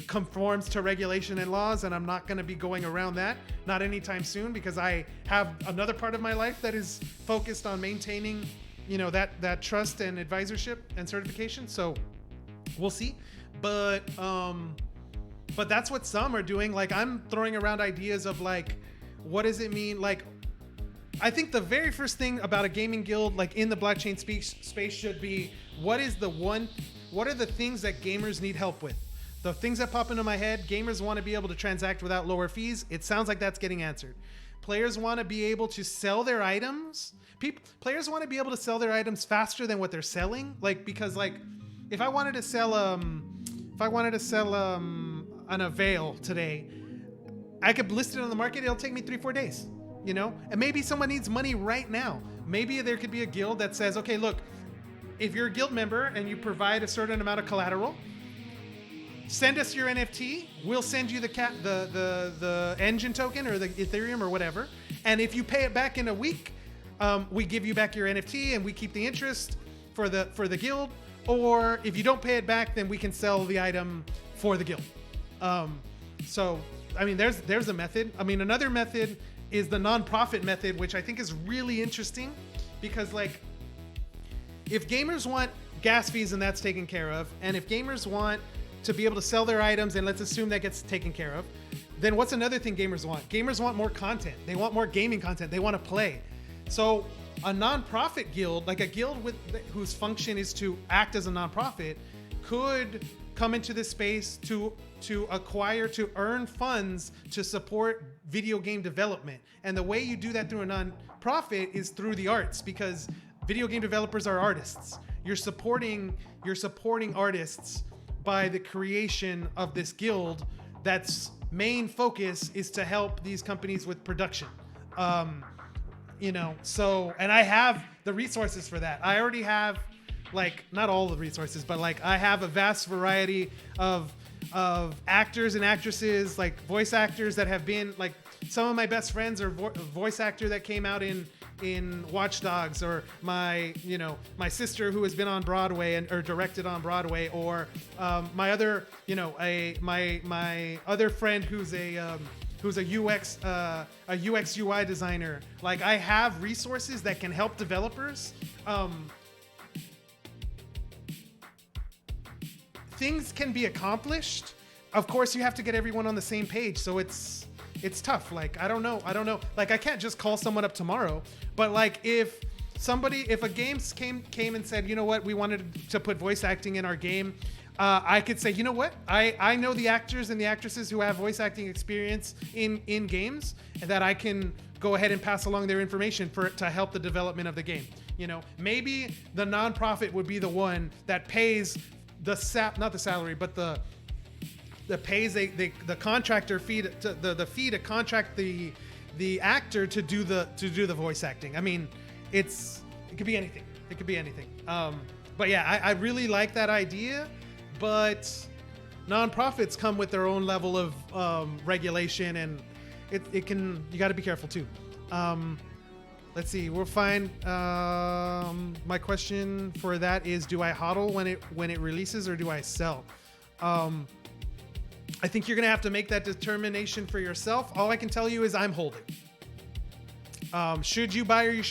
Speaker 1: conforms to regulation and laws, and I'm not going to be going around that, not anytime soon, because I have another part of my life that is focused on maintaining, you know, that trust and advisorship and certification. So we'll see, but that's what some are doing. Like I'm throwing around ideas of like, what does it mean? Like, I think the very first thing about a gaming guild, like in the blockchain space, should be what are the things that gamers need help with? The things that pop into my head: gamers want to be able to transact without lower fees. It sounds like that's getting answered. Players want to be able to sell their items. Players want to be able to sell their items faster than what they're selling. Like, because like, if I wanted to sell an Avail today, I could list it on the market. It'll take me 3-4 days, you know? And maybe someone needs money right now. Maybe there could be a guild that says, okay, look, if you're a guild member and you provide a certain amount of collateral, send us your NFT. We'll send you the Enjin token or the Ethereum or whatever. And if you pay it back in a week, we give you back your NFT and we keep the interest for the guild. Or if you don't pay it back, then we can sell the item for the guild. So, I mean, there's a method. I mean, another method is the nonprofit method, which I think is really interesting because, like, if gamers want gas fees and that's taken care of, and if gamers want to be able to sell their items, and let's assume that gets taken care of, then what's another thing gamers want? Gamers want more content. They want more gaming content. They want to play. So a nonprofit guild, like a guild whose function is to act as a nonprofit, could come into this space to earn funds to support video game development. And the way you do that through a nonprofit is through the arts, because video game developers are artists. You're supporting artists by the creation of this guild that's main focus is to help these companies with production. You know, so, and I have the resources for that. I already have, like, not all the resources, but like I have a vast variety of actors and actresses, like voice actors that have been, like, some of my best friends are voice actor that came out in Watch Dogs, or my sister who has been on Broadway or directed on Broadway, or my other, my other friend who's a UX UI designer. Like, I have resources that can help developers. Things can be accomplished. Of course, you have to get everyone on the same page. So it's it's tough. Like, I don't know. Like, I can't just call someone up tomorrow, but like if a game came and said, you know what, we wanted to put voice acting in our game, I could say, you know what, I know the actors and the actresses who have voice acting experience in games, and that I can go ahead and pass along their information to help the development of the game. You know, maybe the nonprofit would be the one that pays not the salary, but the pays the contractor fee the fee to contract the actor to do the voice acting. I mean, it could be anything. It could be anything. But yeah, I really like that idea, but nonprofits come with their own level of regulation, and you got to be careful too. Let's see. We'll find. My question for that is: do I hodl when it releases, or do I sell? I think you're gonna have to make that determination for yourself. All I can tell you is I'm holding. Should you buy or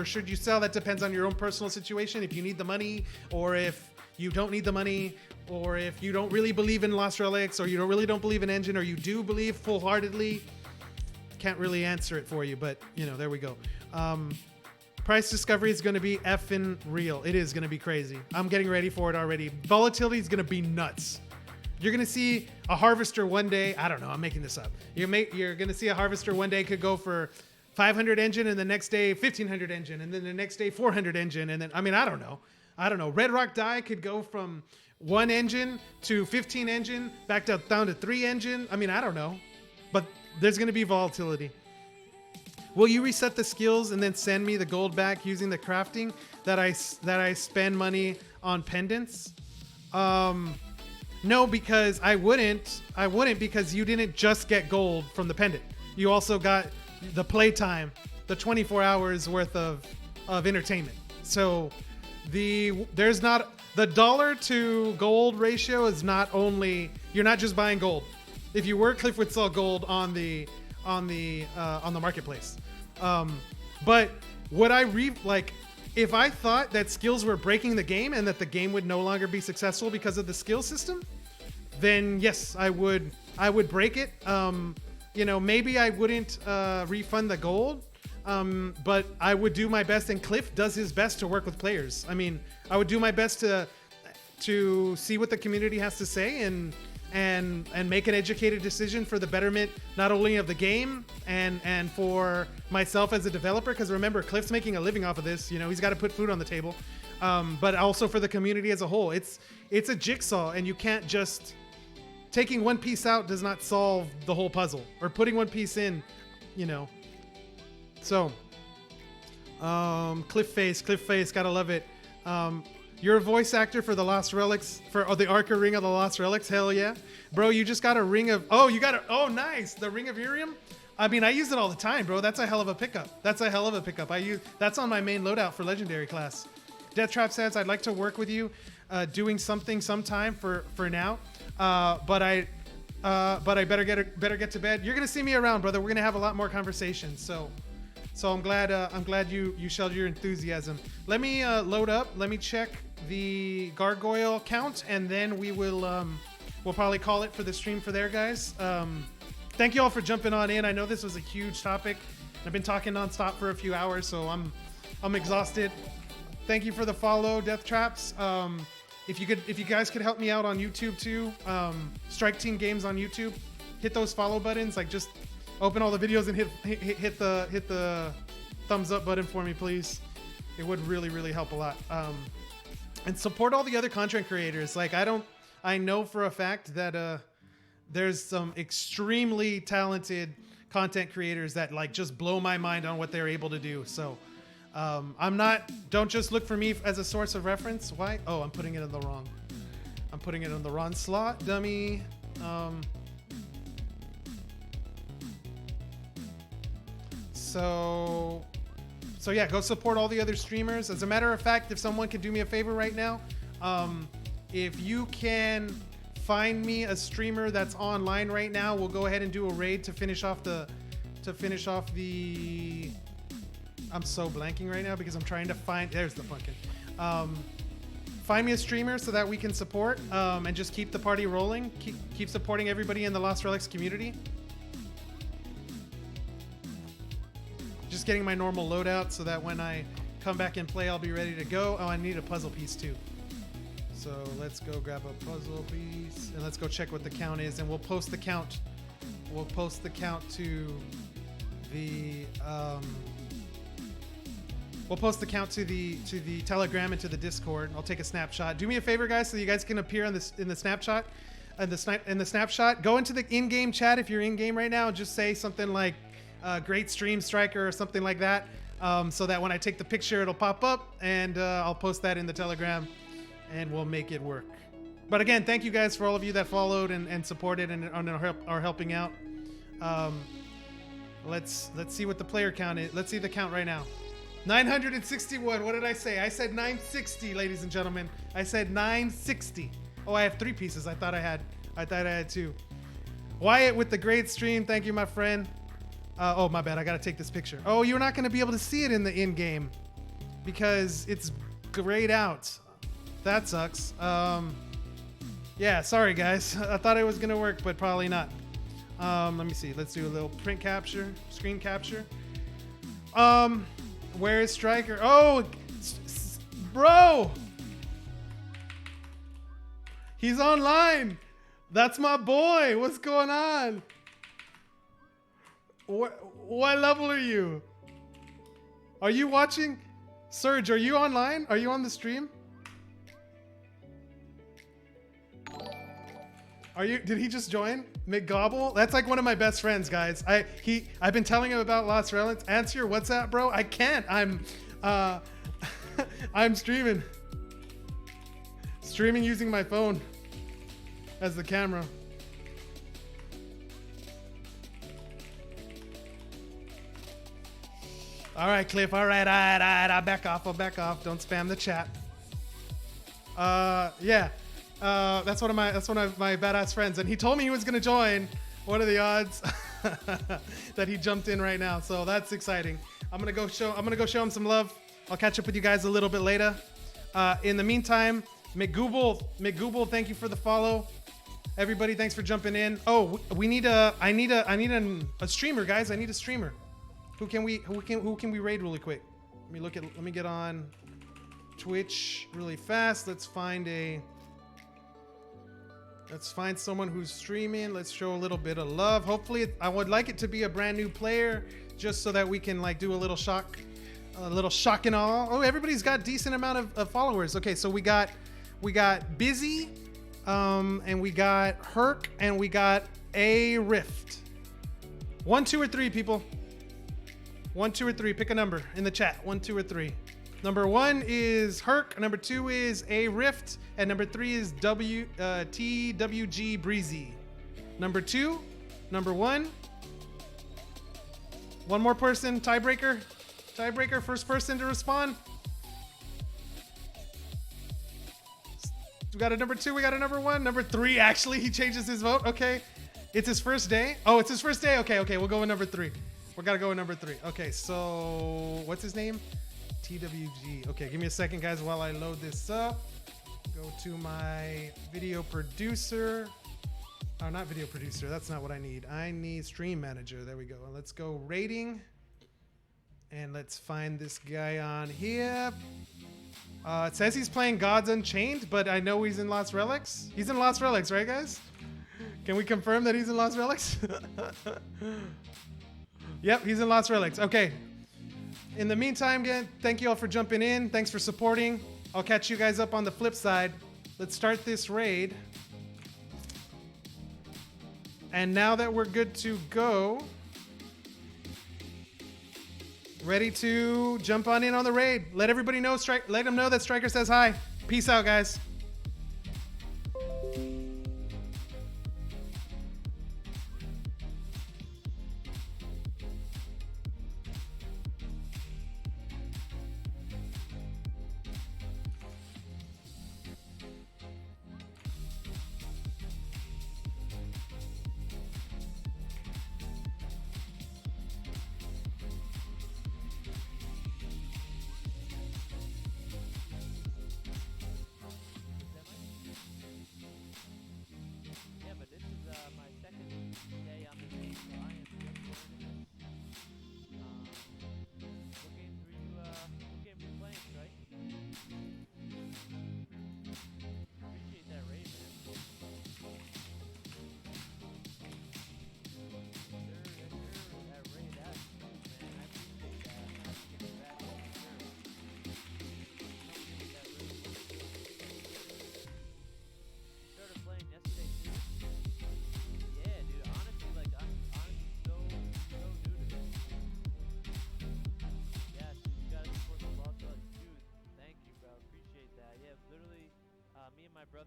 Speaker 1: should you sell? That depends on your own personal situation. If you need the money, or if you don't need the money, or if you don't really believe in Lost Relics, or you don't believe in Enjin, or you do believe full-heartedly. Can't really answer it for you, but you know, there we go. Price discovery is going to be effing real. It is going to be crazy. I'm getting ready for it already. Volatility is going to be nuts. You're going to see a harvester one day. I don't know. I'm making this up. You're going to see a harvester one day could go for 500 Enjin, and the next day 1500 Enjin, and then the next day 400 Enjin, and then I mean, I don't know. Red Rock Die could go from 1 Enjin to 15 Enjin, back down to 3 Enjin. I mean, I don't know, but there's going to be volatility. Will you reset the skills and then send me the gold back using the crafting that I spend money on pendants? No, because I wouldn't because you didn't just get gold from the pendant. You also got the playtime, the 24 hours worth of entertainment. So there's not the dollar to gold ratio is not only, you're not just buying gold. If you were, Cliff would sell gold on the marketplace. But would I if I thought that skills were breaking the game and that the game would no longer be successful because of the skill system, then yes, I would break it. You know, maybe I wouldn't refund the gold, but I would do my best, and Cliff does his best to work with players. I mean, I would do my best to see what the community has to say and make an educated decision for the betterment not only of the game and for myself as a developer, because remember, Cliff's making a living off of this. You know, he's got to put food on the table, but also for the community as a whole. It's a jigsaw, and you can't just taking one piece out does not solve the whole puzzle, or putting one piece in, you know. So Cliff Face, gotta love it. You're a voice actor for the Lost Relics, for the Arca Ring of the Lost Relics. Hell yeah. Bro, you just got a ring of... Oh, nice. The Ring of Irium? I mean, I use it all the time, bro. That's a hell of a pickup. That's on my main loadout for Legendary class. Death Trap says, I'd like to work with you doing something sometime for now. But I better get to bed. You're going to see me around, brother. We're going to have a lot more conversations. So I'm glad you showed your enthusiasm. Let me load up. Let me check the gargoyle count, and then we'll probably call it for the stream for there, guys. Thank you all for jumping on in. I know this was a huge topic. I've been talking nonstop for a few hours, so I'm exhausted. Thank you for the follow, Death Traps. If you guys could help me out on YouTube too, Strike Team Games on YouTube, hit those follow buttons. Like, just open all the videos and hit the thumbs up button for me, please. It would really, really help a lot. And support all the other content creators. Like, I know for a fact that there's some extremely talented content creators that like just blow my mind on what they're able to do. So don't just look for me as a source of reference. Why? Oh, I'm putting it in the wrong slot, dummy. So yeah, go support all the other streamers. As a matter of fact, if someone could do me a favor right now, if you can find me a streamer that's online right now, we'll go ahead and do a raid to finish off the. I'm so blanking right now because I'm trying to find. There's the pumpkin. Find me a streamer so that we can support and just keep the party rolling. Keep supporting everybody in the Lost Relics community. just getting my normal loadout so that when I come back and play, I'll be ready to go. Oh, I need a puzzle piece too. So let's go grab a puzzle piece and let's go check what the count is, and we'll post the count. We'll post the count to the we'll post the count to the Telegram and to the Discord. I'll take a snapshot. Do me a favor, guys, so you guys can appear on this in the snapshot. In the snapshot, go into the in-game chat if you're in-game right now. Just say something like "Great stream, Striker" or something like that, so that when I take the picture, it'll pop up, and I'll post that in the Telegram, and we'll make it work. But again, thank you guys for all of you that followed and supported and are helping out. Let's see what the player count is. Let's see the count right now. 961. What did I say? I said 960, ladies and gentlemen. I said 960. Oh, I have 3 pieces. I thought I had 2. Wyatt with the great stream. Thank you, my friend. Oh, my bad. I gotta take this picture. Oh, you're not gonna be able to see it in the in-game because it's grayed out. That sucks. Yeah, sorry guys. I thought it was gonna work, but probably not. Let me see. Let's do a little print capture, screen capture. Where is Striker? Oh, bro. He's online. That's my boy. What's going on? What level are you? Are you watching? Serge, are you online? Are you on the stream? Did he just join? McGobble? That's like one of my best friends, guys. I've been telling him about Lost Relics. Answer your WhatsApp, bro. I can't. I'm streaming. Streaming using my phone as the camera. All right, Cliff. All right. I'll back off. Don't spam the chat. Yeah. That's one of my badass friends, and he told me he was gonna join. What are the odds that he jumped in right now? So that's exciting. I'm gonna go show him some love. I'll catch up with you guys a little bit later. In the meantime, McGooble, thank you for the follow. Everybody, thanks for jumping in. Oh, I need a streamer, guys. I need a streamer. Who can we raid really quick? Let me get on Twitch really fast. Let's find someone who's streaming. Let's show a little bit of love. Hopefully, I would like it to be a brand new player, just so that we can like do a little shock and all. Oh, everybody's got decent amount of followers. Okay, so we got Busy, and we got Herc, and we got a Rift. 1, 2, or 3, people. 1, 2, or 3. Pick a number in the chat. 1, 2, or 3. Number 1 is Herc. Number 2 is a Rift, and number 3 is TWG Breezy. Number 2, number 1. One more person. Tiebreaker. First person to respond. We got a number 2. We got a number 1. Number 3. Actually, he changes his vote. Okay, it's his first day. Oh, it's his first day. Okay. We'll go with number 3. We gotta go with number 3. Okay, so what's his name? TWG. Okay, give me a second, guys, while I load this up. Go to my video producer. Oh, not video producer. That's not what I need. I need stream manager. There we go. Let's go rating. And let's find this guy on here. It says he's playing Gods Unchained, but I know he's in Lost Relics. He's in Lost Relics, right, guys? Can we confirm that he's in Lost Relics? Yep, he's in Lost Relics. Okay. In the meantime, again, thank you all for jumping in. Thanks for supporting. I'll catch you guys up on the flip side. Let's start this raid. And now that we're good to go, ready to jump on in on the raid. Let everybody know, let them know that Striker says hi. Peace out, guys.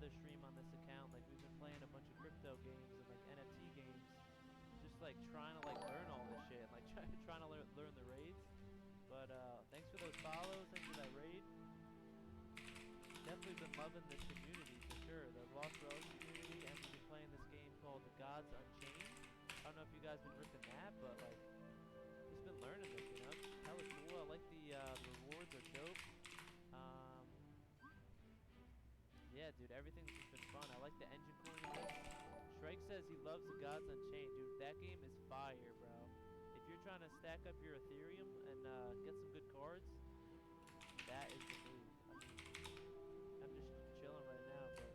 Speaker 2: other stream on this account. Like we've been playing a bunch of crypto games and like NFT games, just like trying to like learn all this shit, and like trying to learn the raids. But thanks for those follows, thanks for that raid. Definitely been loving this community for sure, the Lost Relics community, and we've been playing this game called The Gods Unchained. I don't know if you guys been ripping that, but like just been learning this, you know, it's hella cool. I like the rewards are dope. Yeah, dude, everything's just been fun. I like the engine coin in this. Shrike says he loves The Gods Unchained. Dude, that game is fire, bro. If you're trying to stack up your Ethereum and get some good cards, that is the move. I mean, I'm just chilling right now, but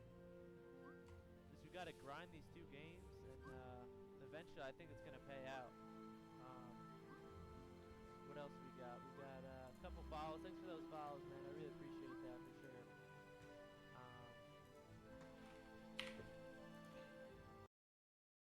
Speaker 2: just you got to grind these 2 games, and eventually I think it's going to pay out. What else we got? We got a couple follows. Thanks